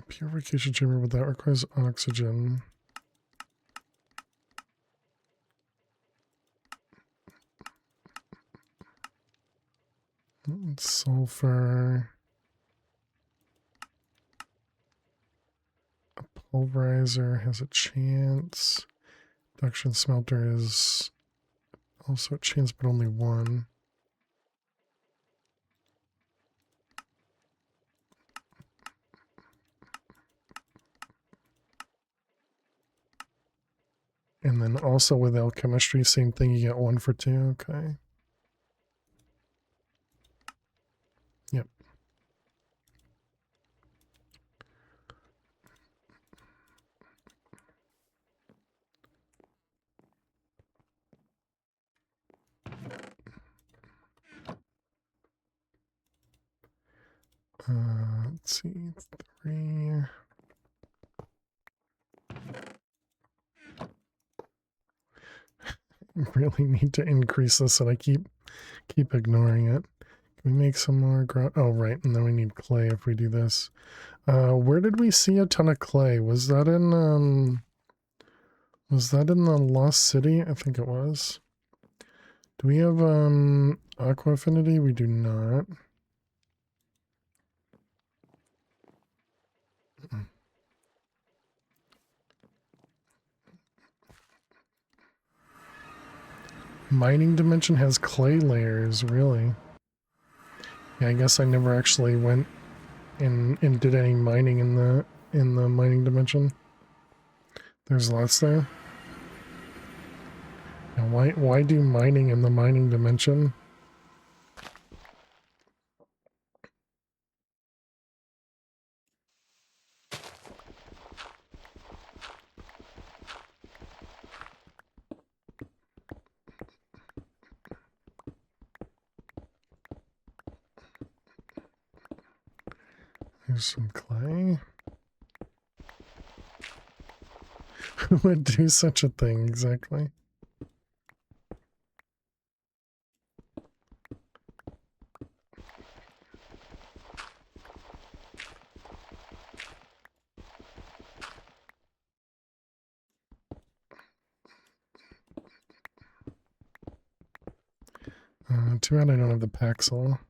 purification chamber, but that requires oxygen. Sulfur. A pulverizer has a chance. Induction smelter is also a chance, but only one. And then also with alchemistry, same thing, you get 1 for 2, okay. Yep. Let's see, 3. Really need to increase this, and I keep ignoring it. Can we make some more oh, right, and then we need clay if we do this. Where did we see a ton of clay? Was that in the Lost City? I think it was. Do we have aqua affinity? We do not. Mining dimension has clay layers, really. Yeah, I guess I never actually went and did any mining in the mining dimension. There's lots there. Now, why do mining in the mining dimension? There's some clay. Who would do such a thing exactly? Too bad I don't have the Paxil.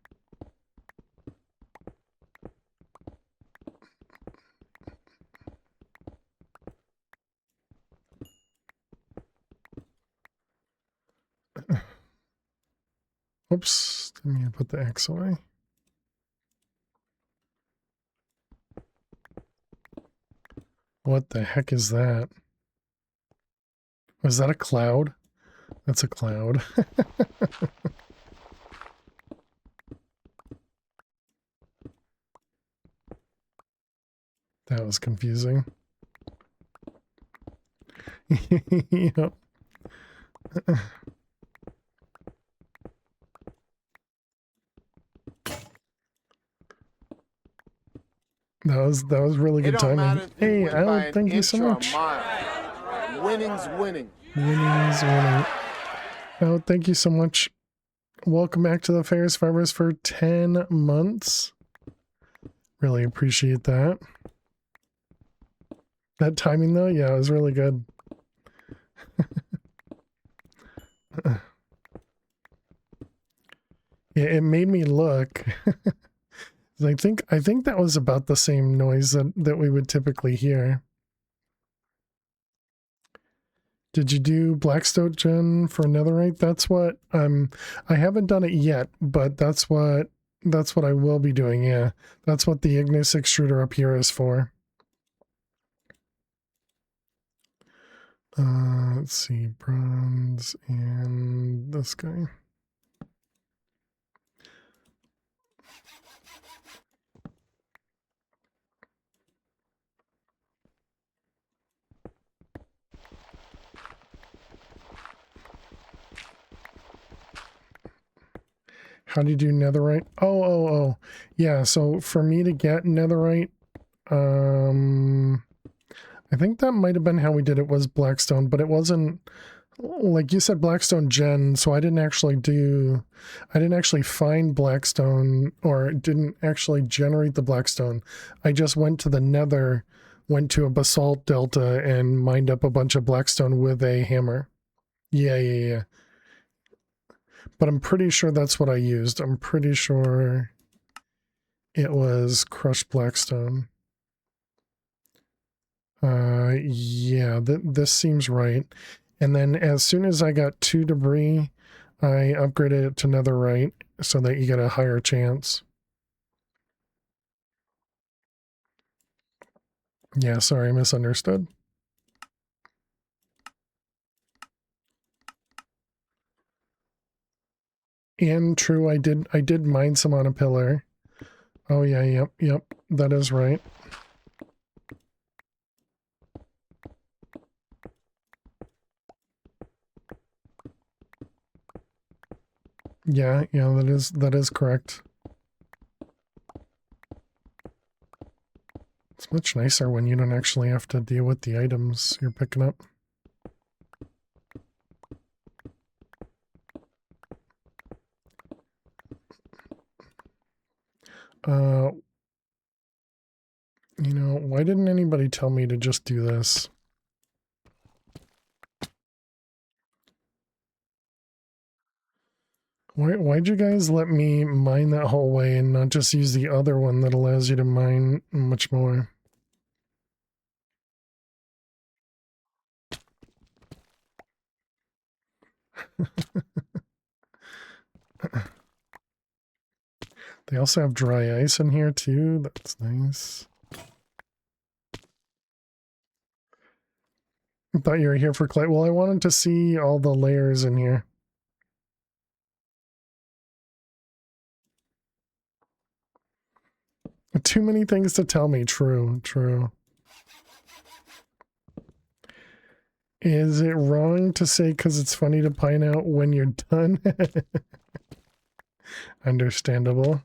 Oops, didn't mean to put the X away. What the heck is that? Was that a cloud? That's a cloud. That was confusing. Yep. That was really good timing. Hey, Al, thank you so much. Winning's winning. Winning's winning. Oh, thank you so much. Welcome back to the Fair Survivors for 10 months. Really appreciate that. That timing though, yeah, it was really good. Yeah, it made me look. I think that was about the same noise that we would typically hear. Did you do Blackstone Gen for Netherite? That's what I haven't done it yet, but that's what I will be doing, yeah. That's what the Ignis extruder up here is for. Let's see, bronze and this guy. How do you do netherite? Oh. Yeah, so for me to get netherite, I think that might have been how we did it, was Blackstone, but it wasn't, like you said, Blackstone Gen, so I didn't actually find Blackstone, or didn't actually generate the Blackstone. I just went to the nether, went to a basalt delta, and mined up a bunch of Blackstone with a hammer. Yeah. But I'm pretty sure that's what I used. I'm pretty sure it was crushed Blackstone. Yeah, this seems right. And then as soon as I got 2 debris, I upgraded it to netherite so that you get a higher chance. Yeah, sorry, I misunderstood. And true, I did mine some on a pillar. Oh yeah, yep, that is right. Yeah, that is correct. It's much nicer when you don't actually have to deal with the items you're picking up. You know, why didn't anybody tell me to just do this? Why'd you guys let me mine that whole way and not just use the other one that allows you to mine much more? They also have dry ice in here too. That's nice. I thought you were here for clay. Well, I wanted to see all the layers in here. Too many things to tell me. True. Is it wrong to say because it's funny to pine out when you're done? Understandable.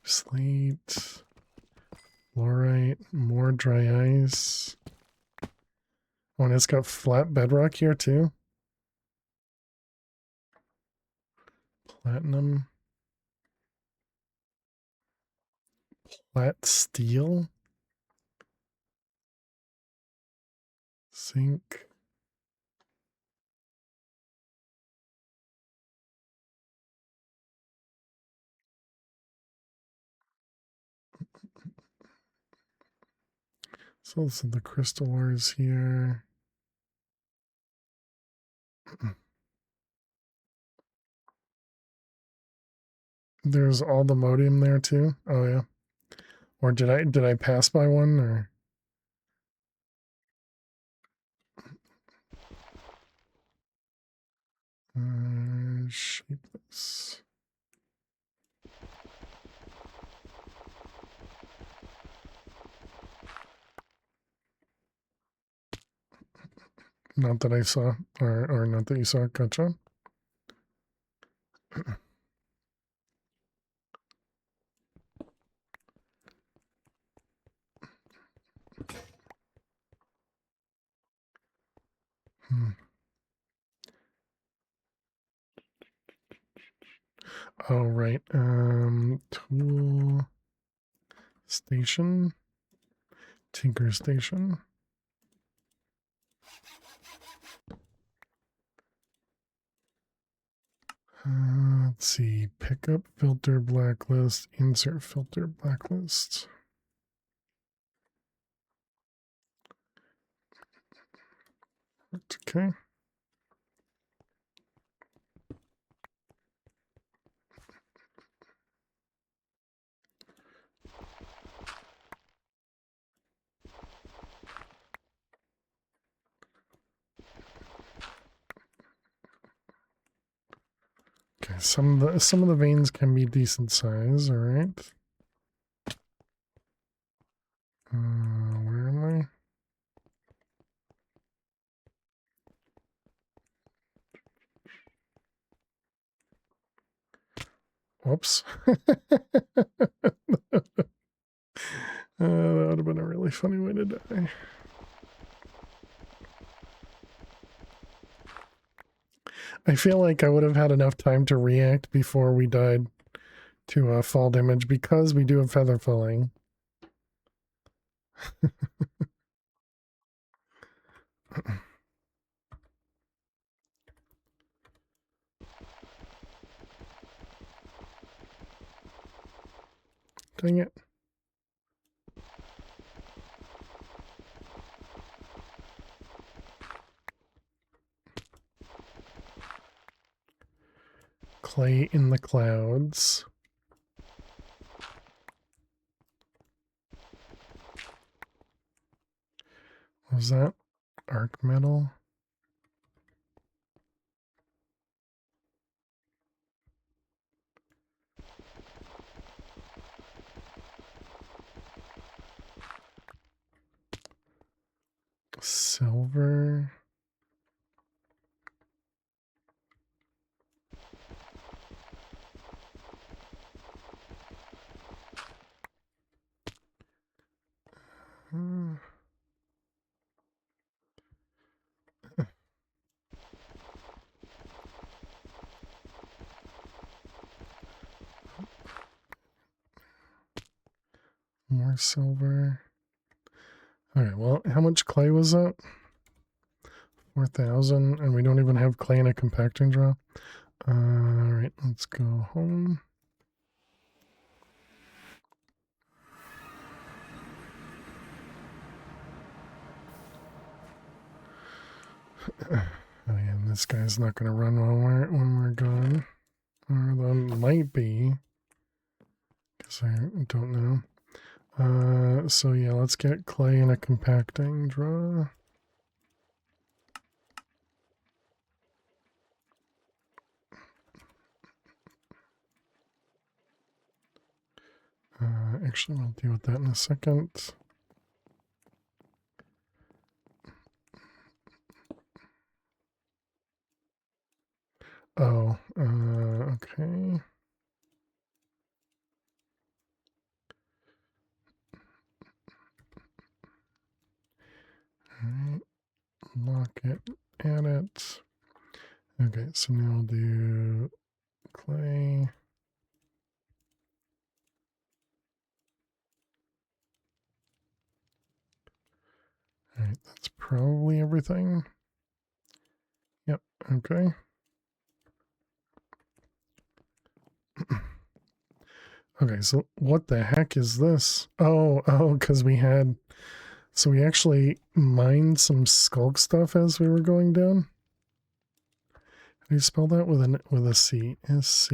Slate. Fluorite. More dry ice. Oh, and it's got flat bedrock here too. Platinum. Flat steel. Zinc. So this is the crystal ores here. There's all the modium there too. Oh yeah. Or did I pass by one or? Shape this. Not that I saw, or not that you saw. Gotcha. Hmm. Oh right. Tool station. Tinker station. Let's see. Pickup filter blacklist. Insert filter blacklist. Okay. Okay, some of the veins can be decent size, all right. Where am I? Whoops. That would have been a really funny way to die. I feel like I would have had enough time to react before we died to fall damage because we do have feather filling. Dang it. Clay in the clouds. What was that? Arc metal. Silver. More silver. Okay, well, how much clay was that? 4,000, and we don't even have clay in a compacting draw. Alright, let's go home. Oh yeah, this guy's not gonna run when we're gone. Or that might be. Because I don't know. So yeah, let's get clay in a compacting draw. Actually, we'll deal with that in a second. Oh, okay. lock it, add it. Okay, so now we'll do clay. All right, that's probably everything. Yep, okay. Okay, so what the heck is this? Oh, because so we actually mined some skulk stuff as we were going down. How do you spell that with a C? SC.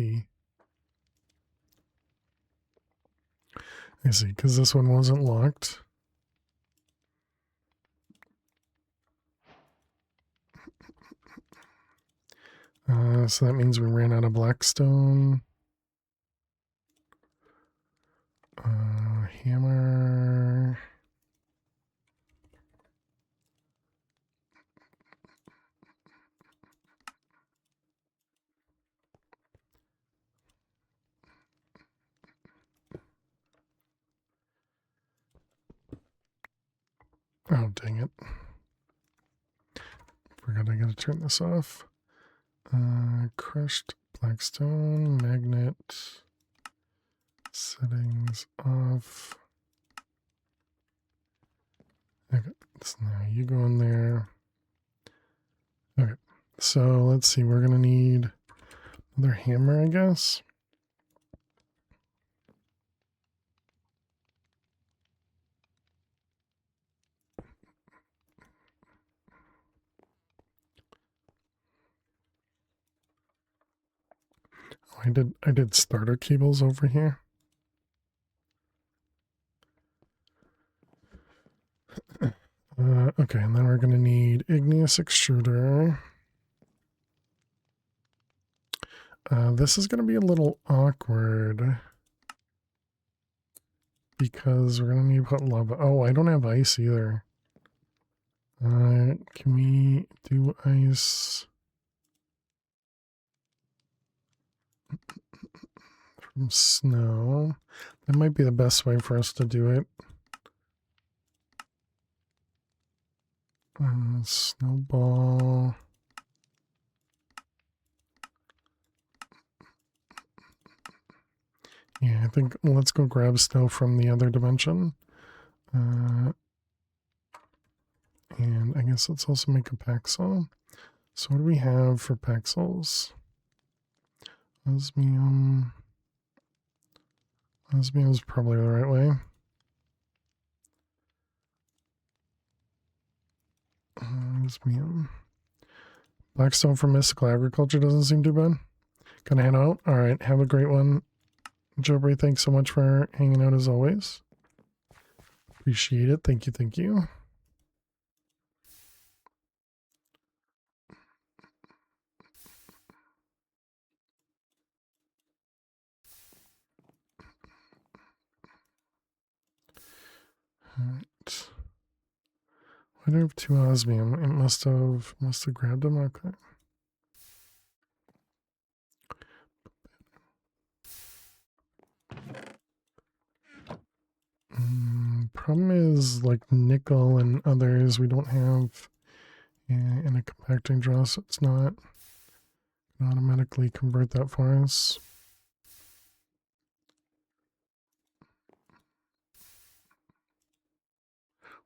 I see, because this one wasn't locked. So that means we ran out of blackstone. Hammer. Oh, dang it. Forgot I gotta turn this off. Crushed blackstone, magnet, settings off. Okay, so now you go in there. Okay, so let's see, we're gonna need another hammer, I guess. Oh, I did starter cables over here. Okay, and then we're gonna need igneous extruder. This is gonna be a little awkward because we're gonna need to put lava. Oh, I don't have ice either. Can we do ice from snow? That might be the best way for us to do it. Snowball. Yeah, I think let's go grab snow from the other dimension. And I guess let's also make a paxel. So what do we have for paxels? Osmium. Osmium is probably the right way. Osmium. Blackstone for mystical agriculture doesn't seem too bad. Gonna head out. All right, have a great one. Jobry, thanks so much for hanging out as always. Appreciate it. Thank you, thank you. All right. Why do I have 2 osmium? It must have grabbed them. Okay. Problem is like nickel and others we don't have in a compacting draw, so it's not automatically convert that for us.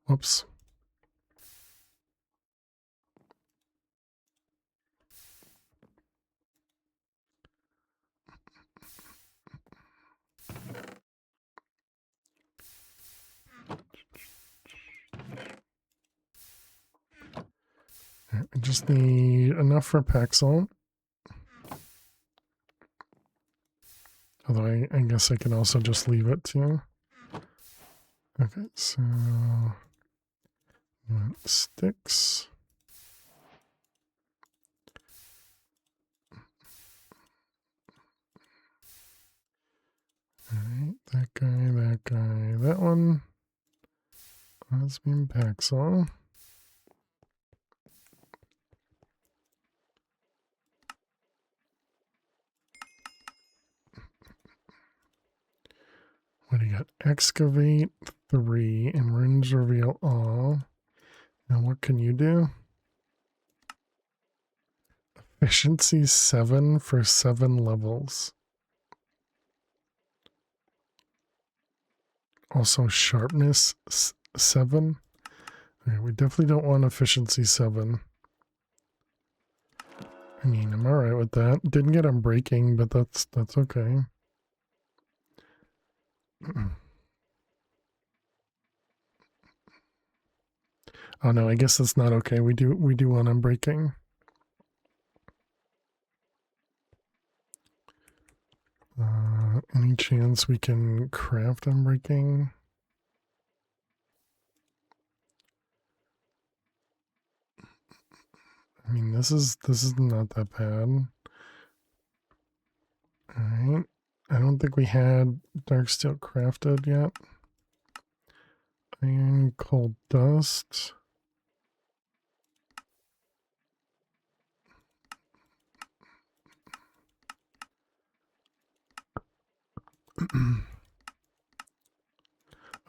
Whoops. I just need enough for Paxel. Although I guess I can also just leave it too. Okay, so sticks. Alright, that guy, that one. Osmium Paxel. What do you got? Excavate 3 and runes reveal all. Now what can you do? Efficiency 7 for 7 levels. Also sharpness 7. Okay, we definitely don't want efficiency 7. I mean, I'm alright with that. Didn't get him breaking, but that's okay. Oh no, I guess that's not okay. We do want him breaking. Any chance we can craft unbreaking? I mean, this is not that bad. Alright. I don't think we had dark steel crafted yet. Iron, cold dust.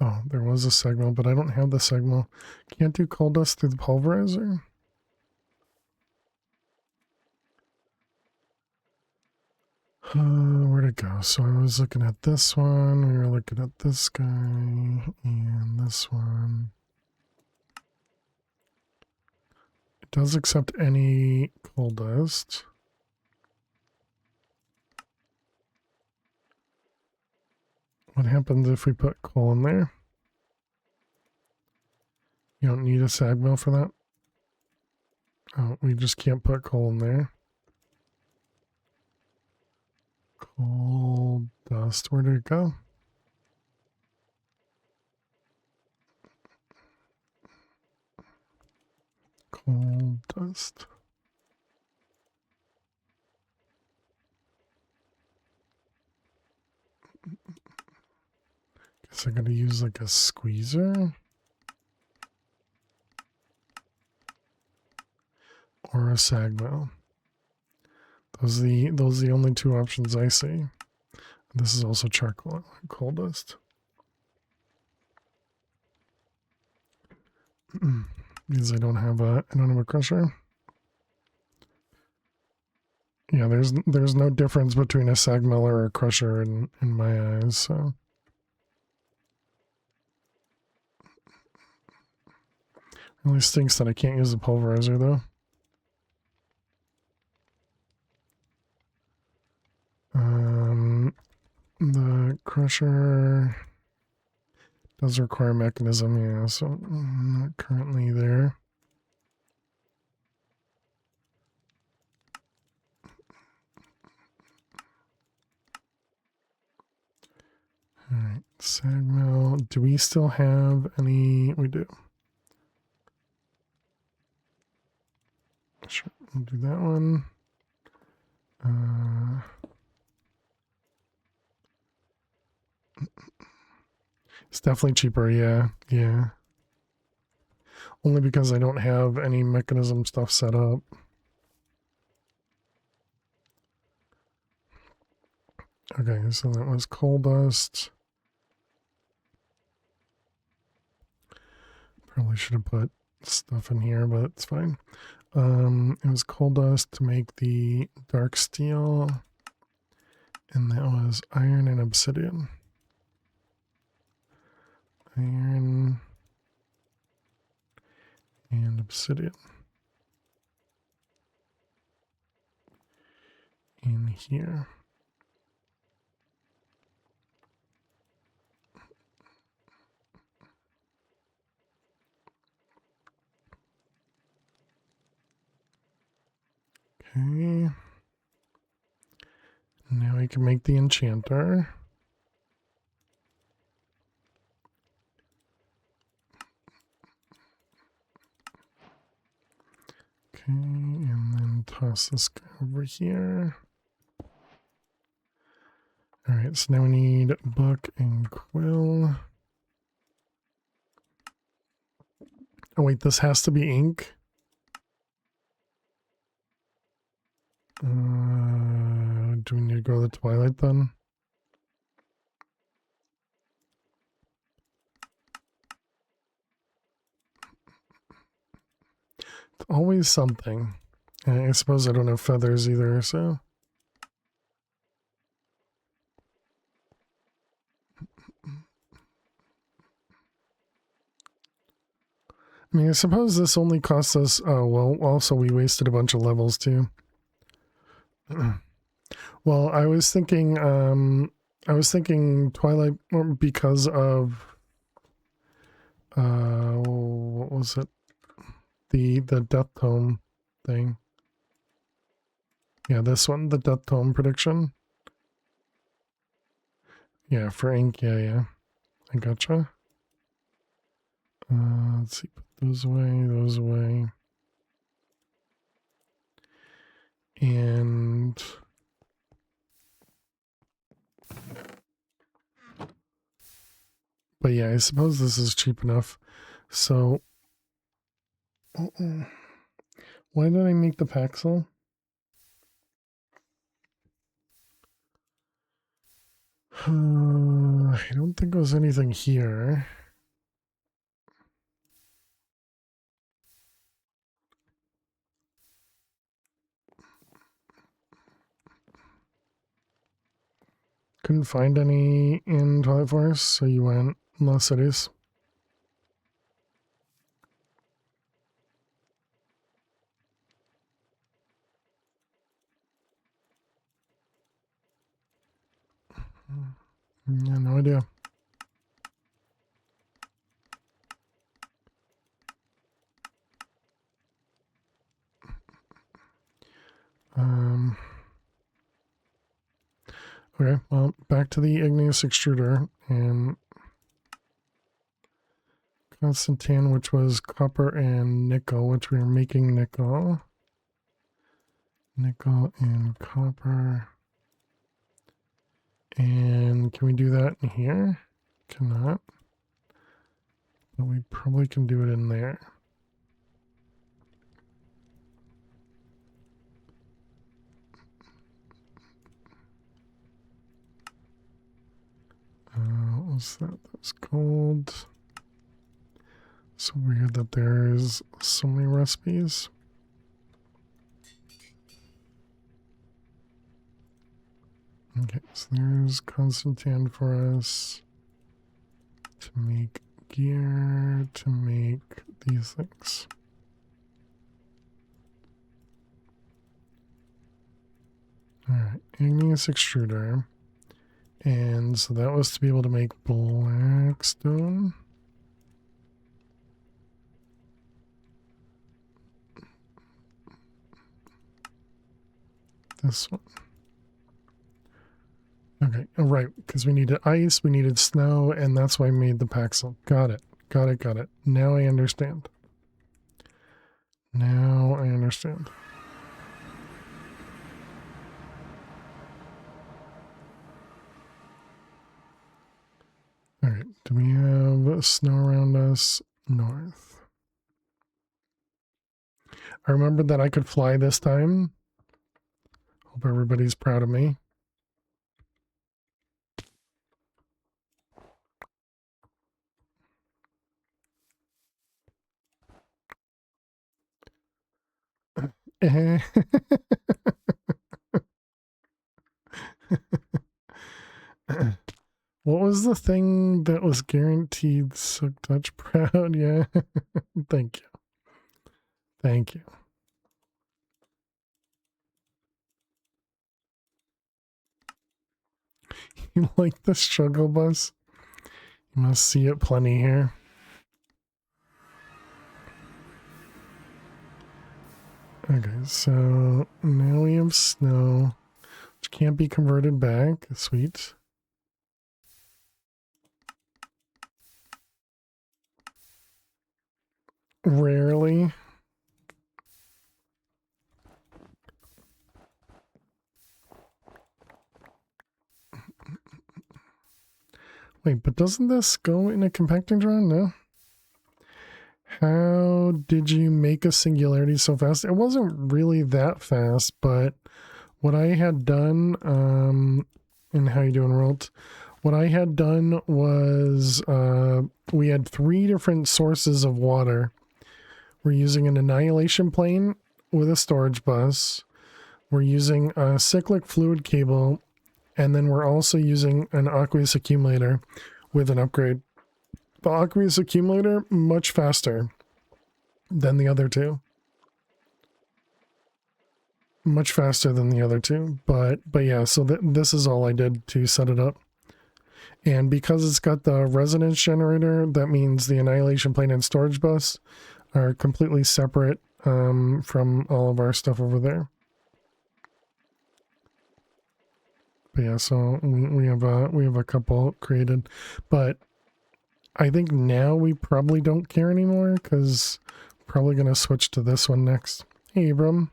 Oh, there was a segment, but I don't have the segment. Can't do cold dust through the pulverizer? Where'd it go? So I was looking at this one, we were looking at this guy, and this one. It does accept any coal dust. What happens if we put coal in there? You don't need a sag mill for that? Oh, we just can't put coal in there. Coal dust, where did it go? Coal dust. Guess I gotta use like a squeezer. Or a sag mill. Those are the only two options I see. This is also charcoal coal dust. Because I don't have a crusher. Yeah, there's no difference between a sag mill or a crusher in my eyes, so. Really stinks that I can't use the pulverizer though. The crusher does require mechanism, yeah, so not currently there. Alright, sag mill. Do we still have any? We do. Sure, we'll do that one. It's definitely cheaper, yeah. Only because I don't have any mechanism stuff set up. Okay, so that was coal dust. Probably should have put stuff in here, but it's fine. It was coal dust to make the dark steel, and that was iron and obsidian. Iron and obsidian. In here. Okay. Now I can make the enchanter. Okay, and then toss this guy over here. Alright, so now we need book and quill. Oh wait, this has to be ink? Do we need to go to the Twilight then? It's always something. I suppose I don't have feathers either, so. I mean, I suppose this only costs us, oh, well, also we wasted a bunch of levels too. Well, I was thinking Twilight, because of, what was it? The Death Tome thing. Yeah, this one, the Death Tome prediction. Yeah, for ink, yeah. I gotcha. Let's see, put those away. And but yeah, I suppose this is cheap enough. So why did I make the Paxel? I don't think there was anything here. Couldn't find any in Twilight Forest, so you went Lost Cities. Yeah, no idea. Okay, well, back to the igneous extruder and Constantine, which was copper and nickel, which we were making nickel. Nickel and copper. And can we do that in here? Cannot. But we probably can do it in there. What was that? That was gold. So weird that there's so many recipes. Okay, so there's Constantine for us to make gear, to make these things. Alright, igneous extruder. And so that was to be able to make black stone. This one. Okay, oh, right, because we needed ice, we needed snow, and that's why I made the Paxel. Got it. Now I understand. Alright, do we have snow around us? North. I remembered that I could fly this time. Hope everybody's proud of me. What was the thing that was guaranteed Suck Touch Proud? Yeah. Thank you. You like the struggle bus? You must see it plenty here. Okay, so now we have snow, which can't be converted back. Sweet. Rarely. Wait, but doesn't this go in a compacting drone? No. How did you make a singularity so fast? It wasn't really that fast, but what I had done, and how you doing, Rolt? What I had done was, we had 3 different sources of water. We're using an annihilation plane, with a storage bus. We're using a cyclic fluid cable, and then we're also using an aqueous accumulator with an upgrade. The aqueous accumulator, much faster than the other two. Much faster than the other two. But yeah, so this is all I did to set it up. And because it's got the resonance generator, that means the annihilation plane and storage bus are completely separate from all of our stuff over there. But yeah, so we have a couple created, but I think now we probably don't care anymore because probably gonna switch to this one next. Hey, Abram,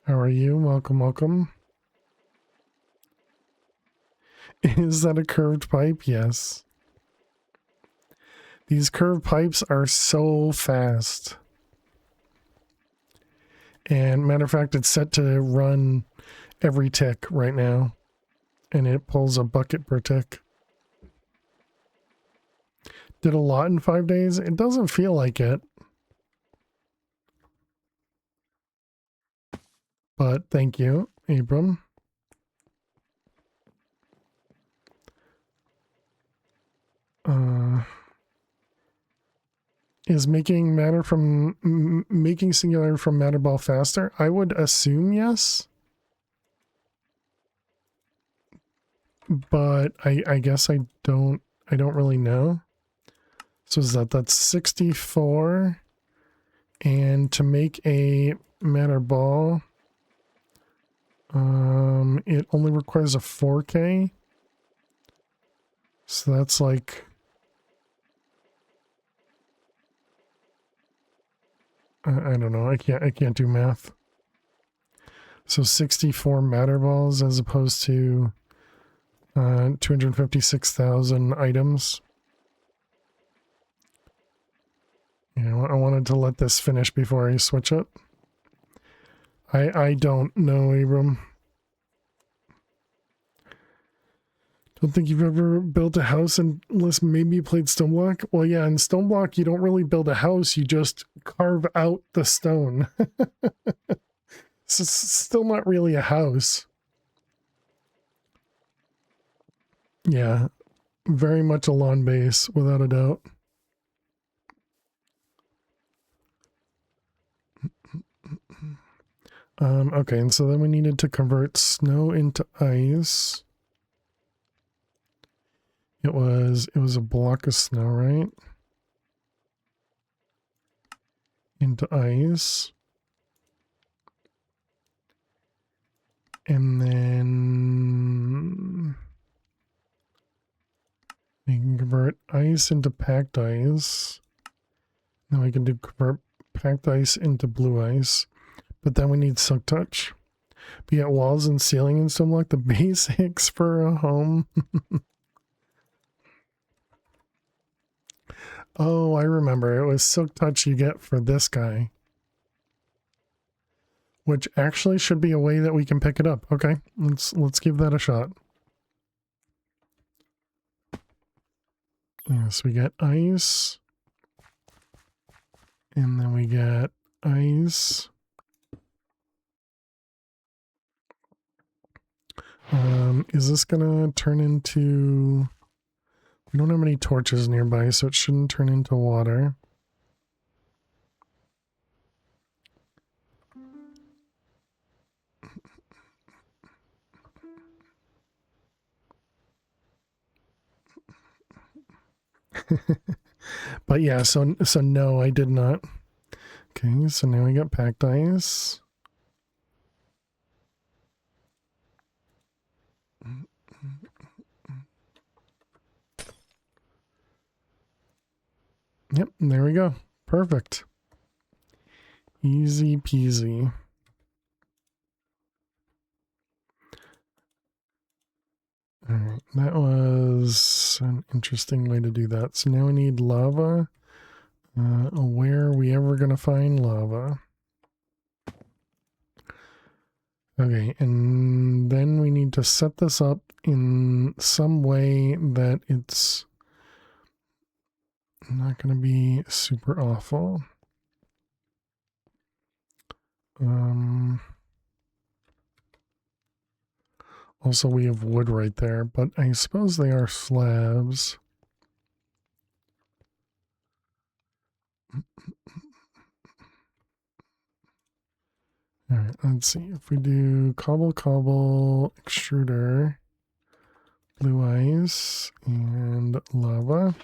how are you? Welcome, welcome. Is that a curved pipe? Yes. These curved pipes are so fast. And matter of fact, it's set to run every tick right now. And it pulls a bucket per tick. Did a lot in 5 days? It doesn't feel like it. But thank you, Abram. Is making matter from making singular from matter ball faster? I would assume yes, but I guess I don't really know. So is that's 64, and to make a matter ball, it only requires a 4K. So that's like, I don't know. I can't do math. So 64 matter balls as opposed to 256,000 items. You know, I wanted to let this finish before I switch it. I don't know, Abram. Don't think you've ever built a house unless maybe you played Stoneblock? Well, yeah, in Stoneblock, you don't really build a house. You just carve out the stone. So it's still not really a house. Yeah, very much a lawn base, without a doubt. Okay, and so then we needed to convert snow into ice. It was a block of snow, right? Into ice. And then we can convert ice into packed ice. Then we can convert packed ice into blue ice. But then we need silk touch. But yet walls and ceiling and stuff like the basics for a home. Oh, I remember. It was silk touch you get for this guy. Which actually should be a way that we can pick it up. Okay, let's give that a shot. Yes, we get ice. And then we get ice. Is this gonna turn into... We don't have any torches nearby, so it shouldn't turn into water. But yeah, so no, I did not. Okay, so now we got packed ice. Yep, there we go. Perfect. Easy peasy. Alright, that was an interesting way to do that. So now we need lava. Where are we ever going to find lava? Okay, and then we need to set this up in some way that it's not going to be super awful. Also, we have wood right there, but I suppose they are slabs. All right, let's see. If we do cobble, extruder, blue ice, and lava,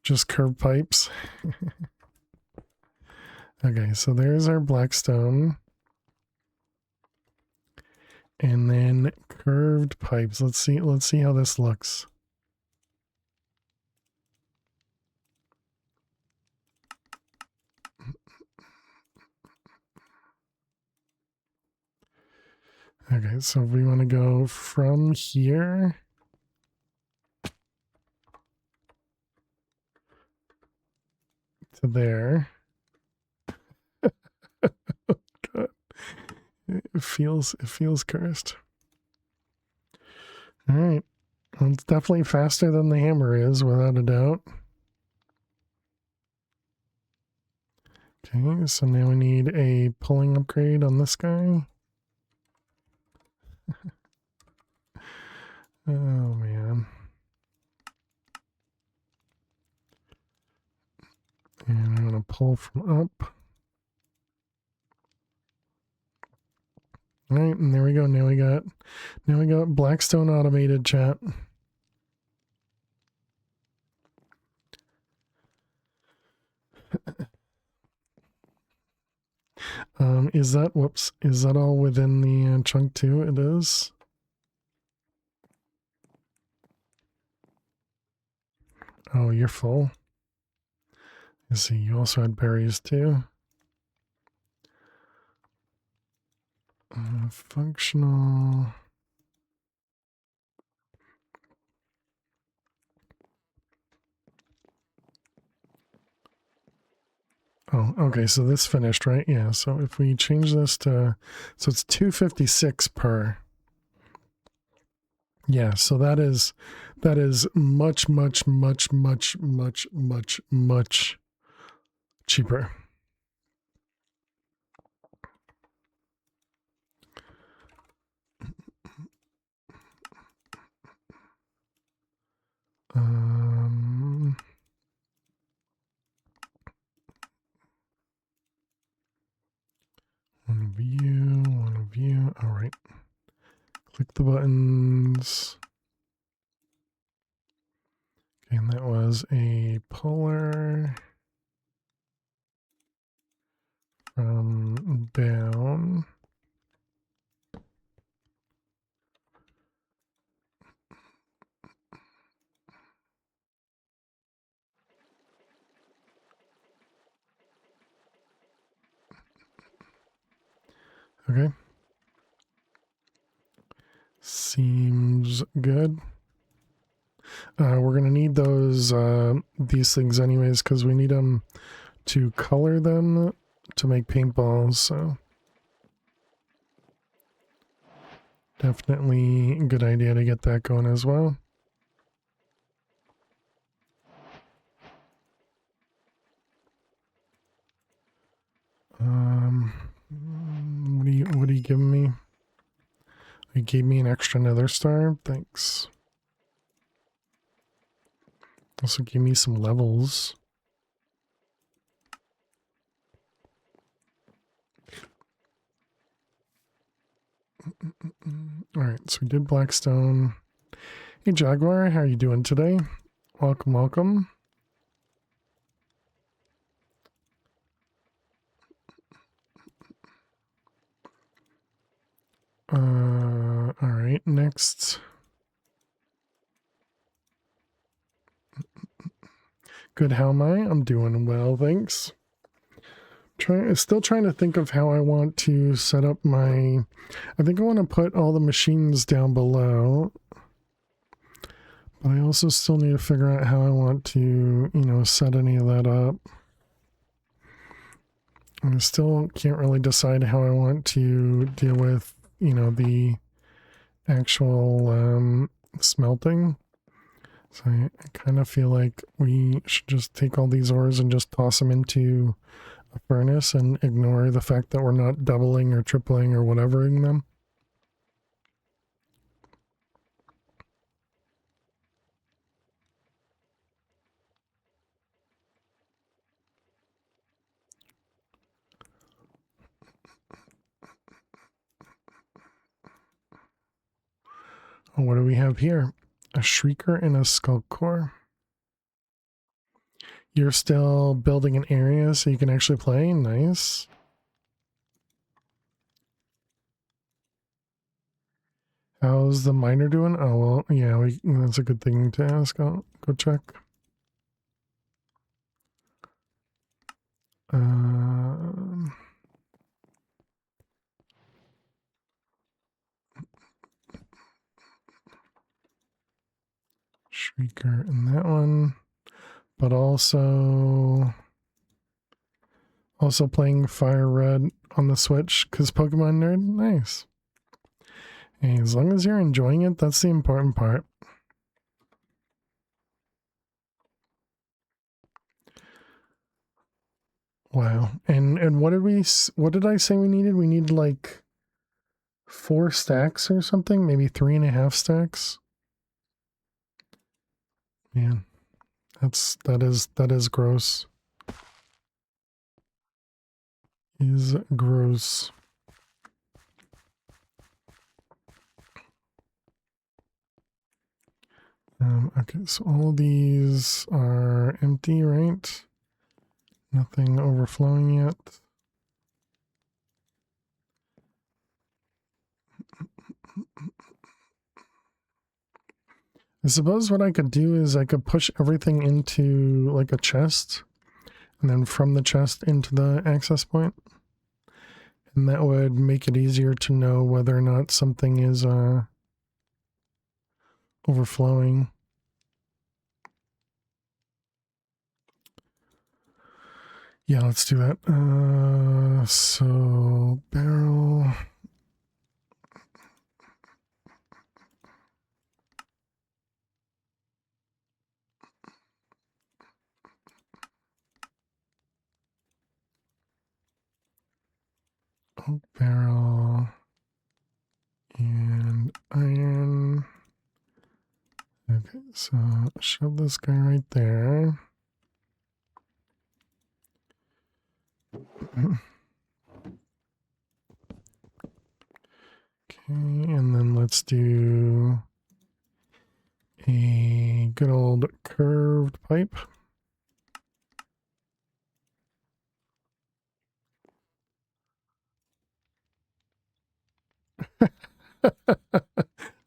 just curved pipes. Okay, so there's our blackstone. And then curved pipes. Let's see how this looks. Okay, so we want to go from here to there. God. It feels cursed. All right. Well, it's definitely faster than the hammer is, without a doubt. Okay, so now we need a pulling upgrade on this guy. Oh, man. And I'm going to pull from up. All right, and there we go. Now we got Blackstone automated, chat. Is that all within the chunk too? It is. Oh, you're full. You see, you also had berries too. Functional. Oh, okay, so this finished, right? Yeah, so if we change this to, so it's 256 per. Yeah, so that is much cheaper. One view. All right. Click the buttons. Okay, and that was a puller from down. Okay. Seems good. We're going to need these things anyways, because we need them to color them to make paintballs, so definitely a good idea to get that going as well. What are you giving me? You gave me an extra nether star. Thanks. Also give me some levels. Alright, so we did Blackstone. Hey Jaguar, how are you doing today? Welcome. Alright, next. Good, how am I? I'm doing well, thanks. Still trying to think of how I want to set up my... I think I want to put all the machines down below. But I also still need to figure out how I want to, set any of that up. I still can't really decide how I want to deal with, the actual smelting. So I kind of feel like we should just take all these ores and just toss them into a furnace and ignore the fact that we're not doubling or tripling or whatevering them. Oh, what do we have here? A shrieker and a skull core. You're still building an area so you can actually play? Nice. How's the miner doing? Oh, well, yeah, that's a good thing to ask. I'll go check. Shrieker in that one. But also playing Fire Red on the Switch because Pokemon Nerd. Nice. Hey, as long as you're enjoying it, that's the important part. Wow. And what did I say we needed? We needed like 4 stacks or something, maybe 3.5 stacks. Man, that is gross. Is gross. Okay, so all these are empty, right? Nothing overflowing yet. I suppose what I could do is I could push everything into like a chest and then from the chest into the access point. And that would make it easier to know whether or not something is overflowing. Yeah, let's do that. So barrel. Oak barrel and iron. Okay, so shove this guy right there. Okay, and then let's do a good old curved pipe.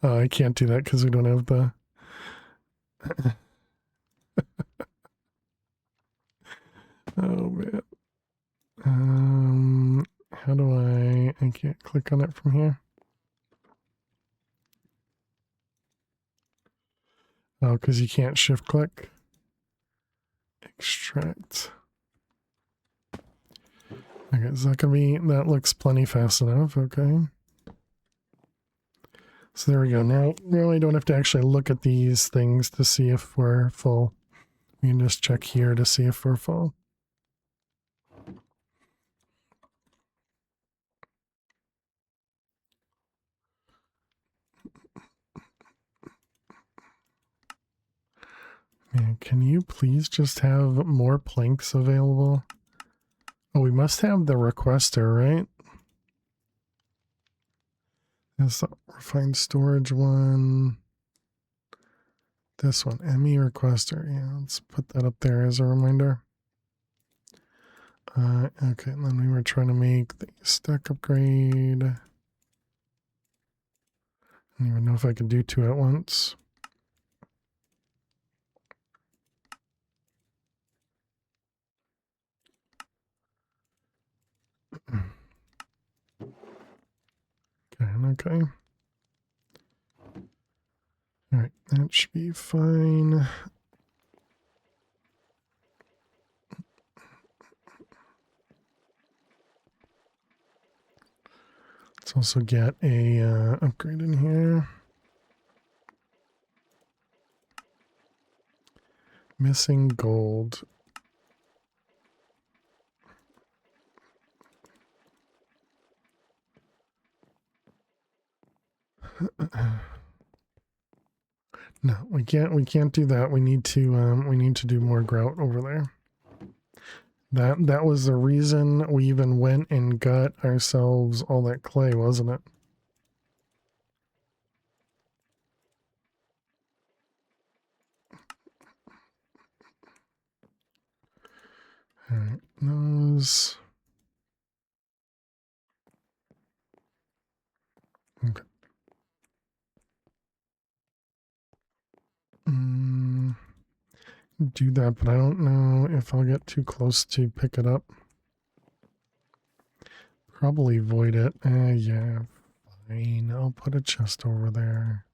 Oh, I can't do that because we don't have the... Oh, man. How do I can't click on it from here. Oh, because you can't shift click. Extract. Okay, is that gonna be, that looks plenty fast enough, okay. So there we go. Now I don't have to actually look at these things to see if we're full. We can just check here to see if we're full. Man, can you please just have more planks available? Oh, we must have the requester, right? That's the refined storage one. This one, ME requester. Yeah, let's put that up there as a reminder. Okay, and then we were trying to make the stack upgrade. I don't even know if I could do 2 at once. Okay. All right, that should be fine. Let's also get a upgrade in here. Missing gold. No, we can't do that. We need to do more grout over there. That was the reason we even went and got ourselves all that clay, wasn't it? All right, those. Okay. Do that, but I don't know if I'll get too close to pick it up. Probably void it. Yeah, fine. I'll put a chest over there.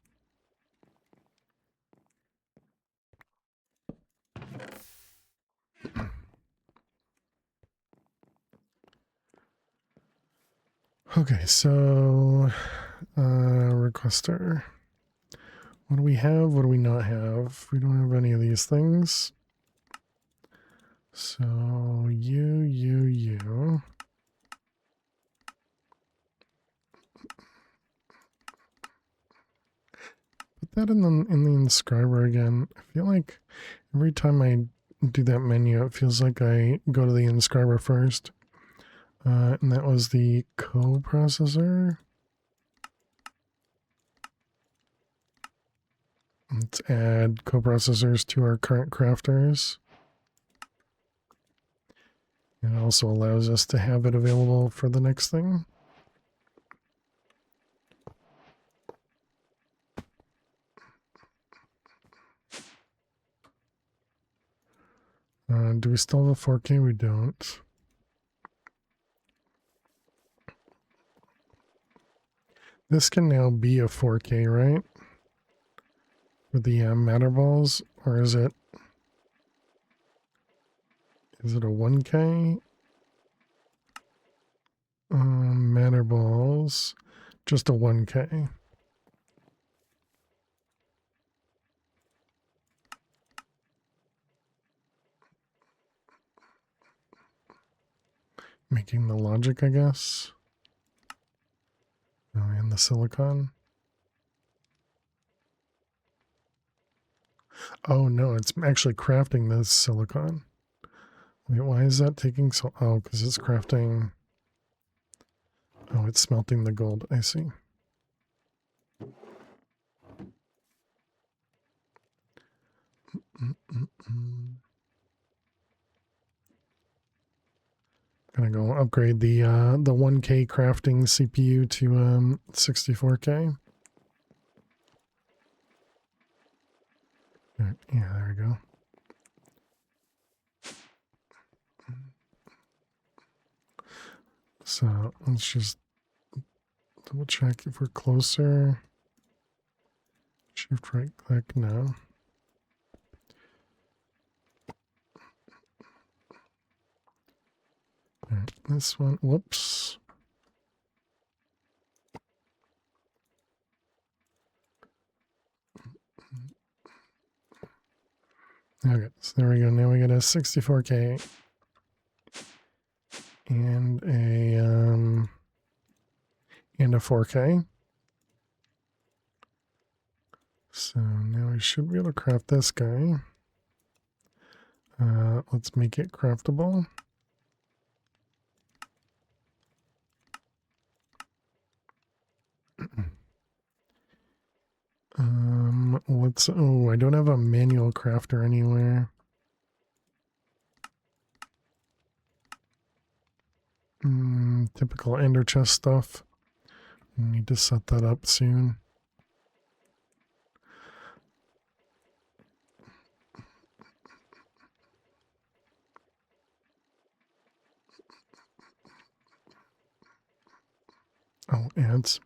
Okay, so requester. What do we have? What do we not have? We don't have any of these things. So you. Put that in the inscriber again. I feel like every time I do that menu, it feels like I go to the inscriber first. And that was the coprocessor. Let's add coprocessors to our current crafters. It also allows us to have it available for the next thing. Do we still have a 4K? We don't. This can now be a 4K, right? With the matter balls, or is it a 1K? Matter balls, just a 1K. Making the logic, I guess. Oh, and the silicon. Oh no, it's actually crafting this silicon. Wait, why is that taking so... Oh, because it's crafting... Oh, it's smelting the gold. I see. Gonna go upgrade the 1K crafting CPU to 64K. Right, yeah, there we go. So let's just double check if we're closer. Shift right click, no. All right, this one, whoops. Okay, so there we go. Now we got a 64K and a 4K. So now I should be able to craft this guy. Let's make it craftable. Oh, I don't have a manual crafter anywhere. Typical ender chest stuff. We need to set that up soon. Oh, ads.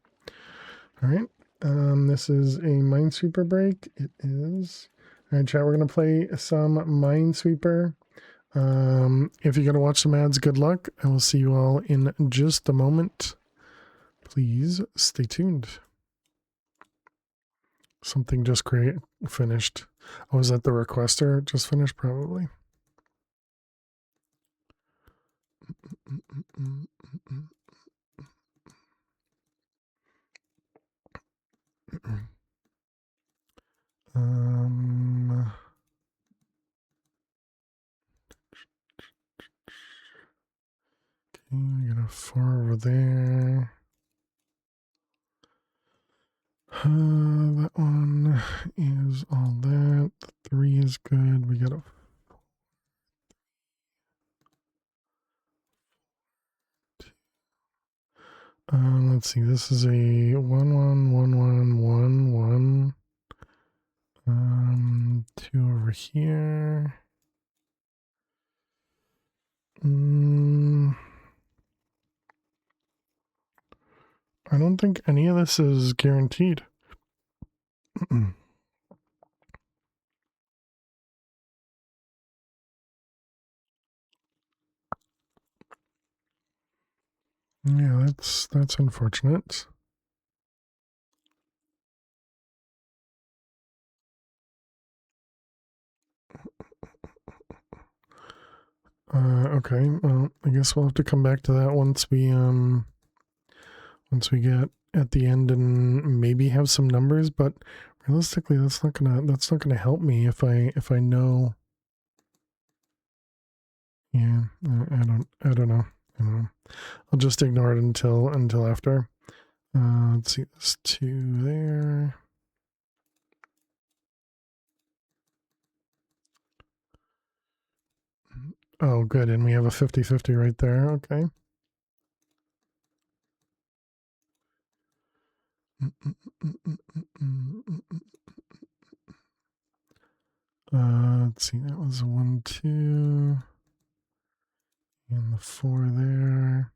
All right. This is a Minesweeper break. It is. All right, chat. We're gonna play some Minesweeper. If you're gonna watch some ads, good luck. I will see you all in just a moment. Please stay tuned. Something just finished. Oh, is that the requester just finished? Probably. I got a 4 over there. That one is all that. The 3 is good. We got a let's see. This is a 1 1 1 1 1 1. 2 over here. I don't think any of this is guaranteed. Yeah, that's unfortunate. Okay, well, I guess we'll have to come back to that once we get at the end and maybe have some numbers, but realistically that's not gonna help me if I know. Yeah, I don't know. I'll just ignore it until after. Let's see, this 2 there. Oh, good, and we have a 50-50 right there. Okay. Let's see, that was 1 2 and the 4 there.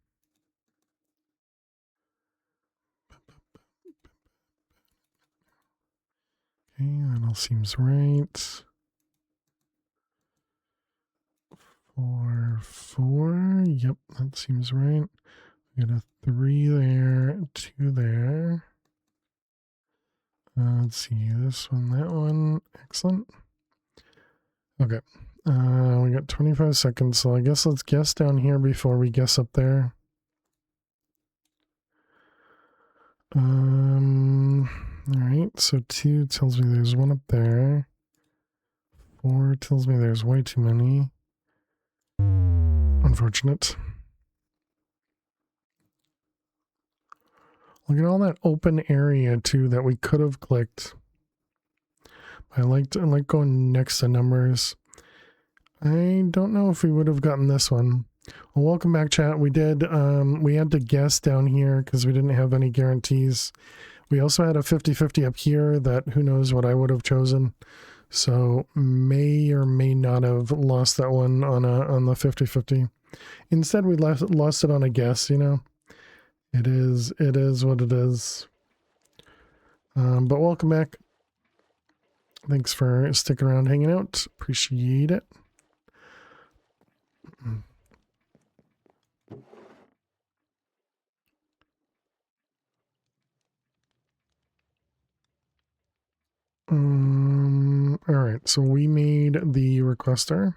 Okay, that all seems right. 4 4, yep, that seems right. We got a 3 there, 2 there. Let's see, this one, that one, excellent. Okay, we got 25 seconds, so I guess let's guess down here before we guess up there. Alright, so 2 tells me there's 1 up there. 4 tells me there's way too many. Unfortunate. Look at all that open area too that we could have clicked. I like going next to numbers. I don't know if we would have gotten this one. Well, welcome back, chat. We did. We had to guess down here because we didn't have any guarantees. We also had a 50-50 up here that who knows what I would have chosen. So may or may not have lost that one on the 50-50. Instead, we lost it on a guess. You know, it is what it is. But welcome back. Thanks for sticking around, hanging out. Appreciate it. All right, so we made the requester.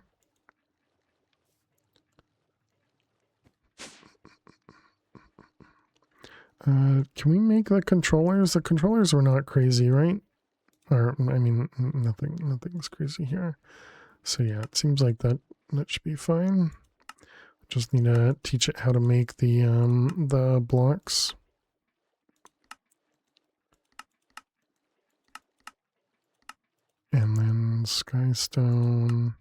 Can we make the controllers? The controllers were not crazy, right? Or I mean, nothing's crazy here. So yeah, it seems like that should be fine. Just need to teach it how to make the blocks. And then skystone.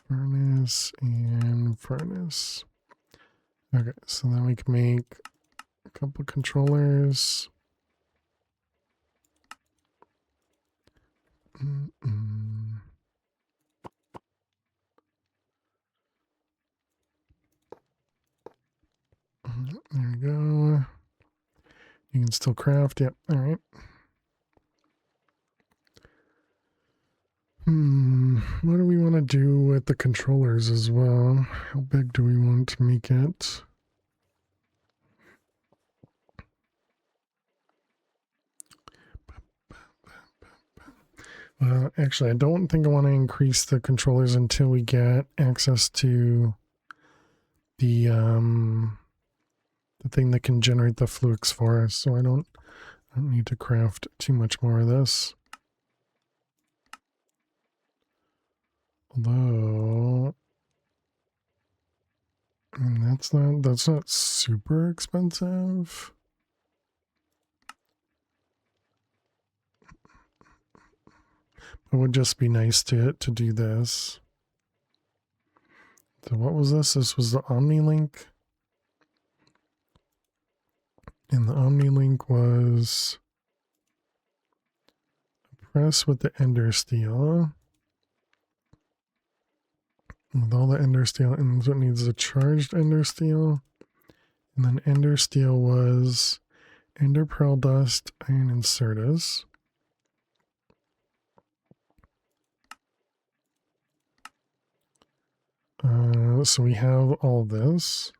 Furnace and furnace. Okay, so then we can make a couple controllers. There we go. You can still craft. Yep. All right. What do we want to do with the controllers as well? How big do we want to make it? Actually, I don't think I want to increase the controllers until we get access to the thing that can generate the fluix for us. So I don't need to craft too much more of this. Although, I mean, that's not super expensive. It would just be nice to do this. So what was this? This was the OmniLink. And the OmniLink was press with the Ender Steel. With all the Ender Steel, and so it needs a charged Ender Steel. And then Ender Steel was Ender Pearl Dust, Iron Insertus. So we have all this.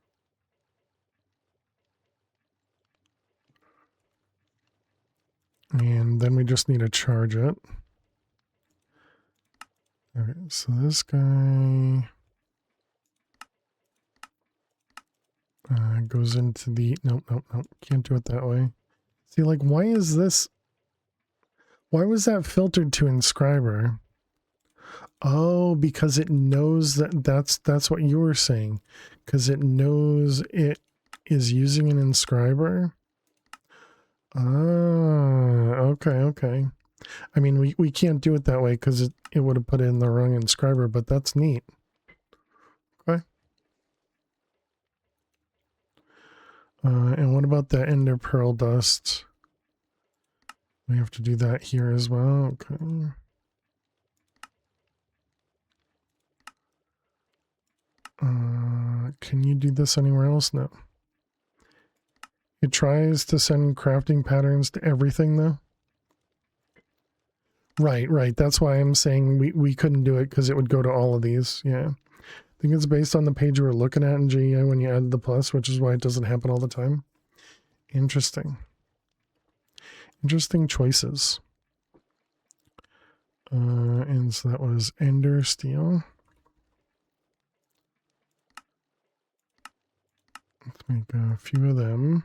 And then we just need to charge it. Okay, so this guy goes into the... Nope, can't do it that way. See, like, why is this... Why was that filtered to inscriber? Oh, because it knows that's what you were saying. Because it knows it is using an inscriber. Ah, okay. I mean, we can't do it that way because it would have put in the wrong inscriber, but that's neat. Okay. And what about the Ender Pearl Dust? We have to do that here as well. Okay. Can you do this anywhere else? No. It tries to send crafting patterns to everything though. Right. That's why I'm saying we couldn't do it because it would go to all of these. Yeah. I think it's based on the page you were looking at in GEI when you added the plus, which is why it doesn't happen all the time. Interesting. Interesting choices. And so that was Ender Steel. Let's make a few of them.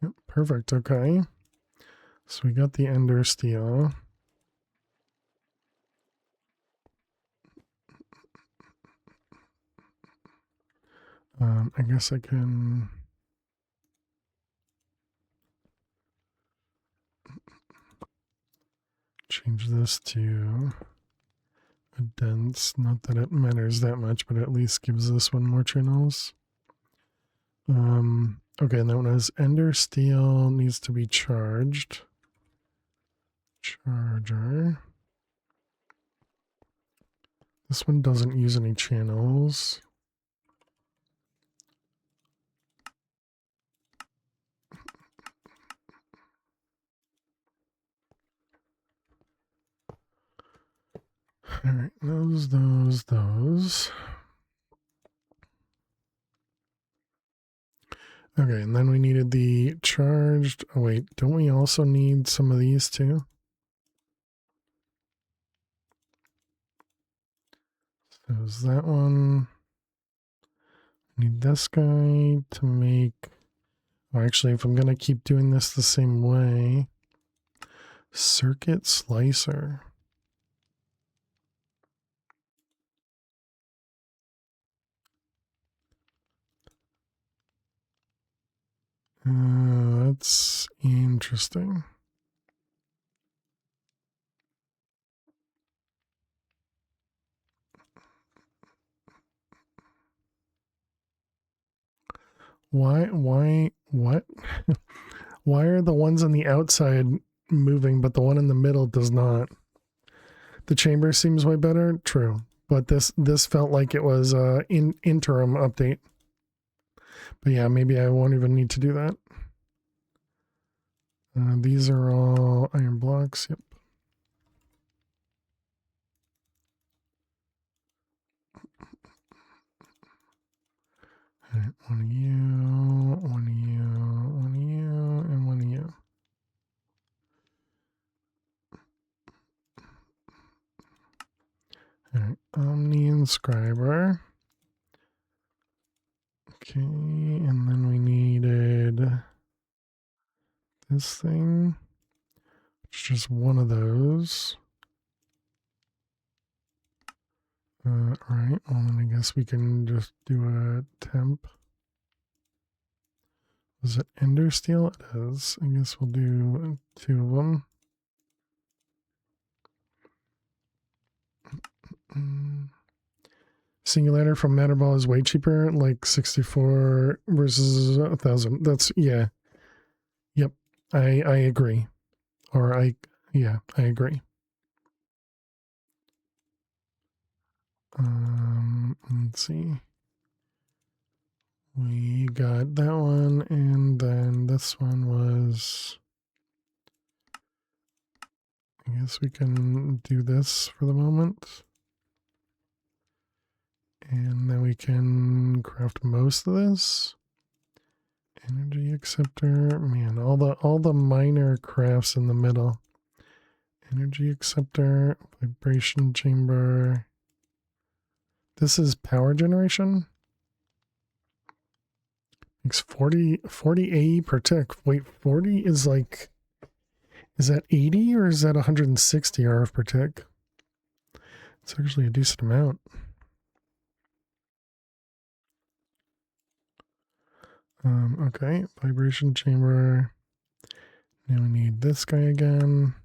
Yep, perfect. Okay. So we got the Ender Steel. I guess I can change this to a dense. Not that it matters that much, but at least gives this one more channels. Okay, and that one has Ender Steel needs to be charged. Charger. This one doesn't use any channels. All right, those. Okay, and then we needed the charged. Oh wait, don't we also need some of these too? So there's that one. Need this guy to make... Oh, actually, if I'm going to keep doing this the same way... Circuit Slicer. That's interesting. What? Why are the ones on the outside moving, but the one in the middle does not? The chamber seems way better. True. But this felt like it was interim update. But yeah, maybe I won't even need to do that. These are all iron blocks. Yep. All right, one of you, and one of you. All right, Omni Inscriber. Okay, and then we needed this thing. It's just one of those. Alright, well then I guess we can just do a temp. Is it ender steel? It is. I guess we'll do 2 of them. Singulator from Matterball is way cheaper, like 64 versus 1,000. That's, yeah. Yep, I agree. Yeah, I agree. Let's see. We got that one, and then this one was... I guess we can do this for the moment. And then we can craft most of this. Energy acceptor, man, all the minor crafts in the middle. Energy acceptor, vibration chamber. This is power generation. Makes 40 AE per tick. Wait, 40 is like, is that 80 or is that 160 RF per tick? It's actually a decent amount. Okay, vibration chamber. Now we need this guy again.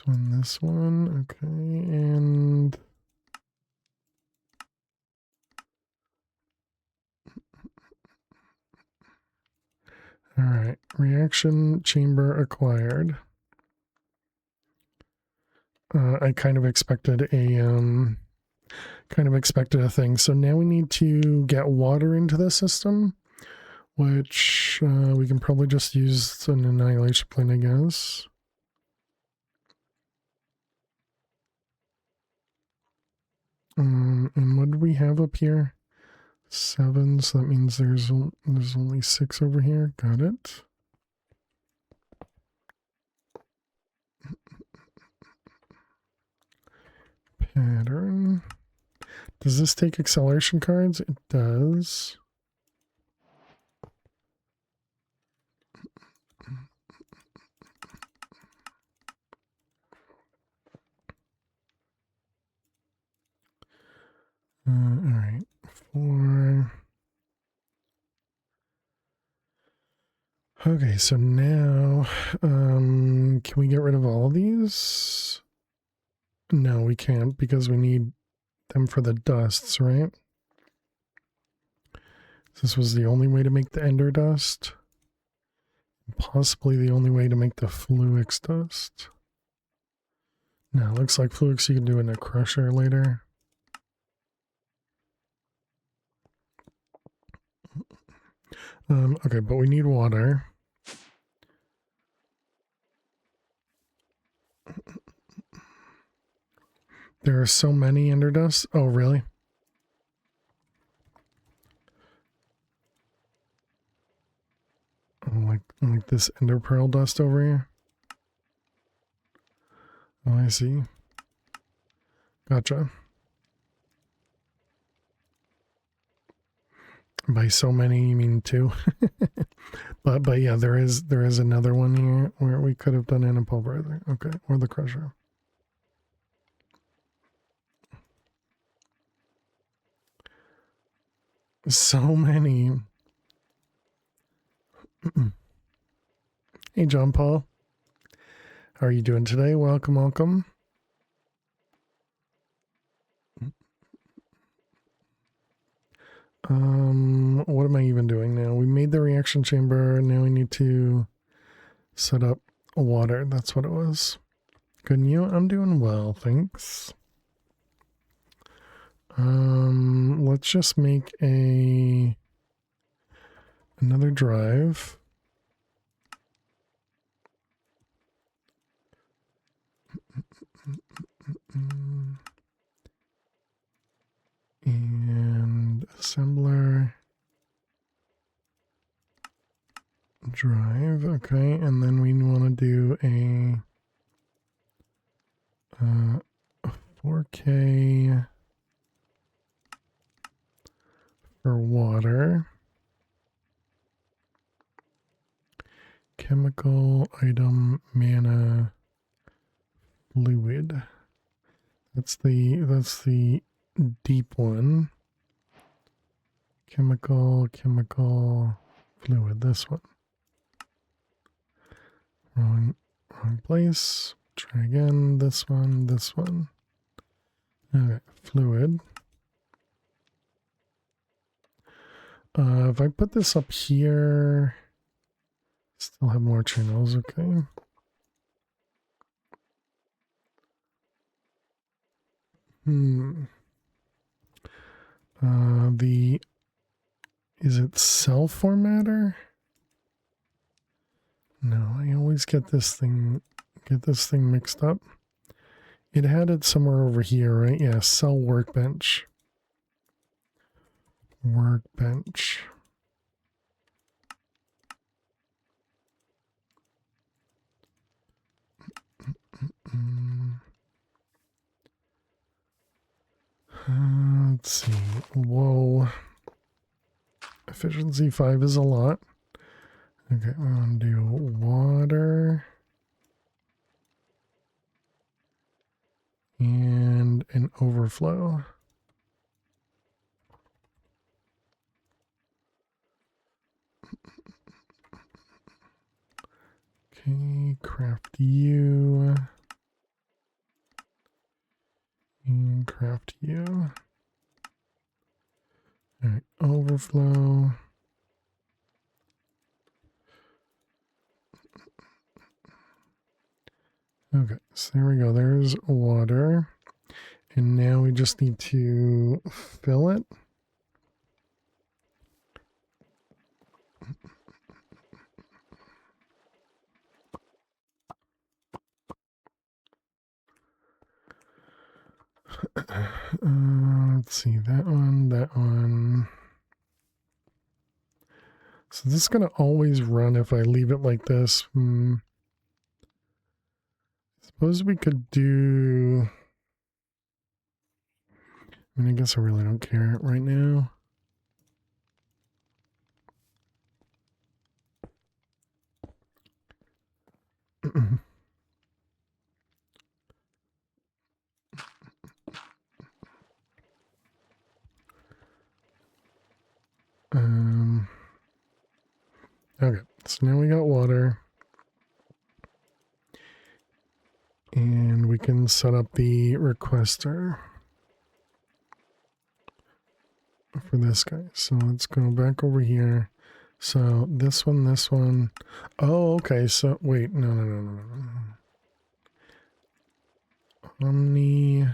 This one, okay, and all right, reaction chamber acquired. I kind of expected a thing. So now we need to get water into the system, which we can probably just use an annihilation plane, I guess. And what do we have up here? 7, so that means there's only 6 over here. Got it. Pattern. Does this take acceleration cards? It does. All right, 4. Okay, so now, can we get rid of all of these? No, we can't because we need them for the dusts, right? This was the only way to make the ender dust. Possibly the only way to make the fluix dust. No, looks like fluix you can do in a crusher later. Okay, but we need water. There are so many ender dusts. Oh, really? Oh, like this ender pearl dust over here. Oh, I see. Gotcha. By so many, you mean 2? but yeah, there is another one here where we could have done in a pulverizer. Okay, or the crusher. So many. Hey, John Paul. How are you doing today? Welcome, welcome. What am I even doing now? We made the reaction chamber. Now we need to set up water. That's what it was. Good, and you? I'm doing well, thanks. Let's just make another drive. And assembler drive, okay, and then we want to do a 4K for water. Chemical item mana fluid. That's the deep one. Chemical fluid, this one. Wrong place. Try again. This one. Okay, fluid. If I put this up here, still have more channels, okay. Is it cell formatter? No, I always get this thing mixed up. It had it somewhere over here, right? Yeah, cell workbench. Workbench. Let's see. Whoa. Efficiency 5 is a lot. Okay, we want to do water. And an overflow. Okay, craft you. And craft you. Alright, overflow. Okay, so there we go. There's water. And now we just need to fill it. Let's see, that one. So this is going to always run if I leave it like this. Suppose we could do... I mean, I guess I really don't care right now. Okay, so now we got water. And we can set up the requester for this guy. So let's go back over here. So this one. Oh, okay. So wait, no. Omni.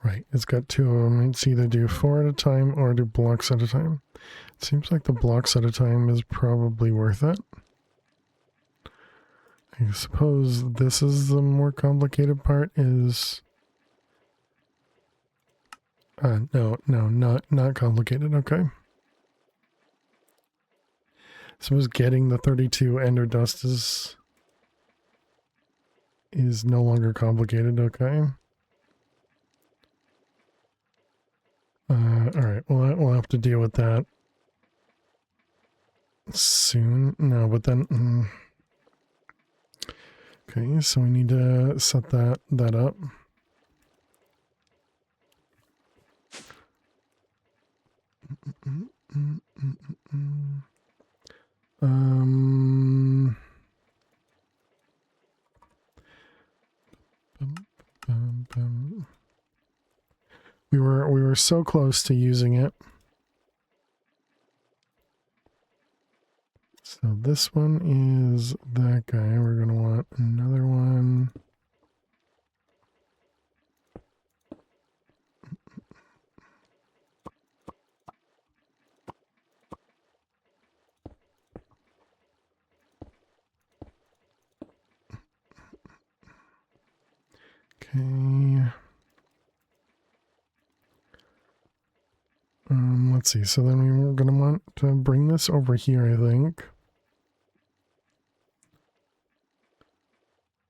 Right, it's got two of them. It's either do 4 at a time or do blocks at a time. It seems like the blocks at a time is probably worth it. I suppose this is the more complicated part is... no, not complicated, okay. Suppose getting the 32 ender dust is no longer complicated, okay. Alright, well, we'll have to deal with that soon. No, but then... Okay, so we need to set that up. We were so close to using it. So this one is that guy. We're going to want another one. Okay. Let's see. So then we were going to want to bring this over here, I think.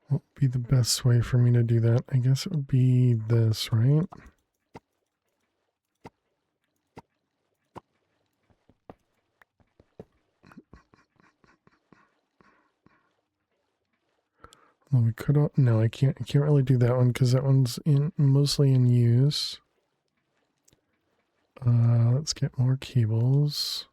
What would be the best way for me to do that? I guess it would be this, right? Well, we could, no, I can't really do that one because that one's mostly in use. Let's get more cables.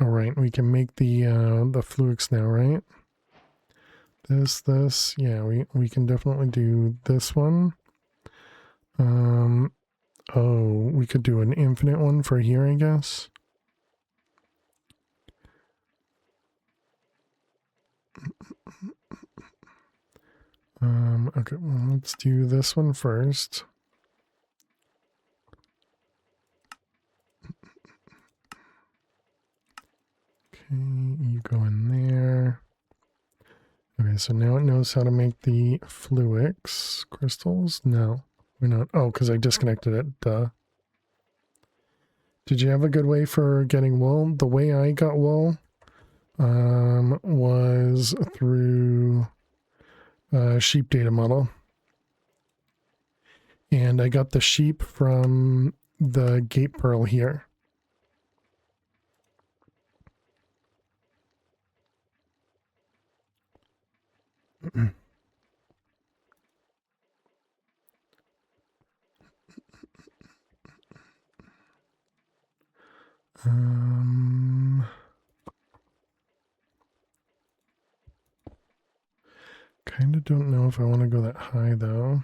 All right, we can make the fluix now, right? This, yeah, we can definitely do this one. Oh, we could do an infinite one for here, I guess. Okay, well, let's do this one first. Okay, you go in there. Okay, so now it knows how to make the fluix crystals. No, we're not. Oh, because I disconnected it. Duh. Did you have a good way for getting wool? The way I got wool was through sheep data model. And I got the sheep from the gate pearl here. Kind of don't know if I want to go that high though.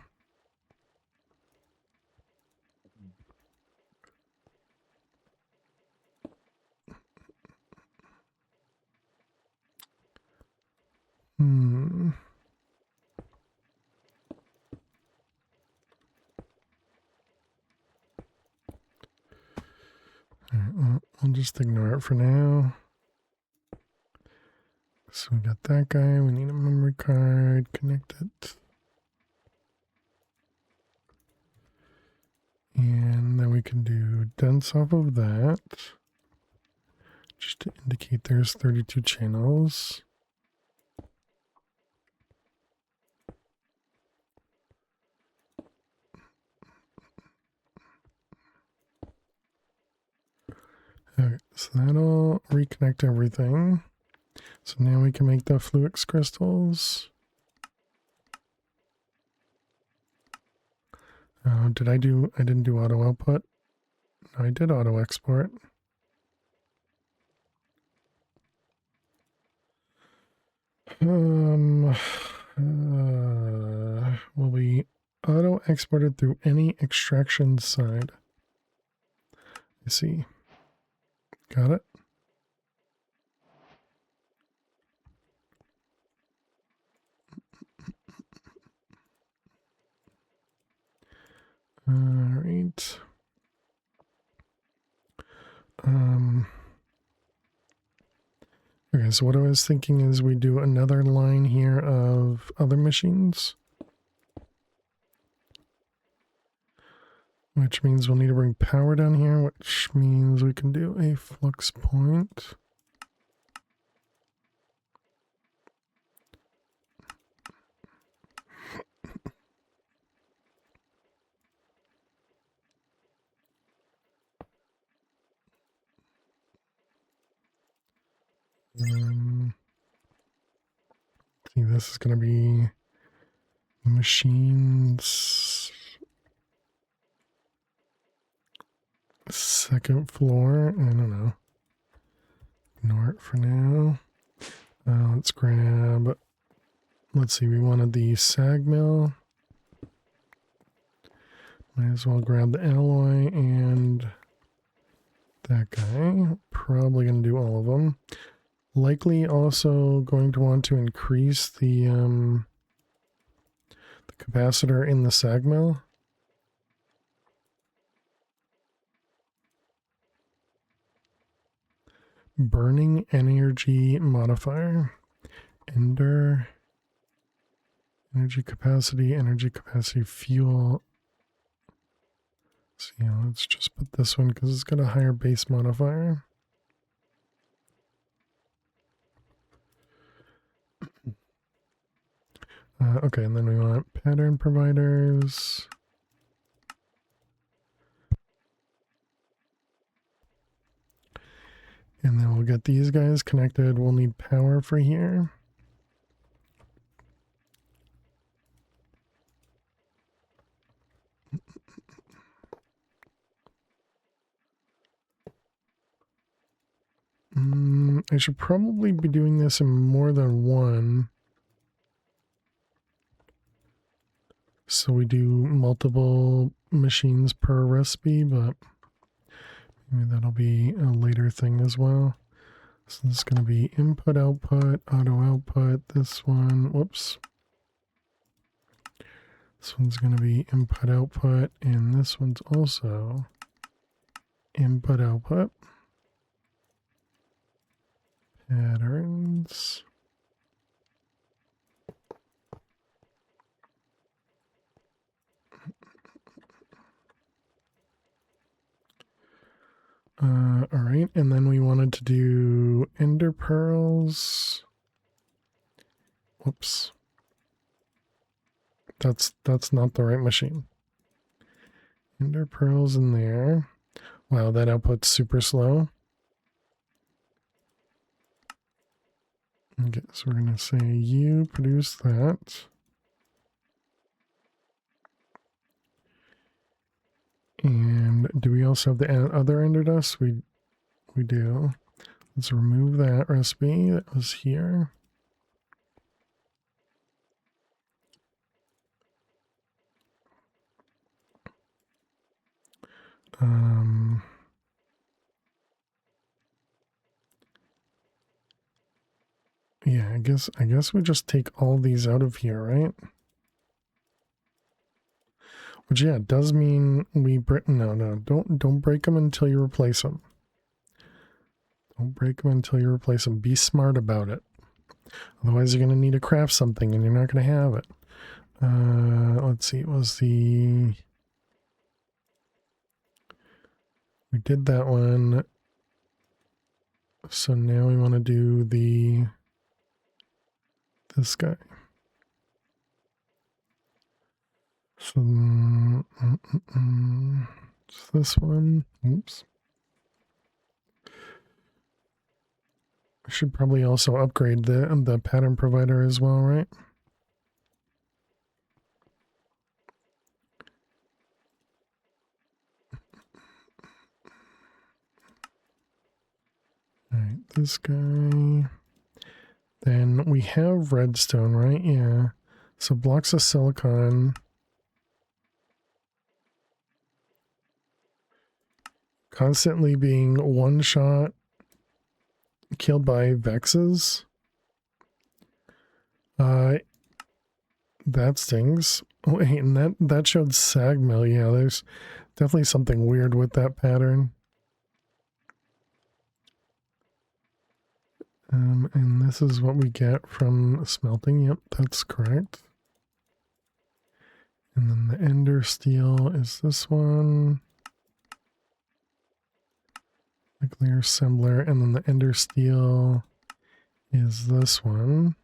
Alright, well, I'll just ignore it for now. So we got that guy, we need a memory card, connect it. And then we can do dense off of that. Just to indicate there's 32 channels. Okay, so that'll reconnect everything. So now we can make the fluix crystals. I didn't do auto output. No, I did auto export. Will be auto exported through any extraction side. I see. Got it. All right. Okay, so what I was thinking is we do another line here of other machines. Which means we'll need to bring power down here, which means we can do a flux point. See, this is going to be machines second floor. I don't know. Ignore it for now. Let's grab, let's see, we wanted the sag mill. Might as well grab the alloy and that guy. Probably going to do all of them. Likely also going to want to increase the capacitor in the sag mill. Burning energy modifier. Ender. Energy capacity, fuel. So yeah, let's just put this one because it's got a higher base modifier. Okay, and then we want pattern providers. And then we'll get these guys connected. We'll need power for here. I should probably be doing this in more than one. So we do multiple machines per recipe, but maybe that'll be a later thing as well. So this is going to be input, output, auto output. This one, whoops. This one's going to be input, output, and this one's also input, output. Patterns. All right, and then we wanted to do ender pearls. Whoops. That's not the right machine. Ender pearls in there. Wow, that output's super slow. Okay, so we're gonna say you produce that. And do we also have the other ender dust? We do. Let's remove that recipe that was here. Yeah, I guess we just take all these out of here, right? Which yeah, does mean we break. No, don't break them until you replace them. Don't break them until you replace them. Be smart about it. Otherwise, you're gonna need to craft something, and you're not gonna have it. Let's see. It was the we did that one. So now we want to do this guy. So it's this one. Oops. I should probably also upgrade the pattern provider as well, right? All right, this guy. Then we have redstone, right? Yeah. So blocks of silicon. Constantly being one shot killed by Vexes. That stings. Oh, wait, and that showed Sagmill. Yeah, there's definitely something weird with that pattern. And this is what we get from smelting. Yep, that's correct. And then the ender steel is this one. Nuclear assembler, and then the ender steel is this one.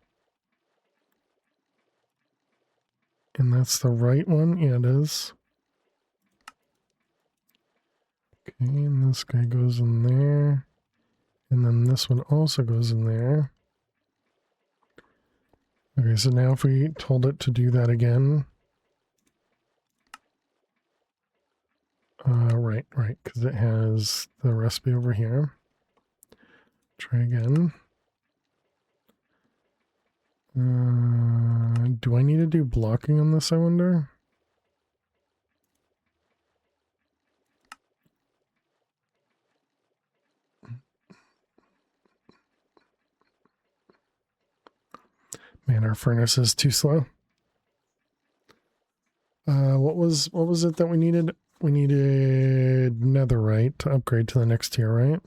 And that's the right one? Yeah, it is. Okay, and this guy goes in there. And then this one also goes in there. Okay, so now if we told it to do that again. Right, because it has the recipe over here. Try again. Do I need to do blocking on this, I wonder? Man, our furnace is too slow. What was it that we needed? We needed netherite to upgrade to the next tier, right?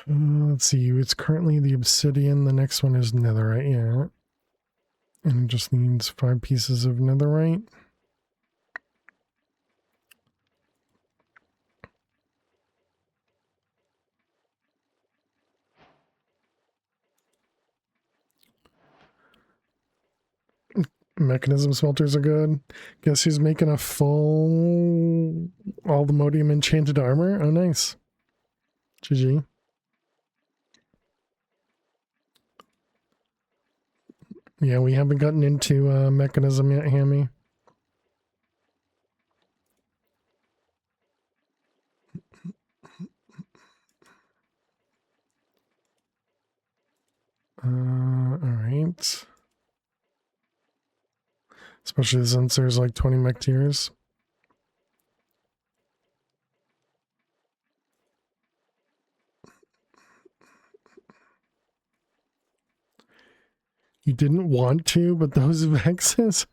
Let's see. It's currently the obsidian. The next one is netherite, yeah. And it just needs 5 pieces of netherite. Mechanism smelters are good. Guess who's making a full all the modium enchanted armor? Oh, nice. GG. Yeah, we haven't gotten into mechanism yet, Hammy. Alright. Especially since there's like 20 mech tiers. You didn't want to, but those vexes.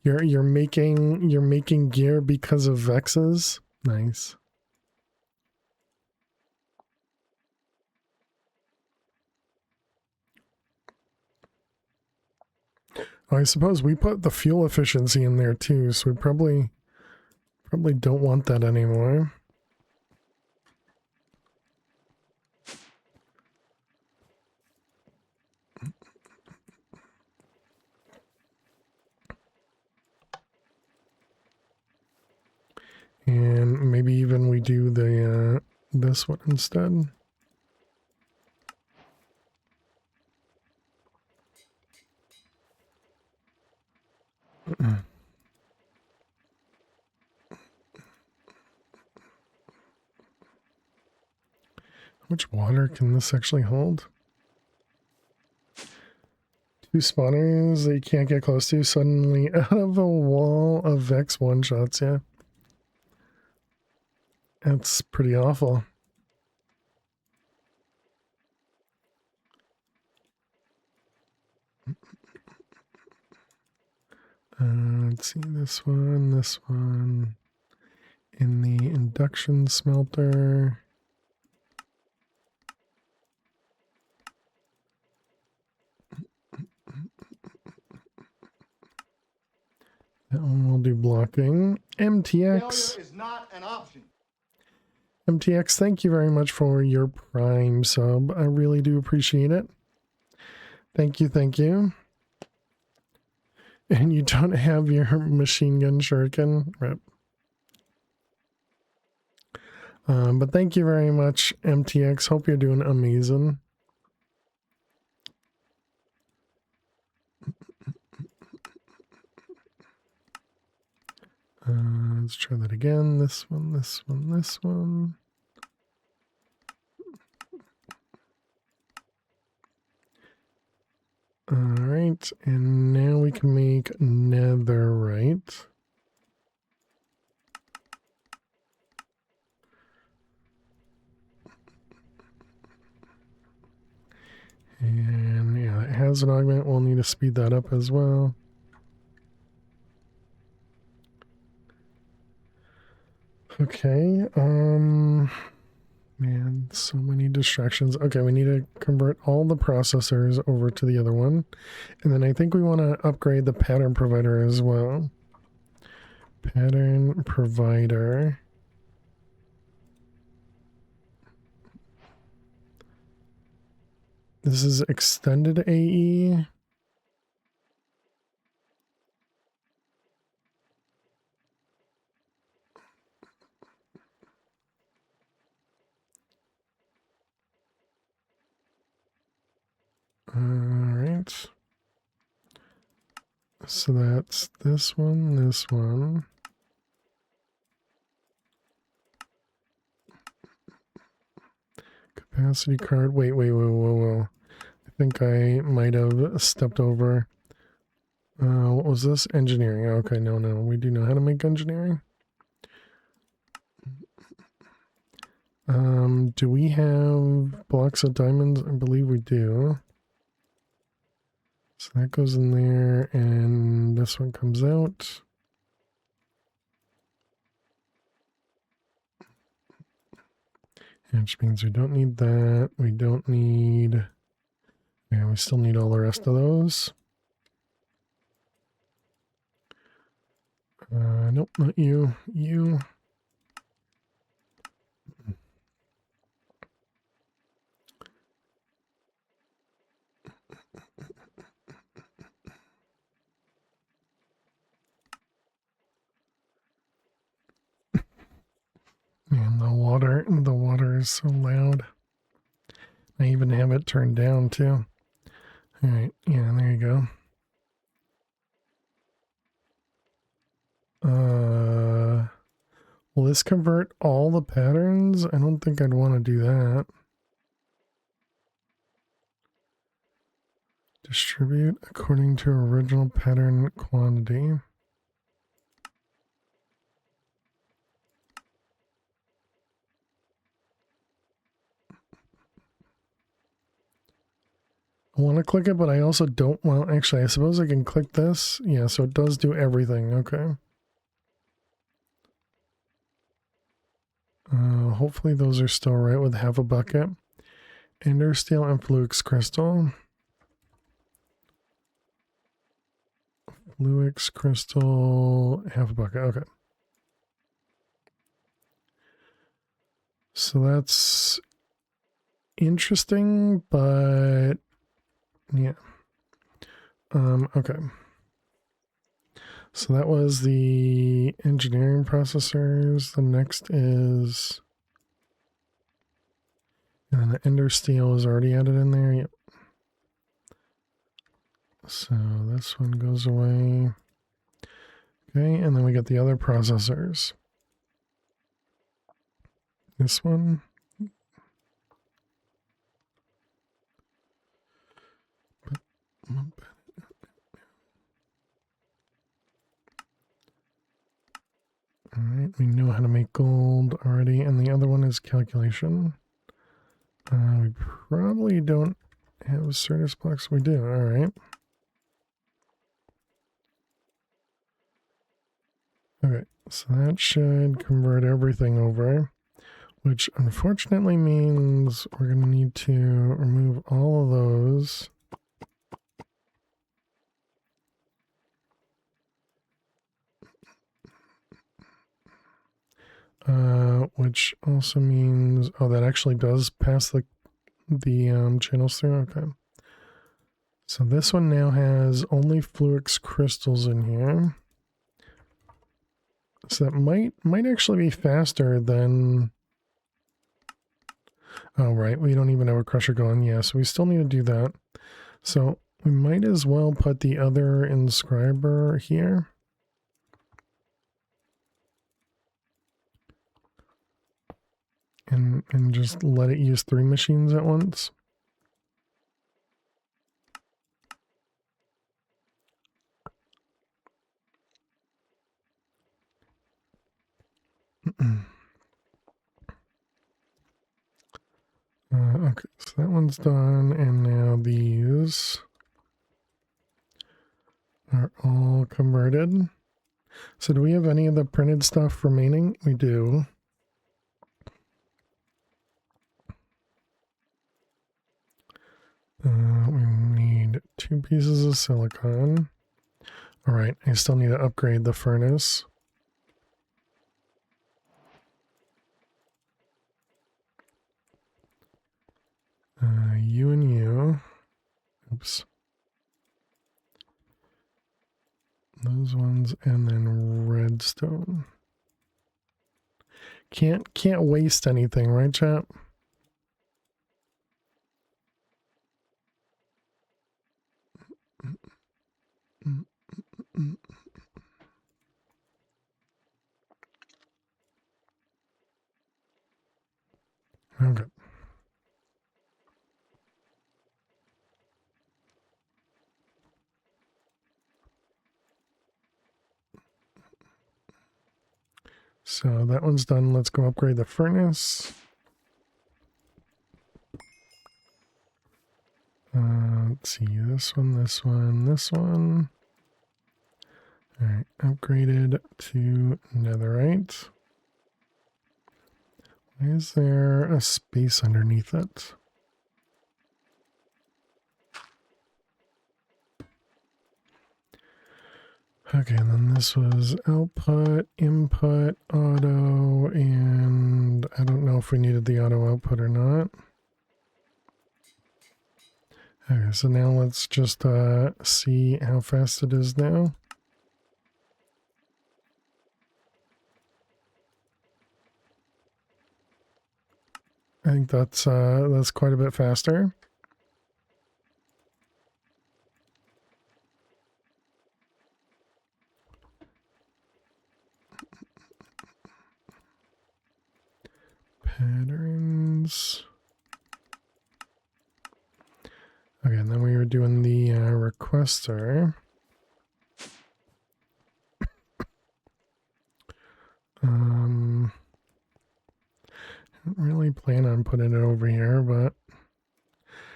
you're making gear because of vexes. Nice. I suppose we put the fuel efficiency in there too, so we probably don't want that anymore. And maybe even we do the this one instead. How much water can this actually hold? 2 spawners that you can't get close to suddenly out of a wall of Vex one-shots, yeah. That's pretty awful. Let's see, this one. In the induction smelter. That one will do blocking. MTX. Failure is not an option. MTX, thank you very much for your Prime sub. I really do appreciate it. Thank you, thank you. And you don't have your machine gun shuriken? Rip. But thank you very much, MTX. Hope you're doing amazing. Let's try that again. This one, this one, this one. Alright, and now we can make netherite. And yeah, it has an augment. We'll need to speed that up as well. Okay, man, so many distractions. Okay, we need to convert all the processors over to the other one. And then I think we want to upgrade the pattern provider as well. Pattern provider. This is extended AE. Alright. So that's this one. Capacity card. Wait, whoa. I think I might have stepped over. What was this? Engineering. Okay, no. We do know how to make engineering. Do we have blocks of diamonds? I believe we do. So that goes in there, and this one comes out. Which means we don't need that. We don't need... Yeah, we still need all the rest of those. Nope, not you. You. water is so loud. I even have it turned down too. All right, yeah, there you go. Will this convert all the patterns? I don't think I'd want to do that. Distribute according to original pattern quantity. I want to click it, but I also don't want, actually, I suppose I can click this. Yeah, so it does do everything. Okay. Hopefully those are still right with half a bucket. Ender steel and Fluix crystal. Fluix crystal, half a bucket. Okay. So that's interesting, but yeah. Okay. So that was the engineering processors. The next is, and then the ender steel is already added in there. Yep. So this one goes away. Okay, and then we get the other processors. This one. All right, we know how to make gold already, and the other one is calculation. We probably don't have Certus blocks. We do. All right. Okay, so that should convert everything over, which unfortunately means we're going to need to remove all of those. Which also means, oh, that actually does pass the channels through. Okay. So this one now has only Fluix crystals in here. So that might actually be faster than, oh, right. We don't even have a crusher going. Yeah, so we still need to do that. So we might as well put the other inscriber here. And just let it use 3 machines at once. Okay, so that one's done, and now these are all converted. So do we have any of the printed stuff remaining? We do. We need 2 pieces of silicon. All right, I still need to upgrade the furnace. You and you. Oops. Those ones, and then redstone. Can't waste anything, right, chat? Okay. So that one's done. Let's go upgrade the furnace. Let's see, this one, this one, this one. All right, upgraded to netherite. Why is there a space underneath it? Okay, and then this was output, input, auto, and I don't know if we needed the auto output or not. Okay, so now let's just see how fast it is now. I think that's quite a bit faster. Patterns. Okay, and then we were doing the requester. I don't really plan on putting it over here, but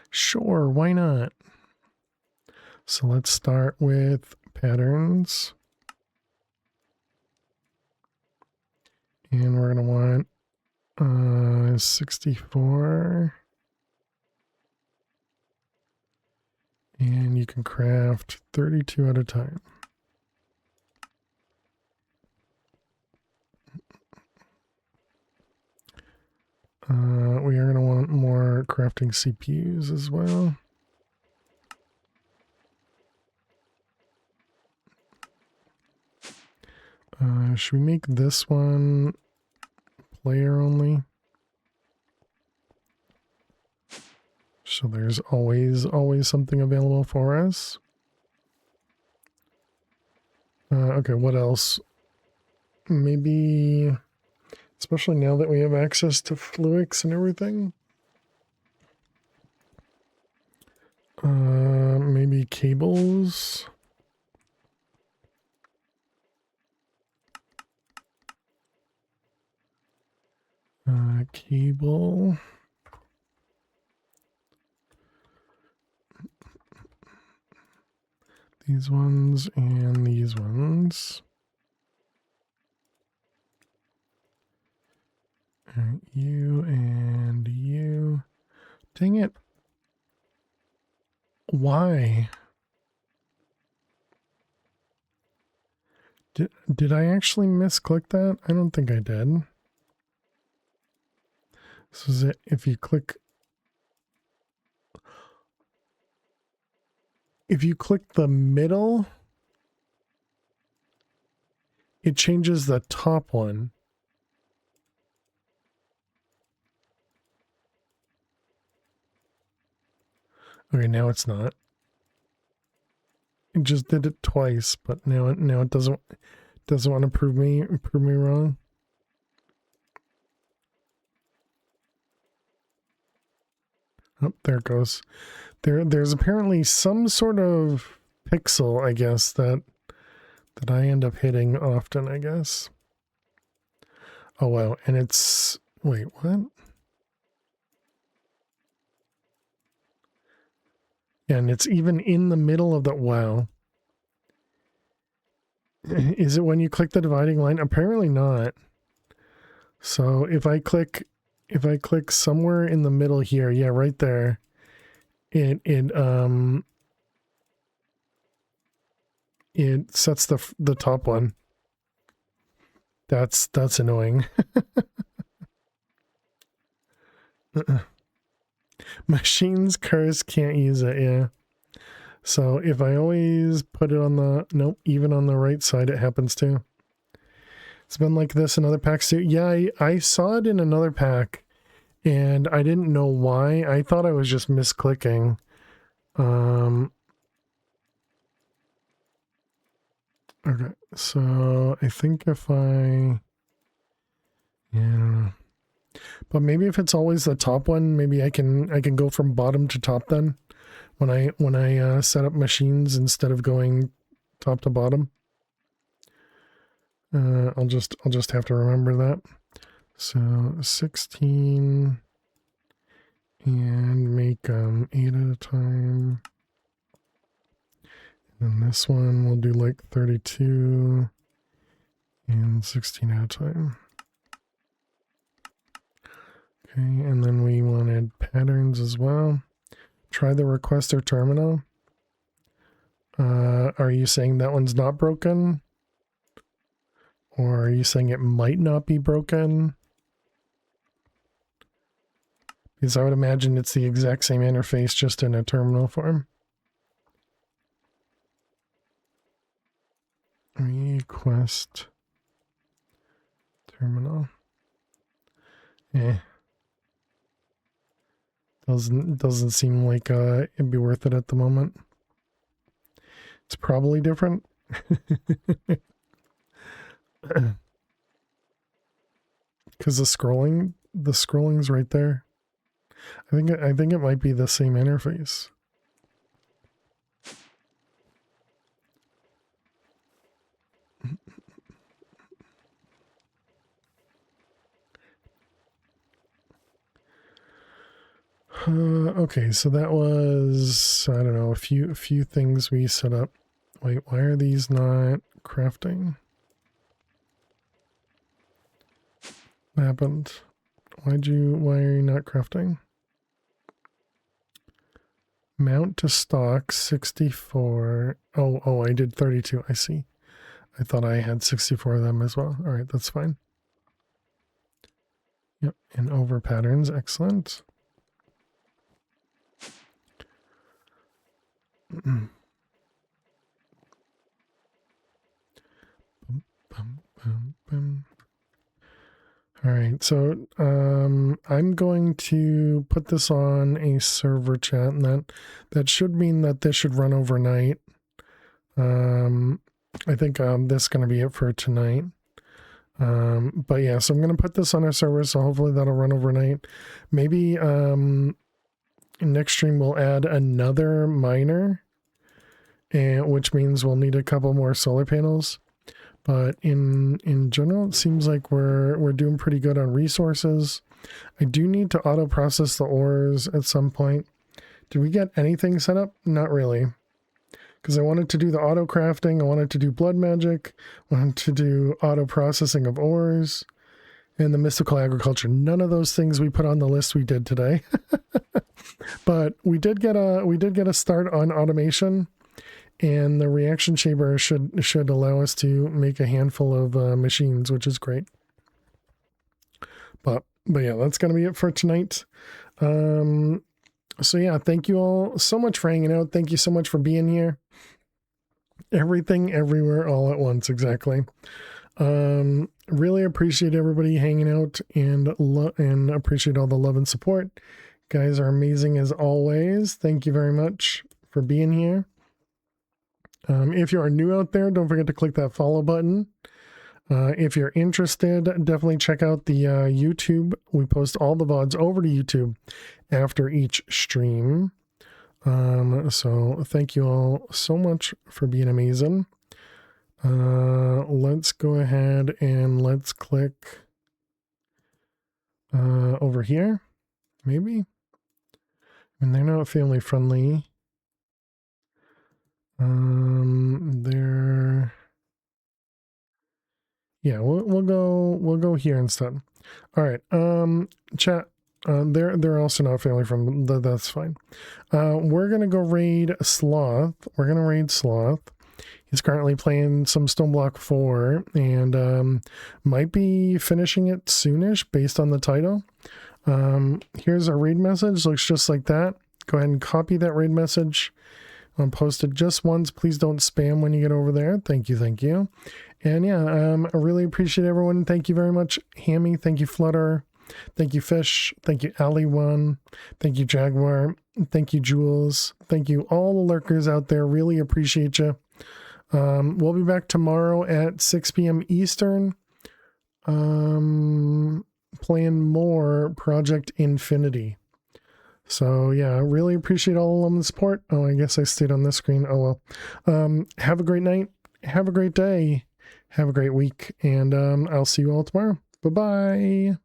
sure, why not? So let's start with patterns. And we're going to want 64. And you can craft 32 at a time. We are going to want more crafting CPUs as well. Should we make this one player only? So there's always something available for us. Okay, what else? Maybe, especially now that we have access to Fluix and everything. Maybe cables. Cable. These ones and these ones. Alright, you and you. Dang it. Why? Did I actually misclick that? I don't think I did. This is it. If you click the middle, it changes the top one. Okay, now it's not. It just did it twice, but now it doesn't want to prove me wrong. Oh, there it goes. There's apparently some sort of pixel, I guess, that I end up hitting often, I guess. Oh wow, and it's, wait, what? Yeah, and it's even in the middle of the, wow. Is it when you click the dividing line? Apparently not. So if I click somewhere in the middle here, yeah, right there, it sets the top one. That's annoying. Machines, cars can't use it, yeah. So if I always put it on the, nope, even on the right side, it happens too. It's been like this in other packs too. Yeah, I saw it in another pack and I didn't know why. I thought I was just misclicking. Okay, so I think if yeah, but maybe if it's always the top one, maybe I can go from bottom to top then when I set up machines instead of going top to bottom. I'll just have to remember that. So 16 and make 8 at a time. And this one we'll do like 32 and 16 at a time. Okay, and then we wanted patterns as well. Try the requester terminal. Are you saying that one's not broken? Or are you saying it might not be broken? Because I would imagine it's the exact same interface, just in a terminal form. Request terminal. Eh. Doesn't seem like it'd be worth it at the moment. It's probably different. Because the scrolling's right there. I think it might be the same interface. Okay, so that was, I don't know, a few things we set up. Wait, why are these not crafting? What happened? Why are you not crafting? Mount to stock 64. Oh, I did 32. I see. I thought I had 64 of them as well. All right, that's fine. Yep, and over patterns, excellent. Bum, bum, bum. All right, so I'm going to put this on a server chat, and that should mean that this should run overnight. I think this is going to be it for tonight. But yeah, so I'm going to put this on our server, so hopefully that'll run overnight. Maybe next stream we'll add another miner, which means we'll need a couple more solar panels. But in general, it seems like we're doing pretty good on resources. I do need to auto process the ores at some point. Did we get anything set up? Not really. Because I wanted to do the auto crafting, I wanted to do blood magic, I wanted to do auto processing of ores, and the mystical agriculture. None of those things we put on the list we did today. But we did get a start on automation. And the reaction chamber should allow us to make a handful of machines, which is great. But yeah, that's going to be it for tonight. So yeah, thank you all so much for hanging out. Thank you so much for being here. Everything, everywhere, all at once, exactly. Really appreciate everybody hanging out and appreciate all the love and support. You guys are amazing as always. Thank you very much for being here. If you are new out there, don't forget to click that follow button. If you're interested, definitely check out the YouTube. We post all the VODs over to YouTube after each stream. So thank you all so much for being amazing. Let's go ahead and let's click over here, maybe. And they're not family friendly. Yeah, we'll go here instead. All right. Chat. They're also not family from. That's fine. We're gonna go raid Sloth. We're gonna raid Sloth. He's currently playing some Stoneblock 4 and might be finishing it soonish based on the title. Here's our raid message. Looks just like that. Go ahead and copy that raid message. Post it just once. Please don't spam when you get over there. Thank you, thank you. And yeah, I really appreciate everyone. Thank you very much, Hammy. Thank you, Flutter. Thank you, Fish. Thank you, Ali1. Thank you, Jaguar. Thank you, Jules. Thank you, all the lurkers out there. Really appreciate you. We'll be back tomorrow at 6 p.m. Eastern. Playing more Project Infinity. So yeah, I really appreciate all the love and support. Oh, I guess I stayed on this screen. Oh well. Have a great night. Have a great day. Have a great week. And I'll see you all tomorrow. Bye-bye.